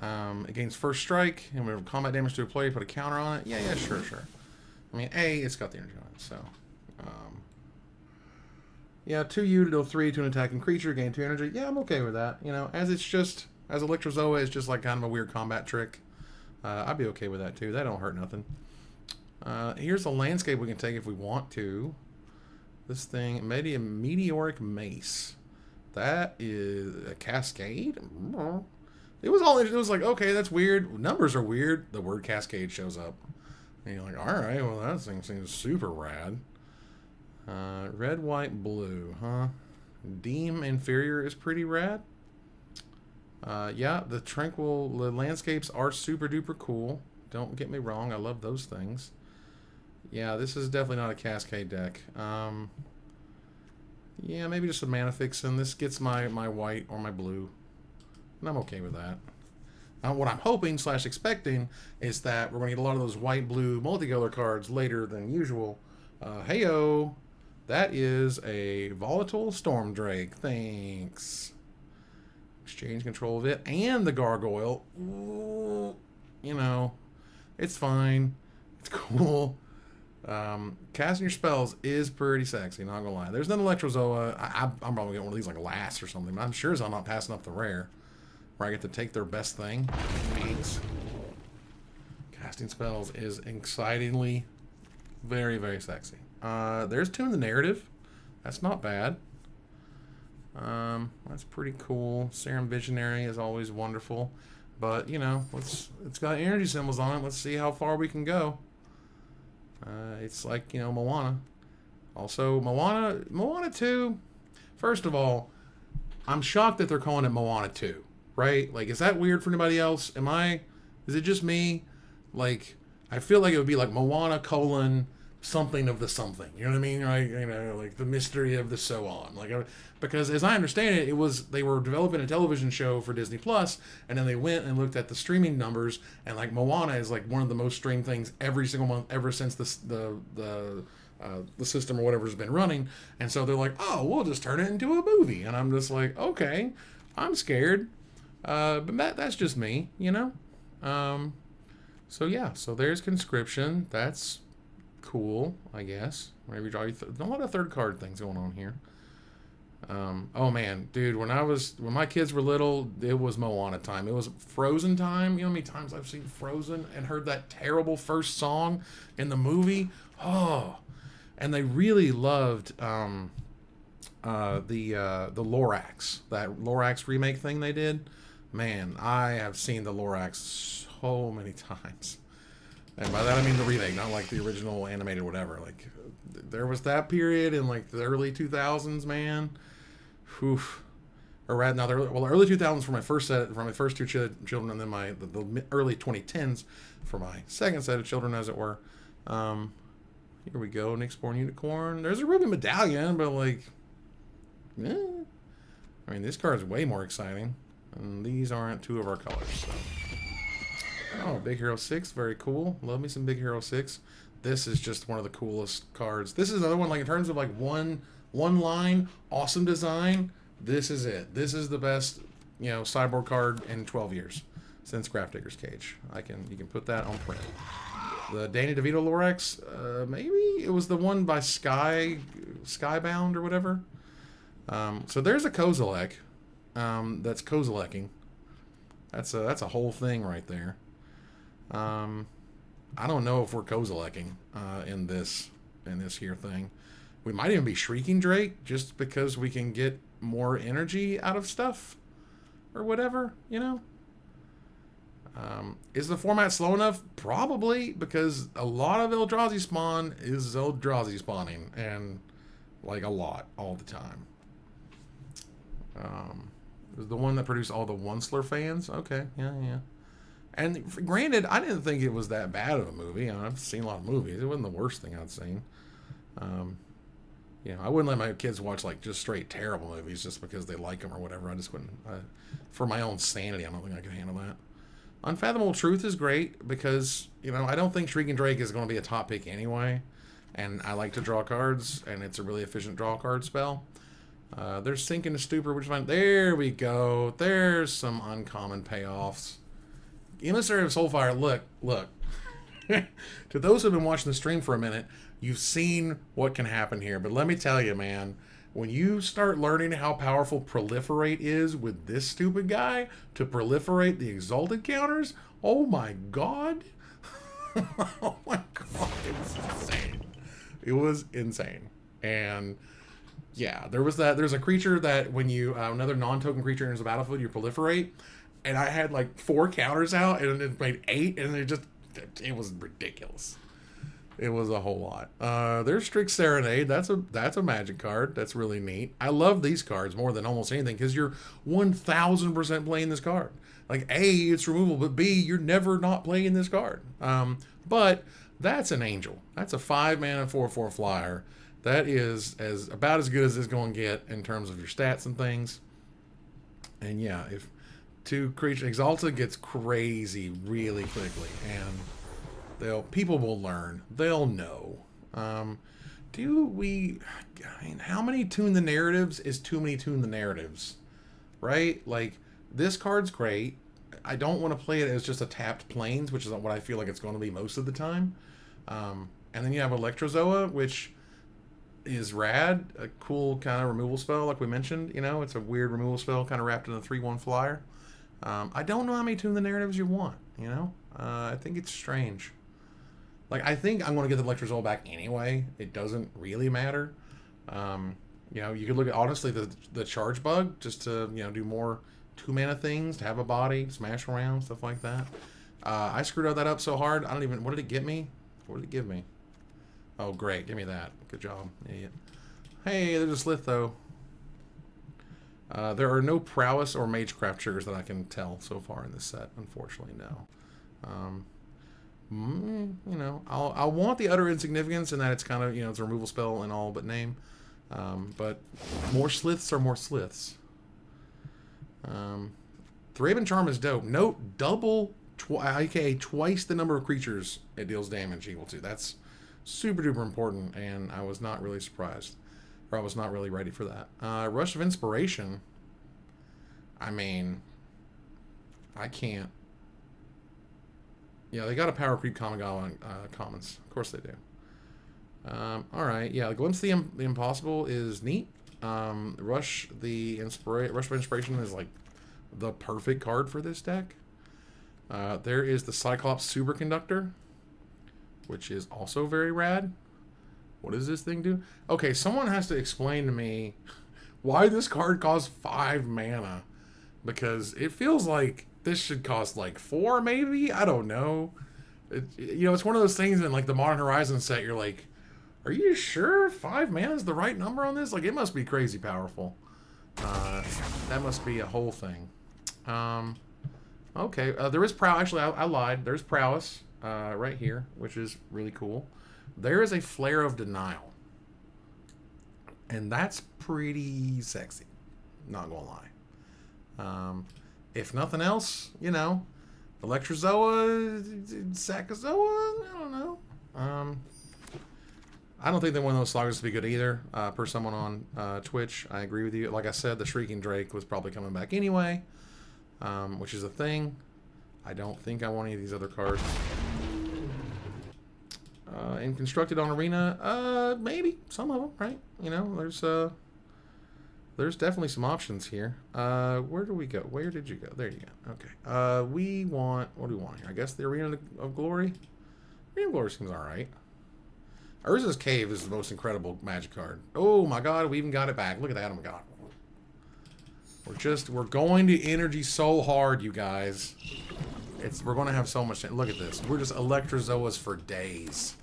Against first strike, and whenever combat damage to a player, put a counter on it. Yeah, sure. I mean, it's got the energy on it, so. Yeah, 2 to deal 3 to an attacking creature, gain 2 energy. Yeah, I'm okay with that. You know, as Electrozoa is just like kind of a weird combat trick. I'd be okay with that too. That don't hurt nothing. Here's a landscape we can take if we want to. This thing, maybe a Meteoric Mace. That is a Cascade? It was like, okay, that's weird. Numbers are weird. The word Cascade shows up. And you're like, alright, well that thing seems super rad. Red, white, blue, huh? Deem Inferior is pretty rad. Yeah, the landscapes are super duper cool. Don't get me wrong, I love those things. Yeah, this is definitely not a Cascade deck. Yeah, maybe just a mana fix, and this gets my white or my blue. And I'm okay with that. Now, what I'm hoping / expecting is that we're going to get a lot of those white-blue multicolor cards later than usual. Heyo! That is a Volatile Storm Drake. Thanks. Exchange control of it and the Gargoyle. Ooh, you know, it's fine. It's cool. Casting your spells is pretty sexy, not gonna lie. There's an Electrozoa. I'm probably getting one of these like last or something, but I'm sure as I'm not passing up the rare. Where I get to take their best thing. Thanks. Casting spells is excitingly very, very sexy. There's Tune the Narrative. That's not bad. That's pretty cool. Serum Visionary is always wonderful. But, you know, it's got energy symbols on it. Let's see how far we can go. It's like, you know, Moana. Also, Moana 2, first of all, I'm shocked that they're calling it Moana 2, right? Like, is that weird for anybody else? Is it just me? Like, I feel like it would be like Moana : something of the something, you know what I mean? Right? You know, like the mystery of the so on. Like, because as I understand it, they were developing a television show for Disney Plus, and then they went and looked at the streaming numbers, and like Moana is like one of the most streamed things every single month ever since the system or whatever's been running, and so they're like, oh, we'll just turn it into a movie, and I'm just like, okay, I'm scared, but that's just me, you know. So yeah, so there's Conscription. That's cool, I guess. Maybe draw a lot of third card things going on here. Oh man, dude, when my kids were little, it was Moana time. It was Frozen time. You know how many times I've seen Frozen and heard that terrible first song in the movie? Oh, and they really loved the Lorax, that Lorax remake thing they did. Man, I have seen the Lorax so many times. And by that I mean the remake, not like the original animated whatever. Like, there was that period in like the early 2000s, man. Oof. or rather, now the early 2000s for my first set, for my first two children, and then the early 2010s for my second set of children, as it were. Here we go, Nick's Born Unicorn. There's a Ruby Medallion, but like, eh. I mean, this card is way more exciting, and these aren't two of our colors. So. Oh, Big Hero 6, very cool. Love me some Big Hero 6. This is just one of the coolest cards. This is another one, like in terms of like one line, awesome design. This is it. This is the best, you know, sideboard card in 12 years since Grafdigger's Cage. You can put that on print. The Danny DeVito Lorax, maybe it was the one by Skybound or whatever. So there's a Kozilek, that's Kozilecking. That's a whole thing right there. I don't know if we're Kozilecking in this here thing. We might even be Shrieking Drake just because we can get more energy out of stuff or whatever, you know. Is the format slow enough? Probably, because a lot of Eldrazi spawn is Eldrazi spawning, and like a lot all the time. It was the one that produced all the Onceler fans. Okay, yeah. And granted, I didn't think it was that bad of a movie. I mean, I've seen a lot of movies. It wasn't the worst thing I'd seen. You know, I wouldn't let my kids watch like just straight terrible movies just because they like them or whatever. I just wouldn't. For my own sanity, I don't think I could handle that. Unfathomable Truth is great because, you know, I don't think Shrieking Drake is going to be a top pick anyway. And I like to draw cards, and it's a really efficient draw card spell. There's Sink into Stupor, which is fine. There we go. There's some uncommon payoffs. Emissary of Soulfire, look. To those who have been watching the stream for a minute, you've seen what can happen here. But let me tell you, man, when you start learning how powerful Proliferate is with this stupid guy to proliferate the Exalted counters, oh my god. Oh my god, it was insane. It was insane. And yeah, there's a creature that when you, another non-token creature enters the battlefield, you proliferate. And I had like 4 counters out, and it made 8, and it was ridiculous. It was a whole lot. There's Strix Serenade. That's a magic card. That's really neat. I love these cards more than almost anything because you're 1000% playing this card. Like A, it's removal, but B, you're never not playing this card. But that's an Angel. That's a 5-mana 4/4 flyer. That is about as good as it's going to get in terms of your stats and things. And yeah, if 2 creature Exalted gets crazy really quickly, and people will learn. They'll know. I mean, how many Tune the Narratives is too many Tune the Narratives, right? Like, this card's great. I don't want to play it as just a tapped Plains, which is what I feel like it's going to be most of the time. And then you have Electrozoa, which is rad, a cool kind of removal spell, like we mentioned. You know, it's a weird removal spell, kind of wrapped in a 3/1 flyer. I don't know how many Tune the Narratives you want, you know? I think it's strange. Like, I think I'm going to get the Electrozoa back anyway. It doesn't really matter. You know, you could look at, honestly, the Charge Bug, just to, you know, do more 2-mana things, to have a body, smash around, stuff like that. I screwed that up so hard, I don't even, what did it get me? What did it give me? Oh, great, give me that. Good job, idiot. Hey, there's a Slith, though. There are no Prowess or Magecraft triggers that I can tell so far in this set, unfortunately, no. You know, I'll want the Utter Insignificance in that it's kind of, you know, it's a removal spell and all but name. But more Sliths are more Sliths. Thraben Charm is dope. Note double, aka twice the number of creatures it deals damage equal to. That's super duper important, and I was not really surprised. Or I was not really ready for that. Rush of Inspiration. I mean, I can't. Yeah, they got a power creep Kamigawa commons. Of course they do. Alright, yeah, Glimpse the Impossible is neat. Rush of Inspiration is like the perfect card for this deck. There is the Cyclops Superconductor, which is also very rad. What does this thing do? Okay, someone has to explain to me why this card costs 5 mana. Because it feels like this should cost like 4, maybe? I don't know. You know, it's one of those things in like the Modern Horizons set, you're like, are you sure 5 mana is the right number on this? Like, it must be crazy powerful That must be a whole thing. Okay, there is prowess. Actually, I lied. There's prowess right here, which is really cool. There is a flare of denial. And that's pretty sexy. Not gonna lie. If nothing else, you know, Electrozoa, Sakazoa, I don't know. I don't think that one of those slogans would be good either. Per someone on Twitch, I agree with you. Like I said, the Shrieking Drake was probably coming back anyway, which is a thing. I don't think I want any of these other cards. And constructed on Arena, maybe some of them, right? You know, there's definitely some options here. Where do we go? Where did you go? There you go. Okay. We want, what do we want here? I guess the Arena of Glory. Arena of Glory seems all right. Urza's Cave is the most incredible Magic card. Oh my God, we even got it back. Look at that. Oh my God. We're going to energy so hard, you guys. We're going to have so much. Look at this. We're just Electrozoas for days.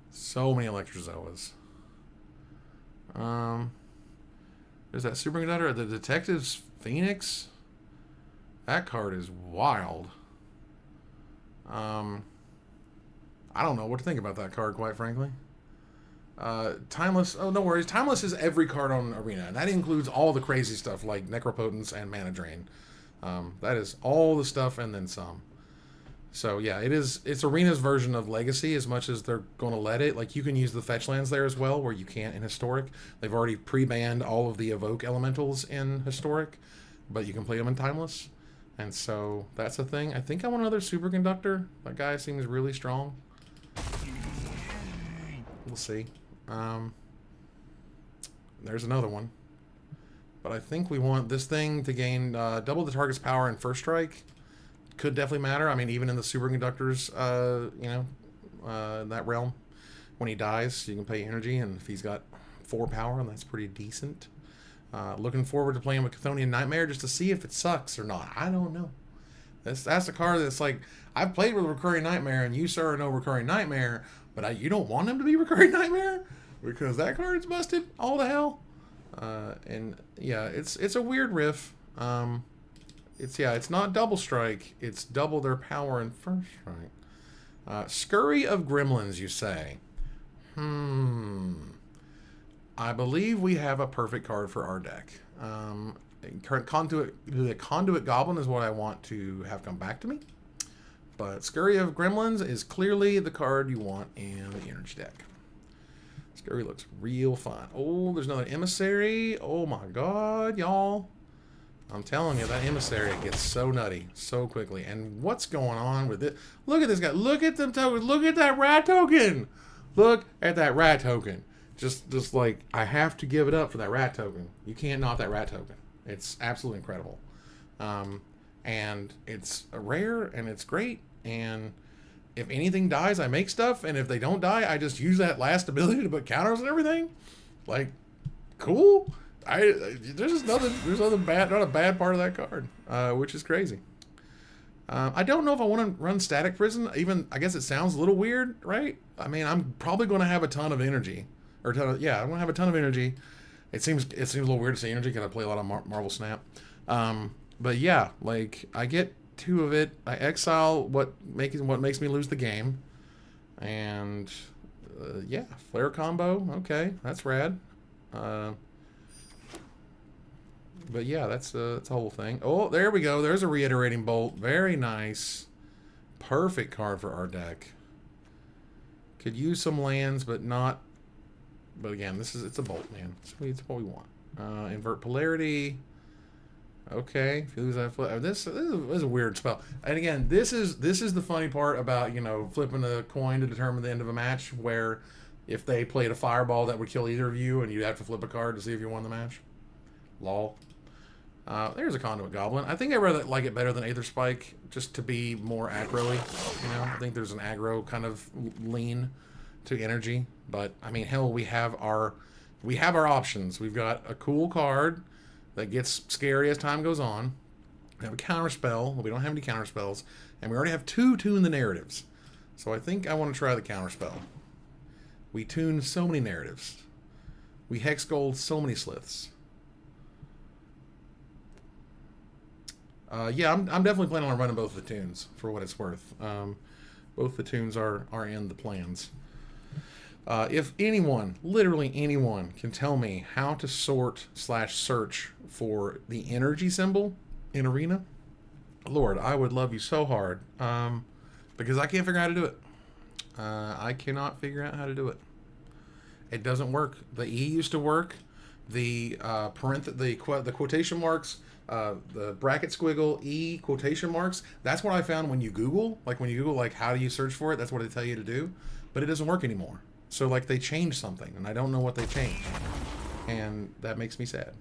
So many Electrozoas. There's that Superconductor. The Detective's Phoenix. That card is wild. I don't know what to think about that card, quite frankly. Timeless. Oh, no worries. Timeless is every card on Arena, and that includes all the crazy stuff like Necropotence and Mana Drain. That is all the stuff and then some. So yeah, it's Arena's version of Legacy as much as they're going to let it. Like, you can use the fetch lands there as well, where you can't in Historic. They've already pre-banned all of the Evoke elementals in Historic, but you can play them in Timeless. And so that's a thing. I think I want another Superconductor. That guy seems really strong. We'll see. There's another one. But I think we want this thing to gain double the target's power in first strike. Could definitely matter. I mean, even in the Superconductors, you know, that realm, when he dies, you can pay energy, and if he's got 4 power, and that's pretty decent. Looking forward to playing with Chthonian Nightmare just to see if it sucks or not. I don't know. That's a card that's like, I've played with Recurring Nightmare, and you, sir, are no Recurring Nightmare, but you don't want him to be Recurring Nightmare because that card's busted all to hell. And yeah, it's a weird riff. It's not double strike. It's double their power in first strike. Scurry of Gremlins, you say? I believe we have a perfect card for our deck. The Conduit Goblin is what I want to have come back to me. But Scurry of Gremlins is clearly the card you want in the energy deck. Scurry looks real fun. Oh, there's another Emissary. Oh my God, y'all. I'm telling you, that Emissary gets so nutty so quickly. And what's going on with it? Look at this guy. Look at them tokens. Look at that rat token. Look at that rat token. Just like, I have to give it up for that rat token. You can't knock that rat token. It's absolutely incredible. And it's rare, and it's great. And if anything dies, I make stuff. And if they don't die, I just use that last ability to put counters and everything. Like, cool. There's nothing bad, not a bad part of that card, which is crazy. I don't know if I want to run Static Prison. Even, I guess it sounds a little weird, right? I mean, I'm probably going to have a ton of energy. I'm going to have a ton of energy. It seems a little weird to say energy because I play a lot of Marvel Snap. But yeah, like, I get 2 of it. I exile what makes me lose the game. And yeah, flare combo. Okay, that's rad. But yeah, that's the whole thing. Oh, there we go. There's a Reiterating Bolt. Very nice. Perfect card for our deck. Could use some lands, but not. But again, it's a bolt, man. It's what we want. Invert Polarity. Okay, if you lose that flip, this is a weird spell. And again, this is the funny part about, you know, flipping a coin to determine the end of a match, where if they played a fireball that would kill either of you, and you'd have to flip a card to see if you won the match. Lol. There's a Conduit Goblin. I think I rather like it better than Aether Spike, just to be more aggro-y. You know, I think there's an aggro kind of lean to energy. But I mean, hell, we have our options. We've got a cool card that gets scary as time goes on. We have a counter spell. Well, we don't have any counter spells, and we already have 2 Tune the Narratives. So I think I want to try the counter spell. We tune so many narratives. We hex gold so many sliths. Yeah, I'm definitely planning on running both the tunes for what it's worth. Both the tunes are in the plans. If anyone, literally anyone, can tell me how to sort slash search for the energy symbol in Arena, Lord, I would love you so hard. Because I can't figure out how to do it. I cannot figure out how to do it. It doesn't work. The E used to work. The the quotation marks, the bracket squiggle, E quotation marks. That's what I found when you Google. Like when you Google, like how do you search for it? That's what they tell you to do. But it doesn't work anymore. So like they changed something, and I don't know what they changed, and that makes me sad.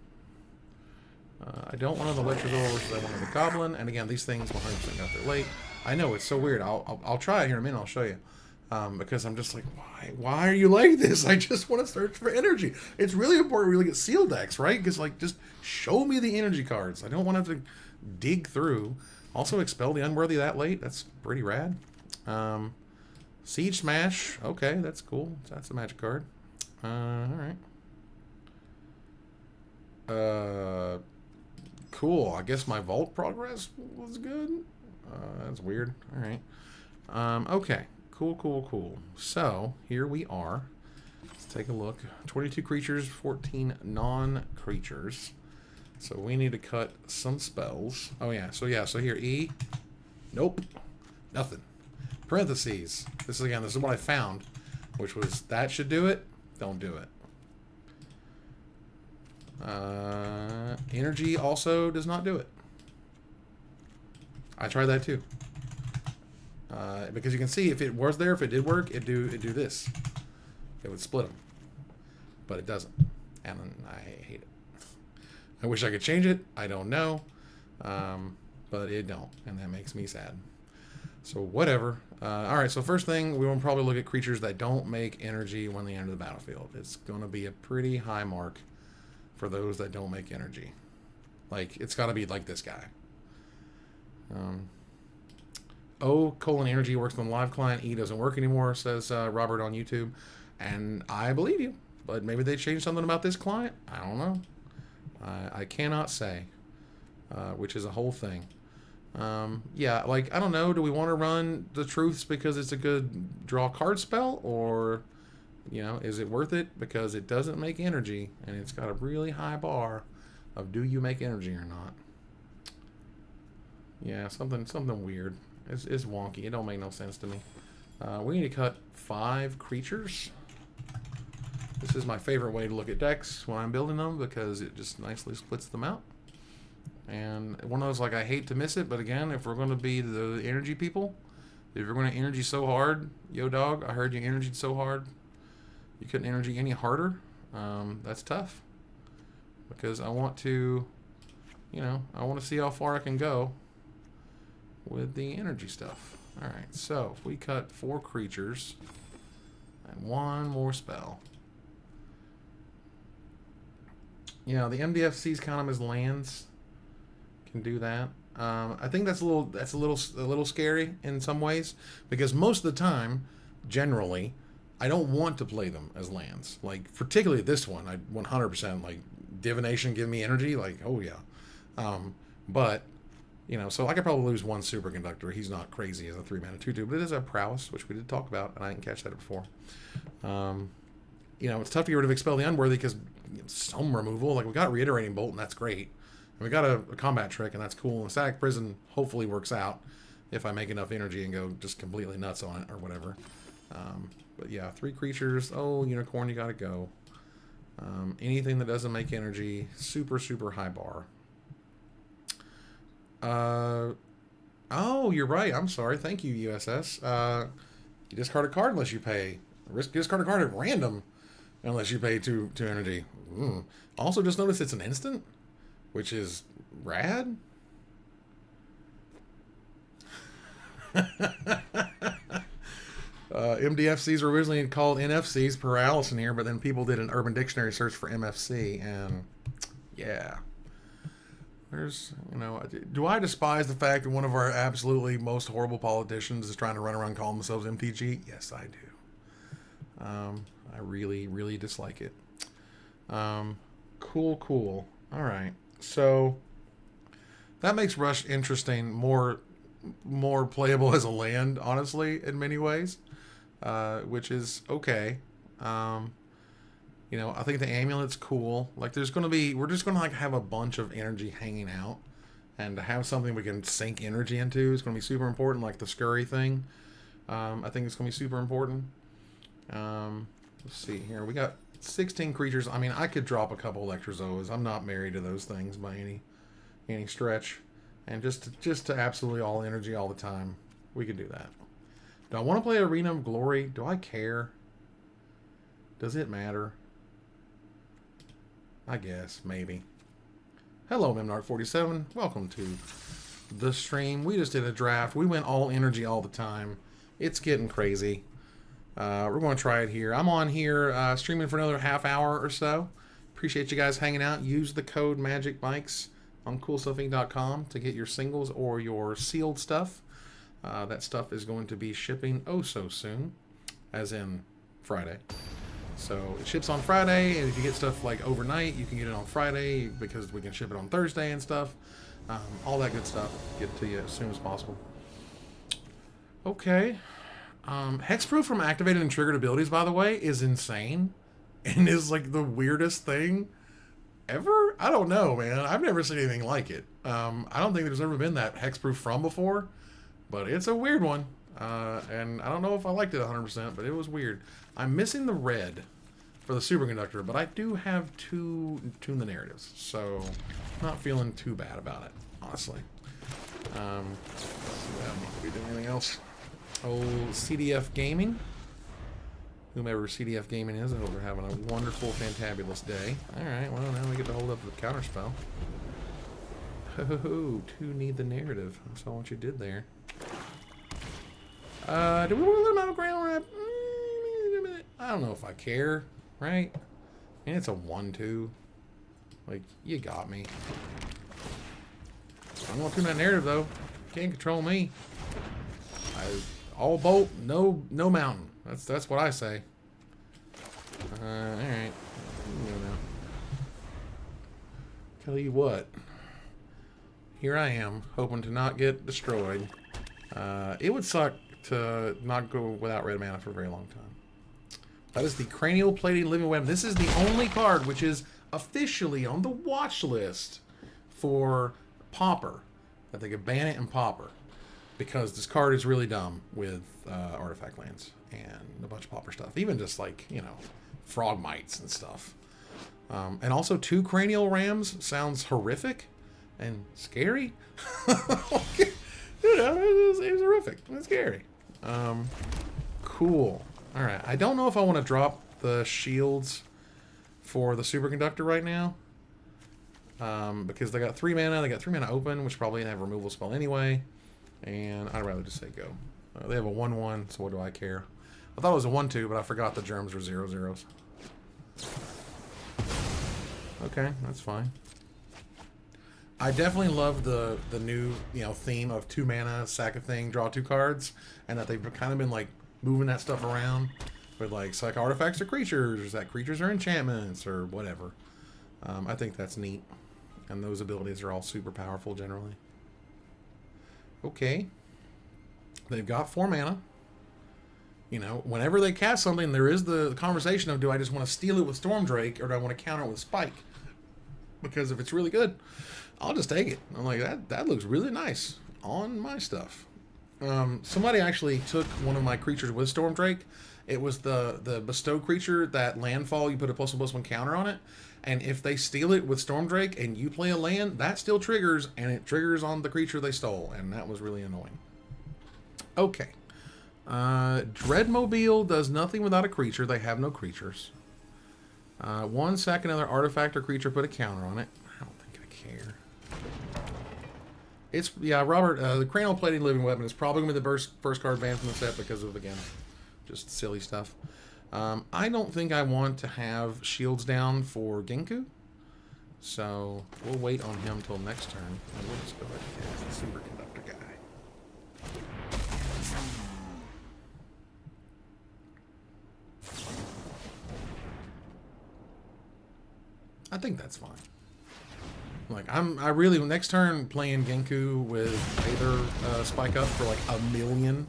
I don't want the Electrosaur versus I wanted the Goblin, and again, these things 100% got there late. I know it's so weird. I'll try it here in a minute. I'll show you. Because I'm just like, why are you like this? I just want to search for energy. It's really important we look at seal decks, right? Because like, just show me the energy cards. I don't want to have to dig through. Also, expel the unworthy that late. That's pretty rad. Siege Smash. Okay, that's cool. That's a magic card. All right. Cool. I guess my vault progress was good. That's weird. All right. Okay. Cool. So, here we are. Let's take a look. 22 creatures, 14 non-creatures. So, we need to cut some spells. Oh, yeah. So here, E. Nope. Nothing. Parentheses. This is what I found, which was that should do it. Don't do it. Energy also does not do it. I tried that too. Because you can see if it was there, if it did work, it'd do this. It would split them. But it doesn't. And I hate it. I wish I could change it. I don't know. But it don't. And that makes me sad. So whatever. Alright, so first thing, we will probably look at creatures that don't make energy when they enter the battlefield. It's going to be a pretty high mark for those that don't make energy. Like, it's got to be like this guy. O::energy works on the live client. E doesn't work anymore, says Robert on YouTube. And I believe you. But maybe they changed something about this client. I don't know. I cannot say. Which is a whole thing. Yeah, like, I don't know. Do we want to run the Truths because it's a good draw card spell? Or, you know, is it worth it because it doesn't make energy and it's got a really high bar of do you make energy or not? Yeah, something weird. It's wonky. It don't make no sense to me. We need to cut 5 creatures. This is my favorite way to look at decks when I'm building them because it just nicely splits them out. And one of those, like, I hate to miss it, but again, if we're going to be the energy people, if you're going to energy so hard, yo dog, I heard you energied so hard, you couldn't energy any harder. That's tough. Because I want to, you know, I want to see how far I can go with the energy stuff. Alright, so if we cut 4 creatures and 1 more spell. Yeah, the MDFCs count them as lands. Can do that. I think that's a little scary in some ways because most of the time, generally, I don't want to play them as lands. Like particularly this one, I 100% like divination, give me energy. Like oh yeah, but you know, so I could probably lose 1 superconductor. He's not crazy as a 3-mana 2/2, but it is a prowess, which we did talk about, and I didn't catch that before. You know, it's tough to get rid of Expel the Unworthy because some removal. Like we got Reiterating Bolt, and that's great. And we got a combat trick, and that's cool. And Static Prison hopefully works out if I make enough energy and go just completely nuts on it or whatever. But yeah, 3 creatures. Oh, Unicorn, you gotta go. Anything that doesn't make energy, super high bar. Oh, you're right. I'm sorry. Thank you, USS. You discard a card unless you pay. Discard a card at random unless you pay 2 energy. Also, just notice it's an instant, which is rad. MDFCs were originally called NFCs per Allison here, but then people did an Urban Dictionary search for MFC, and yeah. There's, you know, do I despise the fact that one of our absolutely most horrible politicians is trying to run around calling themselves MTG? Yes, I do. I really dislike it. Cool. All right. So, That makes Rush interesting, more playable as a land, honestly, in many ways, which is okay. Um, you know, I think the amulet's cool. Like, we're just gonna like have a bunch of energy hanging out, and to have something we can sink energy into is gonna be super important. Like the scurry thing, I think it's gonna be super important. Let's see here. We got 16 creatures. I mean, I could drop a couple Electrozoas. I'm not married to those things by any stretch. And just to absolutely all energy all the time, we could do that. Do I want to play Arena of Glory? Do I care? Does it matter? I guess, maybe. Hello, Memnark47. Welcome to the stream. We just did a draft. We went all energy all the time. It's getting crazy. We're going to try it here. I'm on here streaming for another half hour or so. Appreciate you guys hanging out. Use the code MAGICMICS on CoolStuffInc.com to get your singles or your sealed stuff. That stuff is going to be shipping oh so soon, as in Friday. So it ships on Friday, and if you get stuff like overnight, you can get it on Friday because we can ship it on Thursday and stuff. All that good stuff. Get it to you as soon as possible. Okay. Hexproof from activated and triggered abilities, by the way, is insane and is like the weirdest thing ever. I don't know, man. I've never seen anything like it. I don't think there's ever been that hexproof from before, but it's a weird one. And I don't know if I liked it 100%, but it was weird. I'm missing the red for the superconductor, but I do have two Tune the Narratives, so not feeling too bad about it, honestly. I'm not going to be doing anything else. Old CDF Gaming. Whomever CDF Gaming is, I hope they're having a wonderful, fantabulous day. Alright, well, now we get to hold up the counterspell. Oh, two need the narrative. I saw what you did there. Do we want to let them out of ground wrap? I don't know if I care, right? I mean, it's a 1-2. Like, you got me. I'm going to tune that narrative, though. Can't control me. All bolt, no mountain. That's what I say. Alright. Tell you what. Here I am, hoping to not get destroyed. It would suck to not go without red mana for a very long time. That is the Cranial Plating Living Web. This is the only card which is officially on the watch list for Pauper. That they could ban it in Pauper. Because this card is really dumb with artifact lands and a bunch of Pauper stuff. Even just like, you know, frog mites and stuff. And also 2 cranial rams sounds horrific and scary. You know, it was horrific. It's scary. Cool. Alright, I don't know if I want to drop the shields for the superconductor right now. Because they got 3 mana. They got 3 mana open, which probably have a removal spell anyway. And I'd rather just say go. They have a 1-1, so what do I care? I thought it was a 1-2, but I forgot the germs were 0/0s. Okay, that's fine. I definitely love the new, you know, theme of 2 mana, sack a thing, draw 2 cards, and that they've kind of been like moving that stuff around with like select artifacts or creatures, that creatures are enchantments or whatever. I think that's neat, and those abilities are all super powerful generally. Okay. They've got 4 mana. You know, whenever they cast something, there is the conversation of, do I just want to steal it with Stormdrake, or do I want to counter it with Spike? Because if it's really good, I'll just take it. I'm like, that looks really nice on my stuff. Somebody actually took one of my creatures with Stormdrake. It was the bestow creature, that landfall, you put a +1/+1 counter on it. And if they steal it with Stormdrake and you play a land, that still triggers, and it triggers on the creature they stole. And that was really annoying. Okay. Dreadmobile does nothing without a creature. They have no creatures. 1 sack another artifact or creature, put a counter on it. I don't think I care. It's, yeah, Robert, the Cranial Plating Living Weapon is probably going to be the first card banned from the set because of, again, just silly stuff. I don't think I want to have shields down for Genku. So we'll wait on him till next turn. And we'll just go ahead and cast the superconductor guy. I think that's fine. Like I really next turn playing Genku with Aether spike up for like 1,000,000.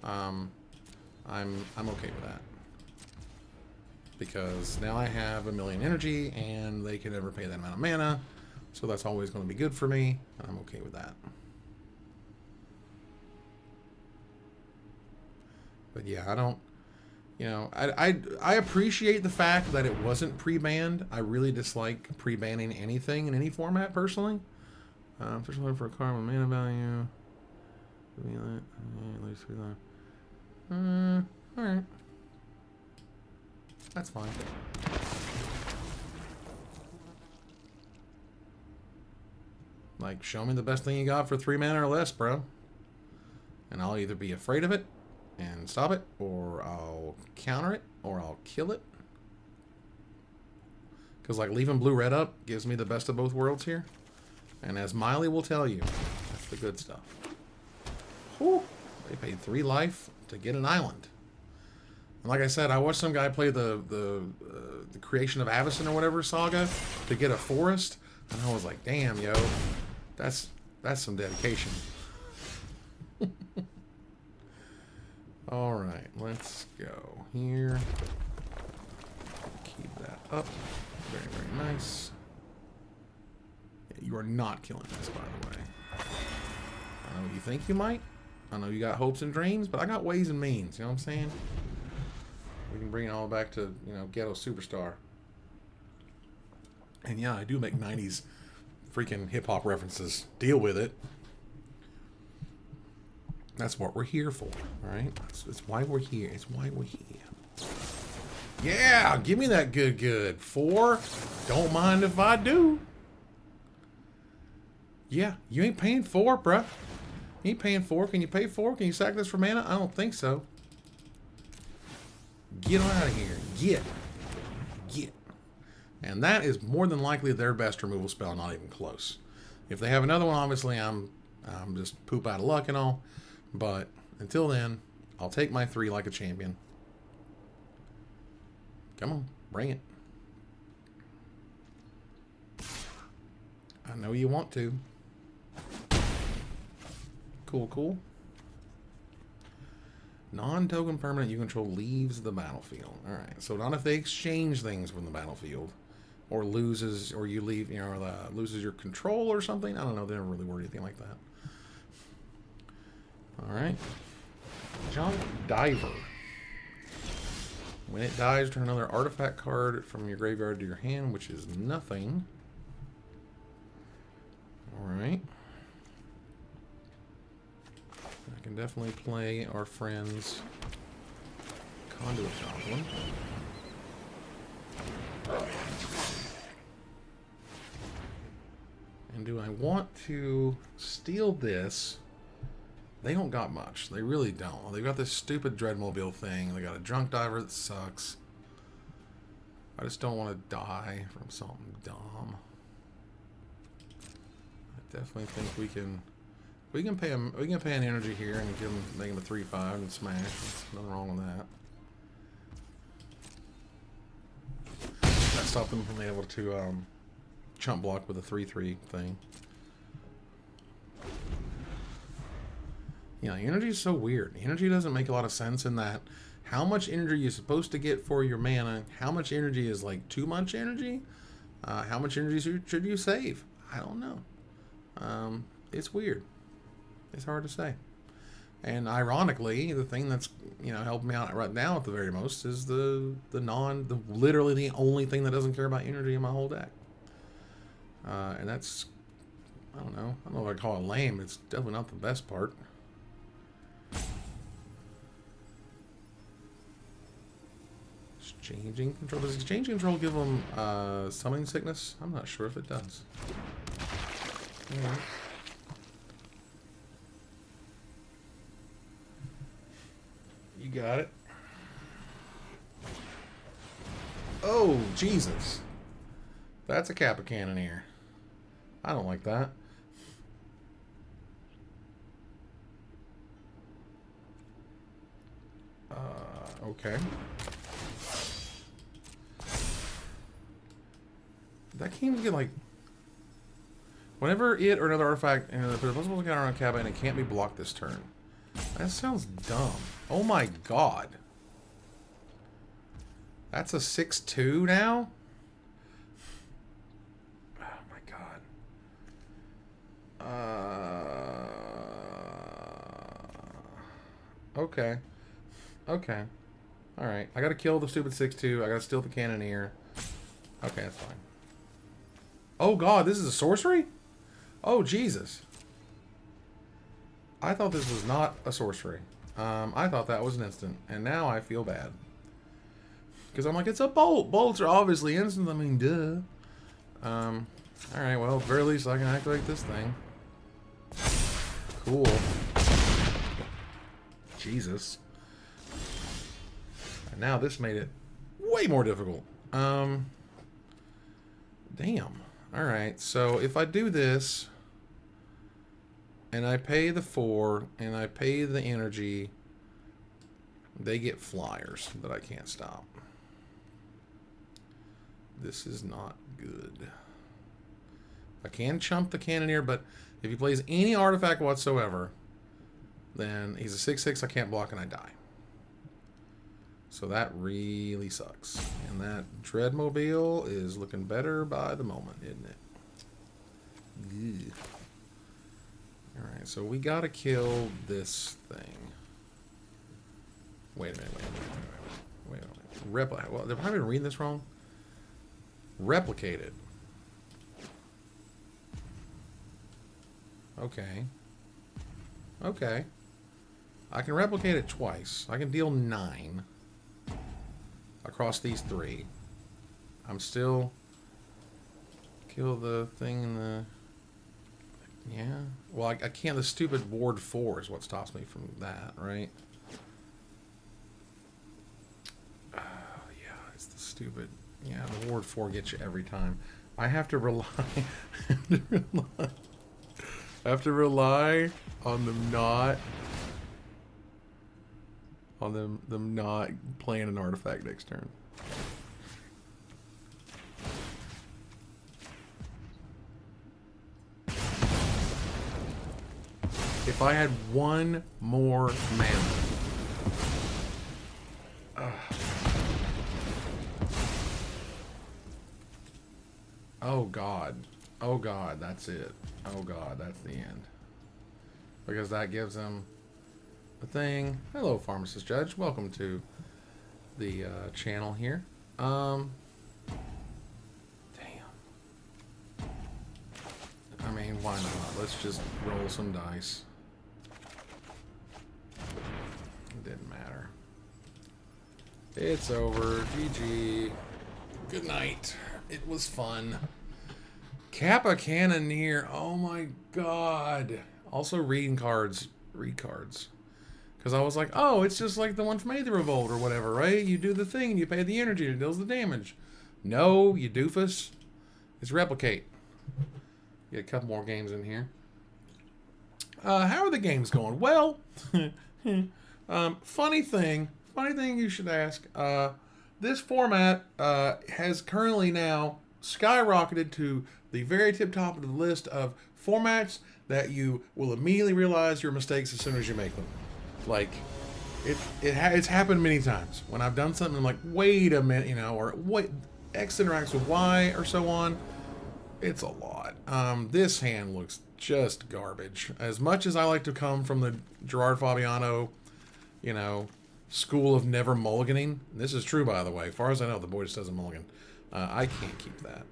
I'm okay with that because now I have 1,000,000 energy and they can never pay that amount of mana, so that's always going to be good for me, and I'm okay with that. But yeah, I don't. You know, I appreciate the fact that it wasn't pre-banned. I really dislike pre-banning anything in any format, personally. Especially for a card with mana value. Alright. That's fine. Like, show me the best thing you got for 3 mana or less, bro. And I'll either be afraid of it and stop it, or I'll counter it, or I'll kill it. Because, like, leaving blue-red up gives me the best of both worlds here. And as Miley will tell you, that's the good stuff. Whew. They paid 3 life to get an island. And like I said, I watched some guy play the Creation of Avacyn or whatever saga to get a forest, and I was like, damn, yo, that's some dedication. Alright, let's go here. Keep that up. Very, very nice. Yeah, you are not killing this, by the way. I know you think you might. I know you got hopes and dreams, but I got ways and means, you know what I'm saying? We can bring it all back to, you know, Ghetto Superstar. And yeah, I do make 90s freaking hip-hop references. Deal with it. That's what we're here for, alright? It's why we're here. It's why we're here. Yeah! Give me that good. 4. Don't mind if I do. Yeah, you ain't paying 4, bruh. You ain't paying 4. Can you pay 4? Can you sack this for mana? I don't think so. Get on out of here. Get. And that is more than likely their best removal spell, not even close. If they have another one, obviously I'm just poop out of luck and all. But until then, I'll take my 3 like a champion. Come on, bring it. I know you want to. Cool. Non-token permanent you control leaves the battlefield. Alright, so not if they exchange things from the battlefield. Or loses, or you leave, you know, loses your control or something. I don't know, they never really word anything like that. Alright. Junk Diver. When it dies, turn another artifact card from your graveyard to your hand, which is nothing. Alright. I can definitely play our friend's Conduit Goblin. And do I want to steal this? They don't got much. They really don't. They've got this stupid Dreadmobile thing. They got a Drunk Diver that sucks. I just don't want to die from something dumb. I definitely think we can pay an energy here and give him, make him a 3/5 and smash. There's nothing wrong with that. That stopped them from being able to chump block with a 3/3 thing. Yeah, energy is so weird. Energy doesn't make a lot of sense in that how much energy you're supposed to get for your mana, how much energy is like too much energy, how much energy should you save? I don't know. It's weird. It's hard to say. And ironically, the thing that's, you know, helping me out right now at the very most is literally the only thing that doesn't care about energy in my whole deck. And that's, I don't know if I'd call it lame. It's definitely not the best part. Exchanging control. Does exchange control give them summoning sickness? I'm not sure if it does. Alright. You got it. Oh, Jesus. That's a Kappa Cannoneer. I don't like that. Okay. That can't even get, like... Whenever it or another artifact and the possible encounter on a cabin, it can't be blocked this turn. That sounds dumb. Oh my god. That's a 6/2 now? Oh my god. Okay. Okay. Alright. I gotta kill the stupid 6/2. I gotta steal the Cannoneer. Okay, that's fine. Oh god, this is a sorcery? Oh, Jesus. I thought this was not a sorcery. I thought that was an instant. And now I feel bad. Because I'm like, it's a bolt. Bolts are obviously instant. I mean, duh. Alright, well, at the very least I can activate this thing. Cool. Jesus. And now this made it way more difficult. Damn. Alright, so if I do this, and I pay the 4, and I pay the energy, they get flyers that I can't stop. This is not good. I can chump the Cannoneer, but if he plays any artifact whatsoever, then he's a 6/6, I can't block, and I die. So that really sucks. And that Dreadmobile is looking better by the moment, isn't it? Ugh. Alright, so we gotta kill this thing. Wait a minute, wait a minute. Well, they're probably reading this wrong. Replicated. Okay. Okay. I can replicate it twice. I can deal 9 across these 3. I'm still kill the thing in the... Yeah. Well, I can't. The stupid ward 4 is what stops me from that, right? Yeah, it's the stupid... Yeah, the ward 4 gets you every time. I have to rely... I have to rely on them not... On them not playing an artifact next turn. If I had one more mana. Oh god. Oh god, that's it. Oh god, that's the end. Because that gives them a thing. Hello, Pharmacist Judge. Welcome to the channel here. Damn. I mean, why not? Let's just roll some dice. It didn't matter. It's over. GG. Good night. It was fun. Kappa Cannoneer. Oh my god. Also reading cards. Read cards. Because I was like, oh, it's just like the one from Aether Revolt or whatever, right? You do the thing and you pay the energy and it deals the damage. No, you doofus. It's replicate. Get a couple more games in here. How are the games going? Well, funny thing you should ask. This format has currently now skyrocketed to the very tip top of the list of formats that you will immediately realize your mistakes as soon as you make them. Like, it's happened many times when I've done something. I'm like, wait a minute, you know, or wait, X interacts with Y or so on. It's a lot. This hand looks just garbage. As much as I like to come from the Gerard Fabiano, you know, school of never mulliganing. This is true, by the way. As far as I know, the boy just doesn't mulligan. I can't keep that.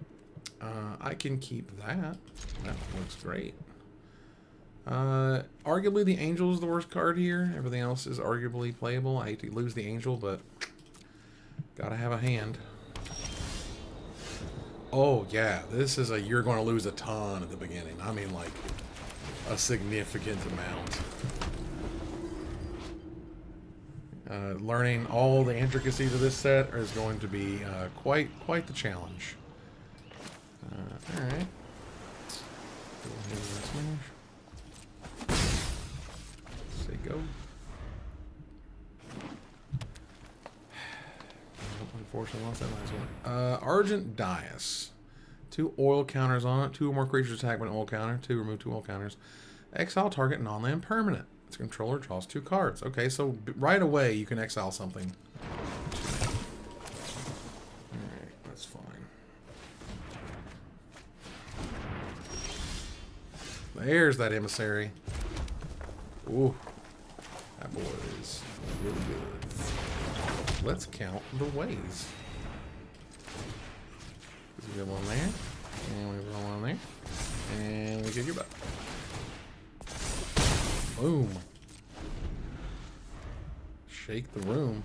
I can keep that. That looks great. Arguably the Angel is the worst card here. Everything else is arguably playable. I hate to lose the Angel, but gotta have a hand. Oh yeah, this is a you're going to lose a ton at the beginning. I mean, like a significant amount. Learning all the intricacies of this set is going to be quite the challenge. All right. Go ahead and smash. Say go. Unfortunately, lost that last one. Argent Dias. 2 oil counters on it. 2 or more creatures attack with an oil counter. 2, remove 2 oil counters. Exile target non-land permanent. Its controller draws 2 cards. Okay, so right away you can exile something. Alright, that's fine. There's that emissary. Ooh. That boy is really good. Let's count the ways. We got one there. And we got one there. And we get your butt. Boom. Shake the room.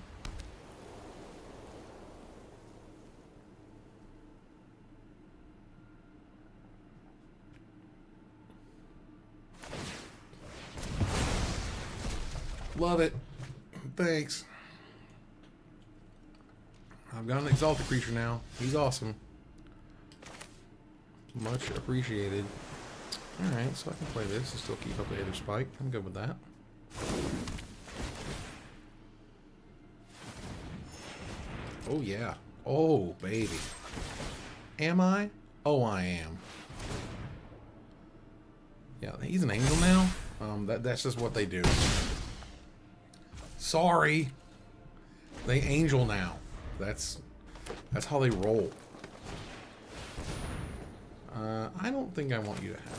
Love it. Thanks. I've got an exalted creature now. He's awesome. Much appreciated. Alright, so I can play this and still keep up the Aether Spike. I'm good with that. Oh yeah. Oh, baby. Am I? Oh, I am. Yeah, he's an angel now. That's just what they do. Sorry. They angel now. That's how they roll. I don't think I want you to have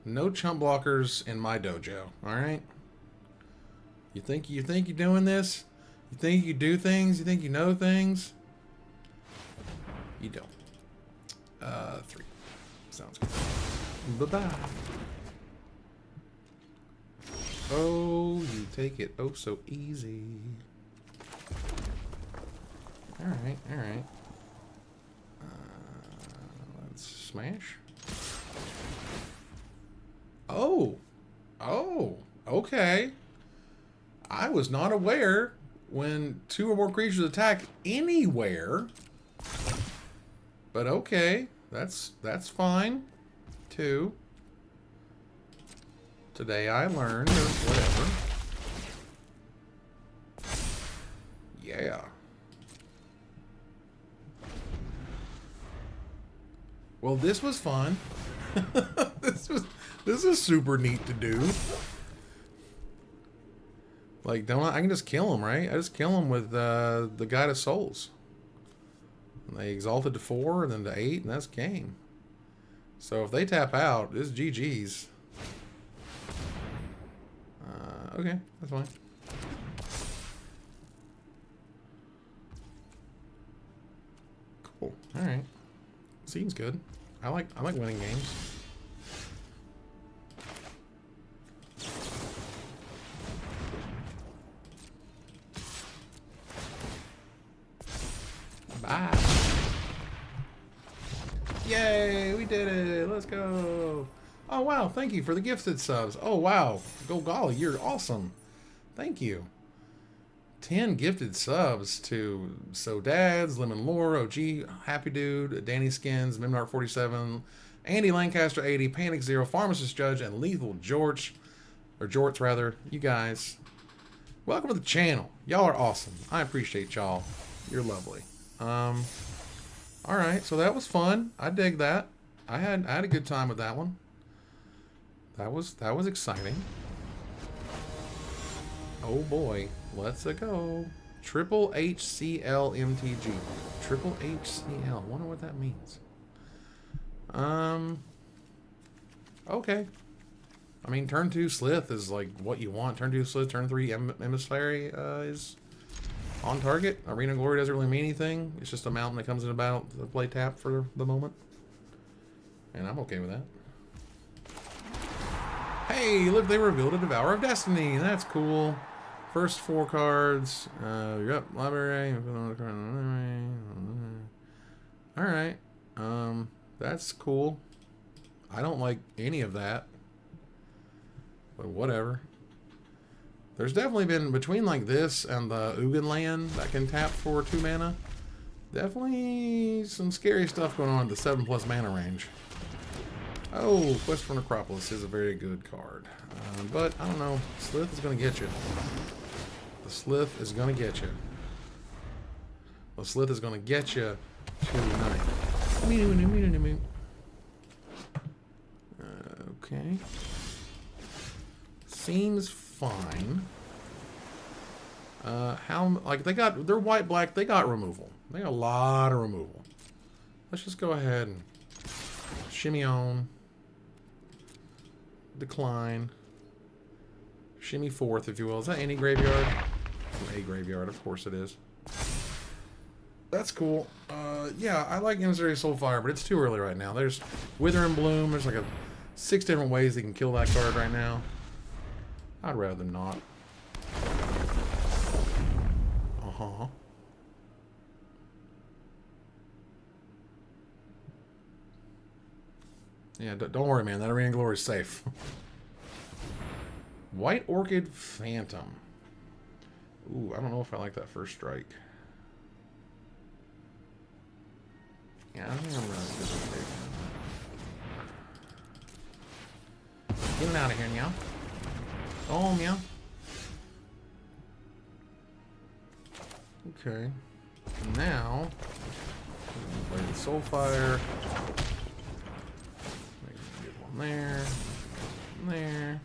no chump blockers in my dojo. All right. You think you're doing this? You think you do things? You think you know things? You don't. 3. Sounds good. Bye bye. Oh, you take it oh so easy. All right, all right. Let's smash. Oh, okay. I was not aware when 2 or more creatures attack anywhere. But okay, that's fine. 2. Today I learned, or whatever. Yeah. Well, this was fun. This is super neat to do. Like, I can just kill him, right? I just kill him with the Guide of Souls. And they exalted to 4, and then to 8, and that's game. So if they tap out, it's GG's. Okay, that's fine. Cool. All right. Seems good. I like winning games. Bye. Yay, we did it. Let's go. Oh, wow. Thank you for the gifted subs. Oh, wow. Go golly, you're awesome. Thank you. 10 gifted subs to So Dads, Lemon Lore, OG, Happy Dude, Danny Skins, Mimnart 47, Andy Lancaster 80, Panic Zero, Pharmacist Judge, and Lethal George, or Jorts rather. You guys, welcome to the channel. Y'all are awesome. I appreciate y'all. You're lovely. All right, so that was fun. I dig that. I had a good time with that one. That was exciting. Oh boy, let's go. Triple HCL MTG. Triple HCL. Wonder what that means. Okay. I mean, turn 2 Slith is like what you want. Turn 2 Slith, turn 3 Emissary is on target. Arena Glory doesn't really mean anything. It's just a mountain that comes in about the play tap for the moment. And I'm okay with that. Hey, look, they revealed a Devourer of Destiny. That's cool. First 4 cards. Yep, library. Alright. That's cool. I don't like any of that. But whatever. There's definitely been, between like this and the Ugin land that can tap for 2 mana, definitely some scary stuff going on at the 7+ mana range. Oh, Quest for Necropolis is a very good card. But, I don't know. Slith is going to get you. The Slith is going to get you. The Slith is going to get you tonight. Okay. Seems fine. Like they're white, black, they got removal. They got a lot of removal. Let's just go ahead and shimmy on. Decline. Shimmy forth, if you will. Is that any graveyard? A graveyard, of course it is. That's cool. Yeah, I like Emissary Soulfire, but it's too early right now. There's Wither and Bloom. There's like 6 different ways they can kill that card right now. I'd rather not. Uh-huh. Yeah, don't worry, man. That Arena Glory is safe. White Orchid Phantom. Ooh, I don't know if I like that first strike. Yeah, I think I'm gonna get him out of here, meow. Oh, meow. Okay. Now, play the Soulfire. Get one there. There.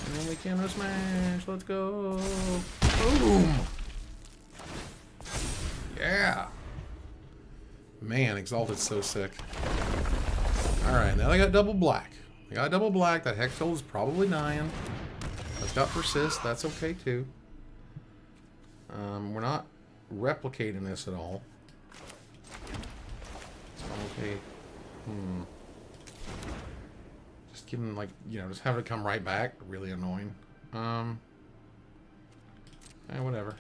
And then we can smash. Let's go. Boom. Yeah. Man, Exalted's so sick. Alright, now they got double black. They got double black. That Hextol is probably dying. That's got Persist. That's okay, too. We're not replicating this at all. So, okay. Just give them, like, you know, just have it come right back. Really annoying. Whatever.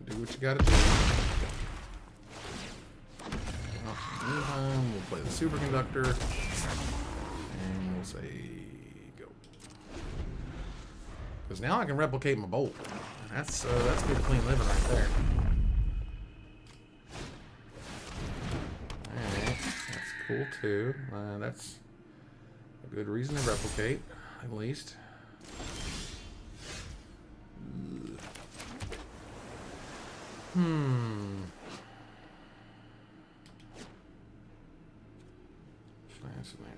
Do what you gotta do. Meantime, we'll play the Superconductor. And we'll say go. Because now I can replicate my Bolt. That's good clean living right there. Alright, that's cool too. That's a good reason to replicate, at least. Fascinating.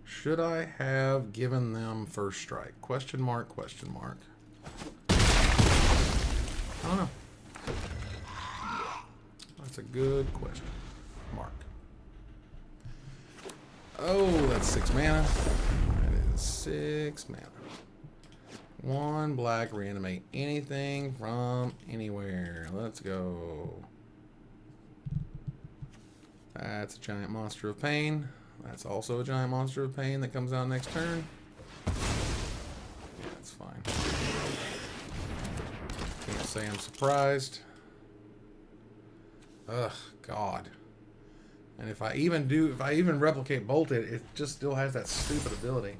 Should I have given them first strike? Question mark, question mark. I don't know. That's a good question. Mark. Oh, that's 6 mana. That is 6 mana. 1 black, reanimate anything from anywhere. Let's go. That's a giant monster of pain. That's also a giant monster of pain that comes out next turn. Yeah, that's fine. Can't say I'm surprised. Ugh, God. And if I even replicate Bolted, it just still has that stupid ability.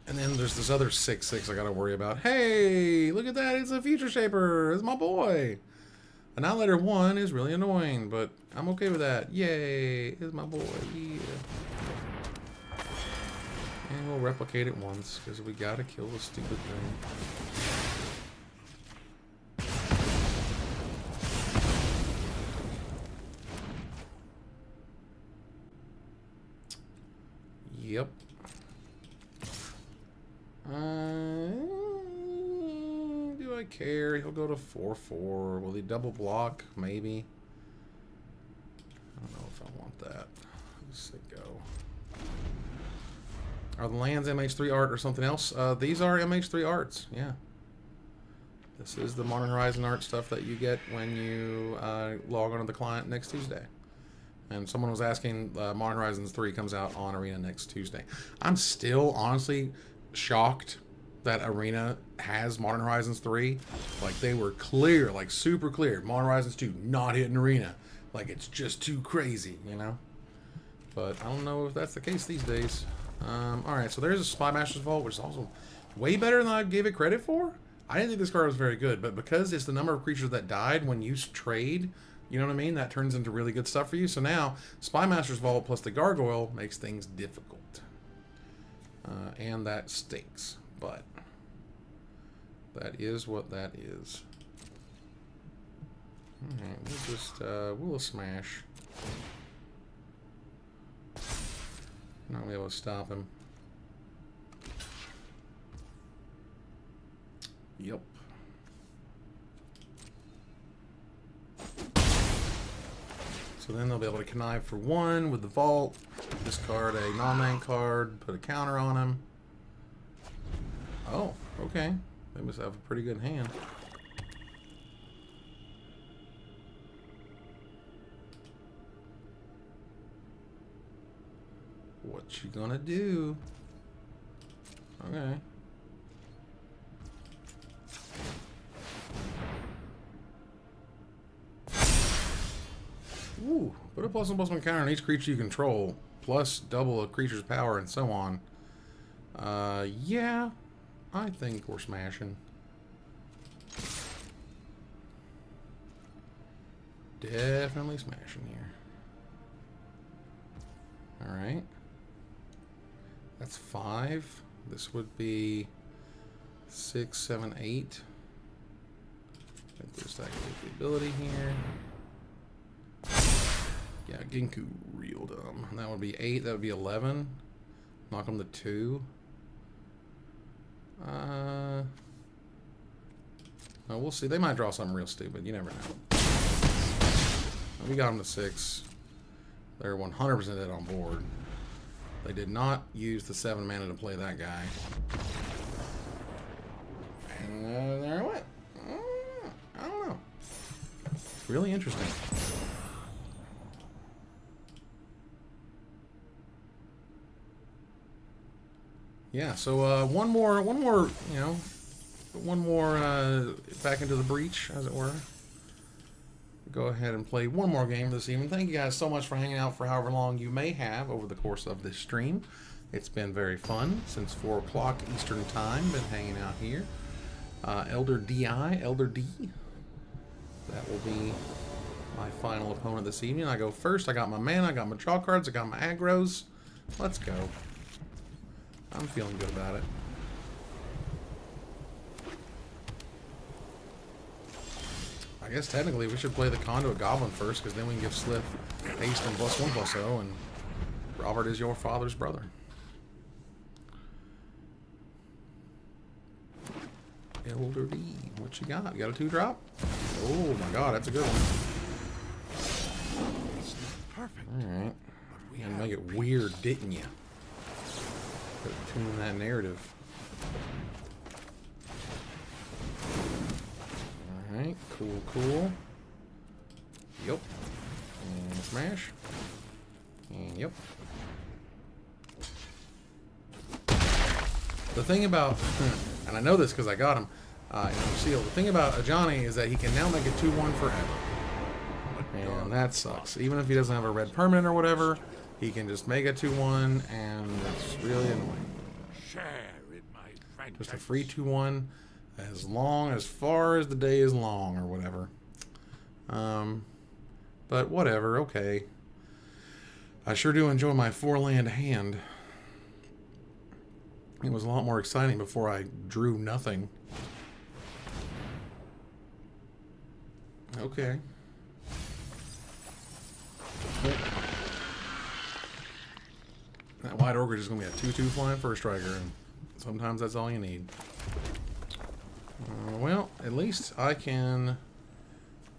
And then there's this other 6/6 I gotta worry about. Hey, look at that, it's a Future Shaper. It's my boy. Annihilator 1 is really annoying, but I'm okay with that. Yay, it's my boy. Yeah. And we'll replicate it once, because we gotta kill the stupid thing. Yep. Do I care? He'll go to 4/4. Will he double block? Maybe. I don't know if I want that. Let's say go. Are the lands MH3 art or something else? These are MH3 arts. Yeah. This is the Modern Horizon art stuff that you get when you log onto the client next Tuesday. And someone was asking, Modern Horizons 3 comes out on Arena next Tuesday. I'm still honestly shocked that Arena has Modern Horizons 3. Like, they were clear, like super clear. Modern Horizons 2 not hitting Arena. Like, it's just too crazy, you know? But I don't know if that's the case these days. Alright, so there's a Spy Master's Vault, which is also way better than I gave it credit for. I didn't think this card was very good, but because it's the number of creatures that died when you trade, you know what I mean? That turns into really good stuff for you. So now, Spy Master's Vault plus the Gargoyle makes things difficult. And that stinks, but that is what that is. Alright, we'll just, we'll smash. Not gonna be able to stop him. Yep. So then they'll be able to connive for 1 with the vault, discard a non-land card, put a counter on him. Oh, okay. They must have a pretty good hand. What you gonna do? Okay. Ooh, put a +1/+1 counter on each creature you control, plus double a creature's power and so on. Yeah, I think we're smashing. Definitely smashing here. Alright. That's 5. This would be 6, 7, 8. I think we'll just activate the ability here. Yeah, Ginkgo, real dumb. And that would be 8, that would be 11. Knock them to 2. Oh, we'll see. They might draw something real stupid. You never know. We got them to 6. They're 100% dead on board. They did not use the 7 mana to play that guy. And there it went. I don't know. Really interesting. Yeah, so one more, you know, back into the breach, as it were. Go ahead and play one more game this evening. Thank you guys so much for hanging out for however long you may have over the course of this stream. It's been very fun since 4 o'clock Eastern Time. Been hanging out here. Elder D. That will be my final opponent this evening. I go first. I got my mana, I got my draw cards, I got my aggros. Let's go. I'm feeling good about it. I guess technically we should play the Conduit Goblin first, because then we can give Slip haste and +1/+0, and Robert is your father's brother. Elder D, what you got? You got a 2-drop? Oh my god, that's a good one. It's not perfect. Alright. You had to make it weird, didn't you? Tune that narrative. Alright, cool. Yep. And smash. And yep. The thing about, and I know this because I got him in Seal, the thing about Ajani is that he can now make it 2/1 forever. And that sucks. Even if he doesn't have a red permanent or whatever, he can just make it 2/1, and that's really annoying. Share in my Just a free 2/1 as far as the day is long or whatever. But whatever, okay. I sure do enjoy my 4-land hand. It was a lot more exciting before I drew nothing. Okay. That White Ogre is going to be a 2/2 flying first striker, and sometimes that's all you need. Well, at least I can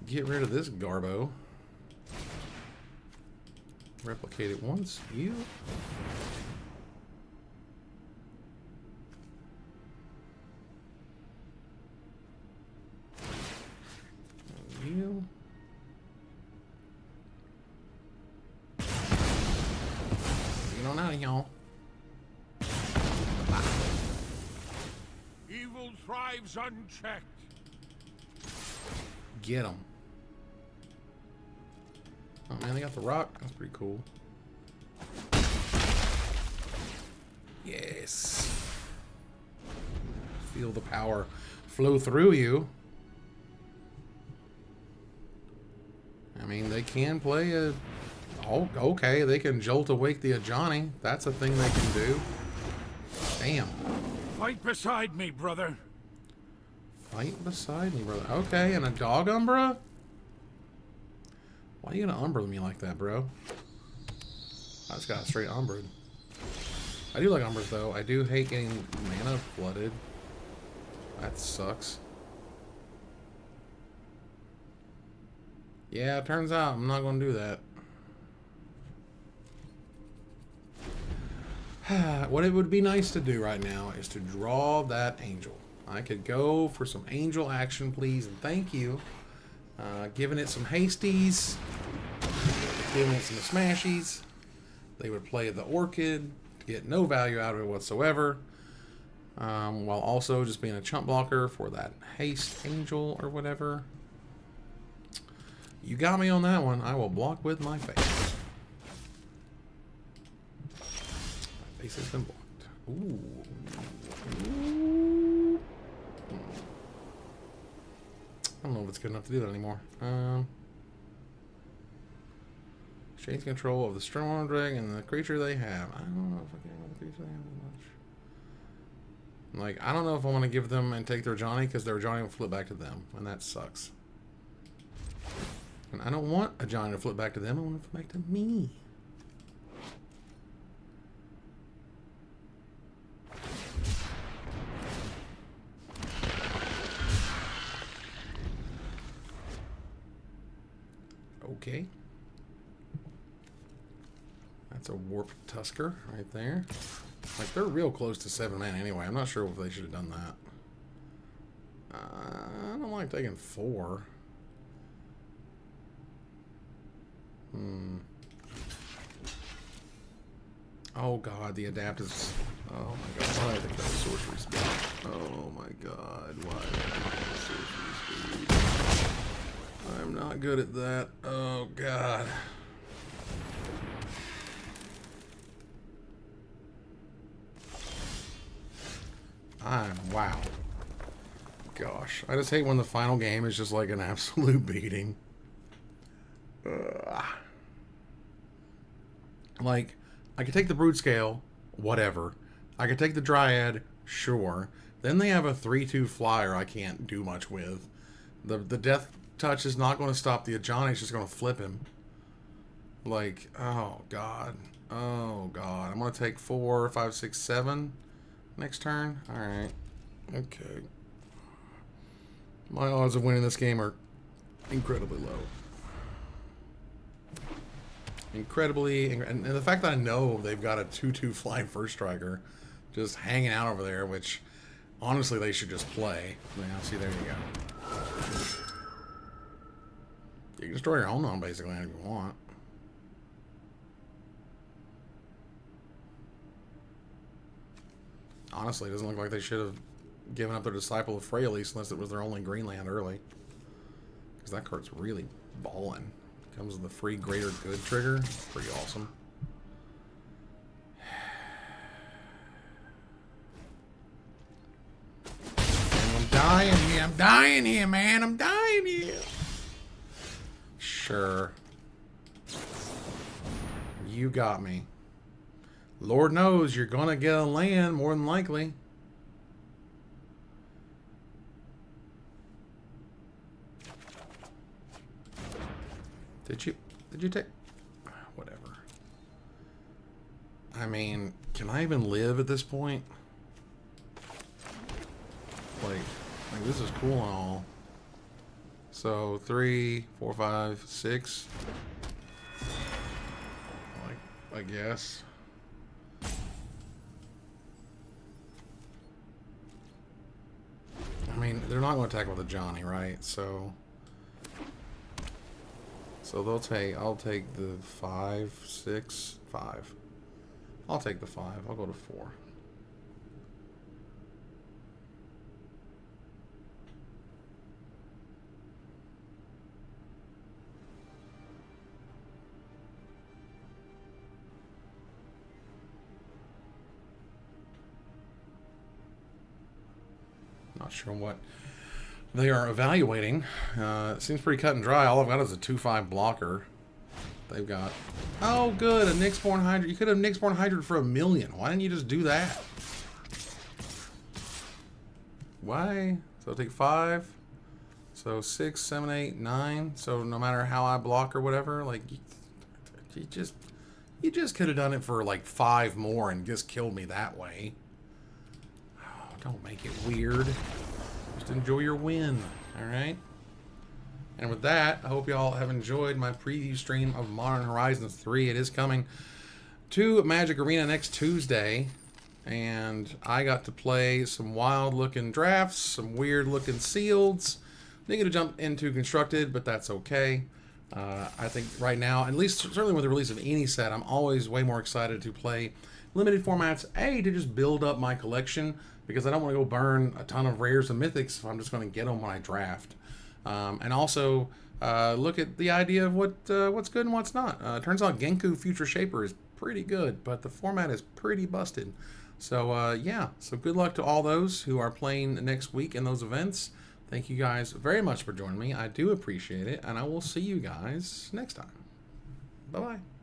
get rid of this Garbo. Replicate it once. You. You. You don't know, y'all. thrives unchecked. Get them. Oh man, they got the rock. That's pretty cool. Yes. Feel the power flow through you. I mean, they can play a... Oh, okay, they can jolt awake the Ajani. That's a thing they can do. Damn. Fight beside me, brother. Fight beside me, brother. Okay, and a dog Umbra? Why are you gonna Umbra me like that, bro? I just got a straight Umbra. I do like Umbras, though. I do hate getting mana flooded. That sucks. Yeah, it turns out I'm not gonna do that. What it would be nice to do right now is to draw that angel. I could go for some angel action, please, and thank you. Giving it some hasties, giving it some smashies. They would play the orchid to get no value out of it whatsoever, while also just being a chump blocker for that haste angel or whatever. You got me on that one. I will block with my face. Face has been blocked. Ooh. Ooh. I don't know if it's good enough to do that anymore. Exchange control of the strong dragon and the creature they have. I don't know if I can have the creature they have that much. Like, I don't know if I want to give them and take their Johnny, because their Johnny will flip back to them, and that sucks. And I don't want a Johnny to flip back to them. I want to flip back to me. Okay. That's a warped Tusker right there. Like, they're real close to 7 mana anyway. I'm not sure if they should have done that. I don't like taking 4. Oh god, the adapt is... Oh my god, why did I think that was sorcery speed? Oh my god, why did I think that was sorcery speed? I'm not good at that. Oh god. Wow. Gosh, I just hate when the final game is just like an absolute beating. Like, I could take the Brood Scale, whatever. I could take the Dryad, sure. Then they have a 3/2 flyer I can't do much with. The Death Touch is not going to stop the Ajani, it's just going to flip him. Like, oh god. Oh god. I'm going to take 4, 5, 6, 7 next turn. Alright. Okay. My odds of winning this game are incredibly low. Incredibly, and the fact that I know they've got a 2/2 flying first striker just hanging out over there, which honestly they should just play. Yeah, see, there you go. You can destroy your own on basically if you want. Honestly, it doesn't look like they should have given up their Disciple of Freyalise unless it was their only green land early. Because that card's really ballin'. Comes with the free Greater Good trigger. Pretty awesome. And I'm dying here. I'm dying here, man. I'm dying here. Sure. You got me. Lord knows you're gonna get a land more than likely. Did you take... Whatever. I mean, can I even live at this point? Like this is cool and all. So, 3, 4, 5, 6. Like, I guess. I mean, they're not going to attack with a Johnny, right? So they'll take, I'll take the 5, 6, 5. I'll take the 5. I'll go to 4. Not sure what they are evaluating. It seems pretty cut and dry. All I've got is a 2/5 blocker. They've got... Oh, good. A Nyxborn Hydra. You could have Nyxborn Hydra for 1 million. Why didn't you just do that? Why? So take 5. So 6, 7, 8, 9. So no matter how I block or whatever, like, you just could have done it for like 5 more and just killed me that way. Oh, don't make it weird. Just enjoy your win. All right. And with that, I hope y'all have enjoyed my preview stream of Modern Horizons 3. It is coming to Magic Arena next Tuesday. And I got to play some wild-looking drafts, some weird-looking sealeds. Didn't get to jump into Constructed, but that's okay. I think right now, at least certainly with the release of any set, I'm always way more excited to play limited formats. A, to just build up my collection, because I don't want to go burn a ton of rares and mythics if I'm just going to get them when I draft. And also look at the idea of what's good and what's not. Turns out Genku Future Shaper is pretty good, but the format is pretty busted. So yeah, so good luck to all those who are playing next week in those events. Thank you guys very much for joining me. I do appreciate it, and I will see you guys next time. Bye-bye.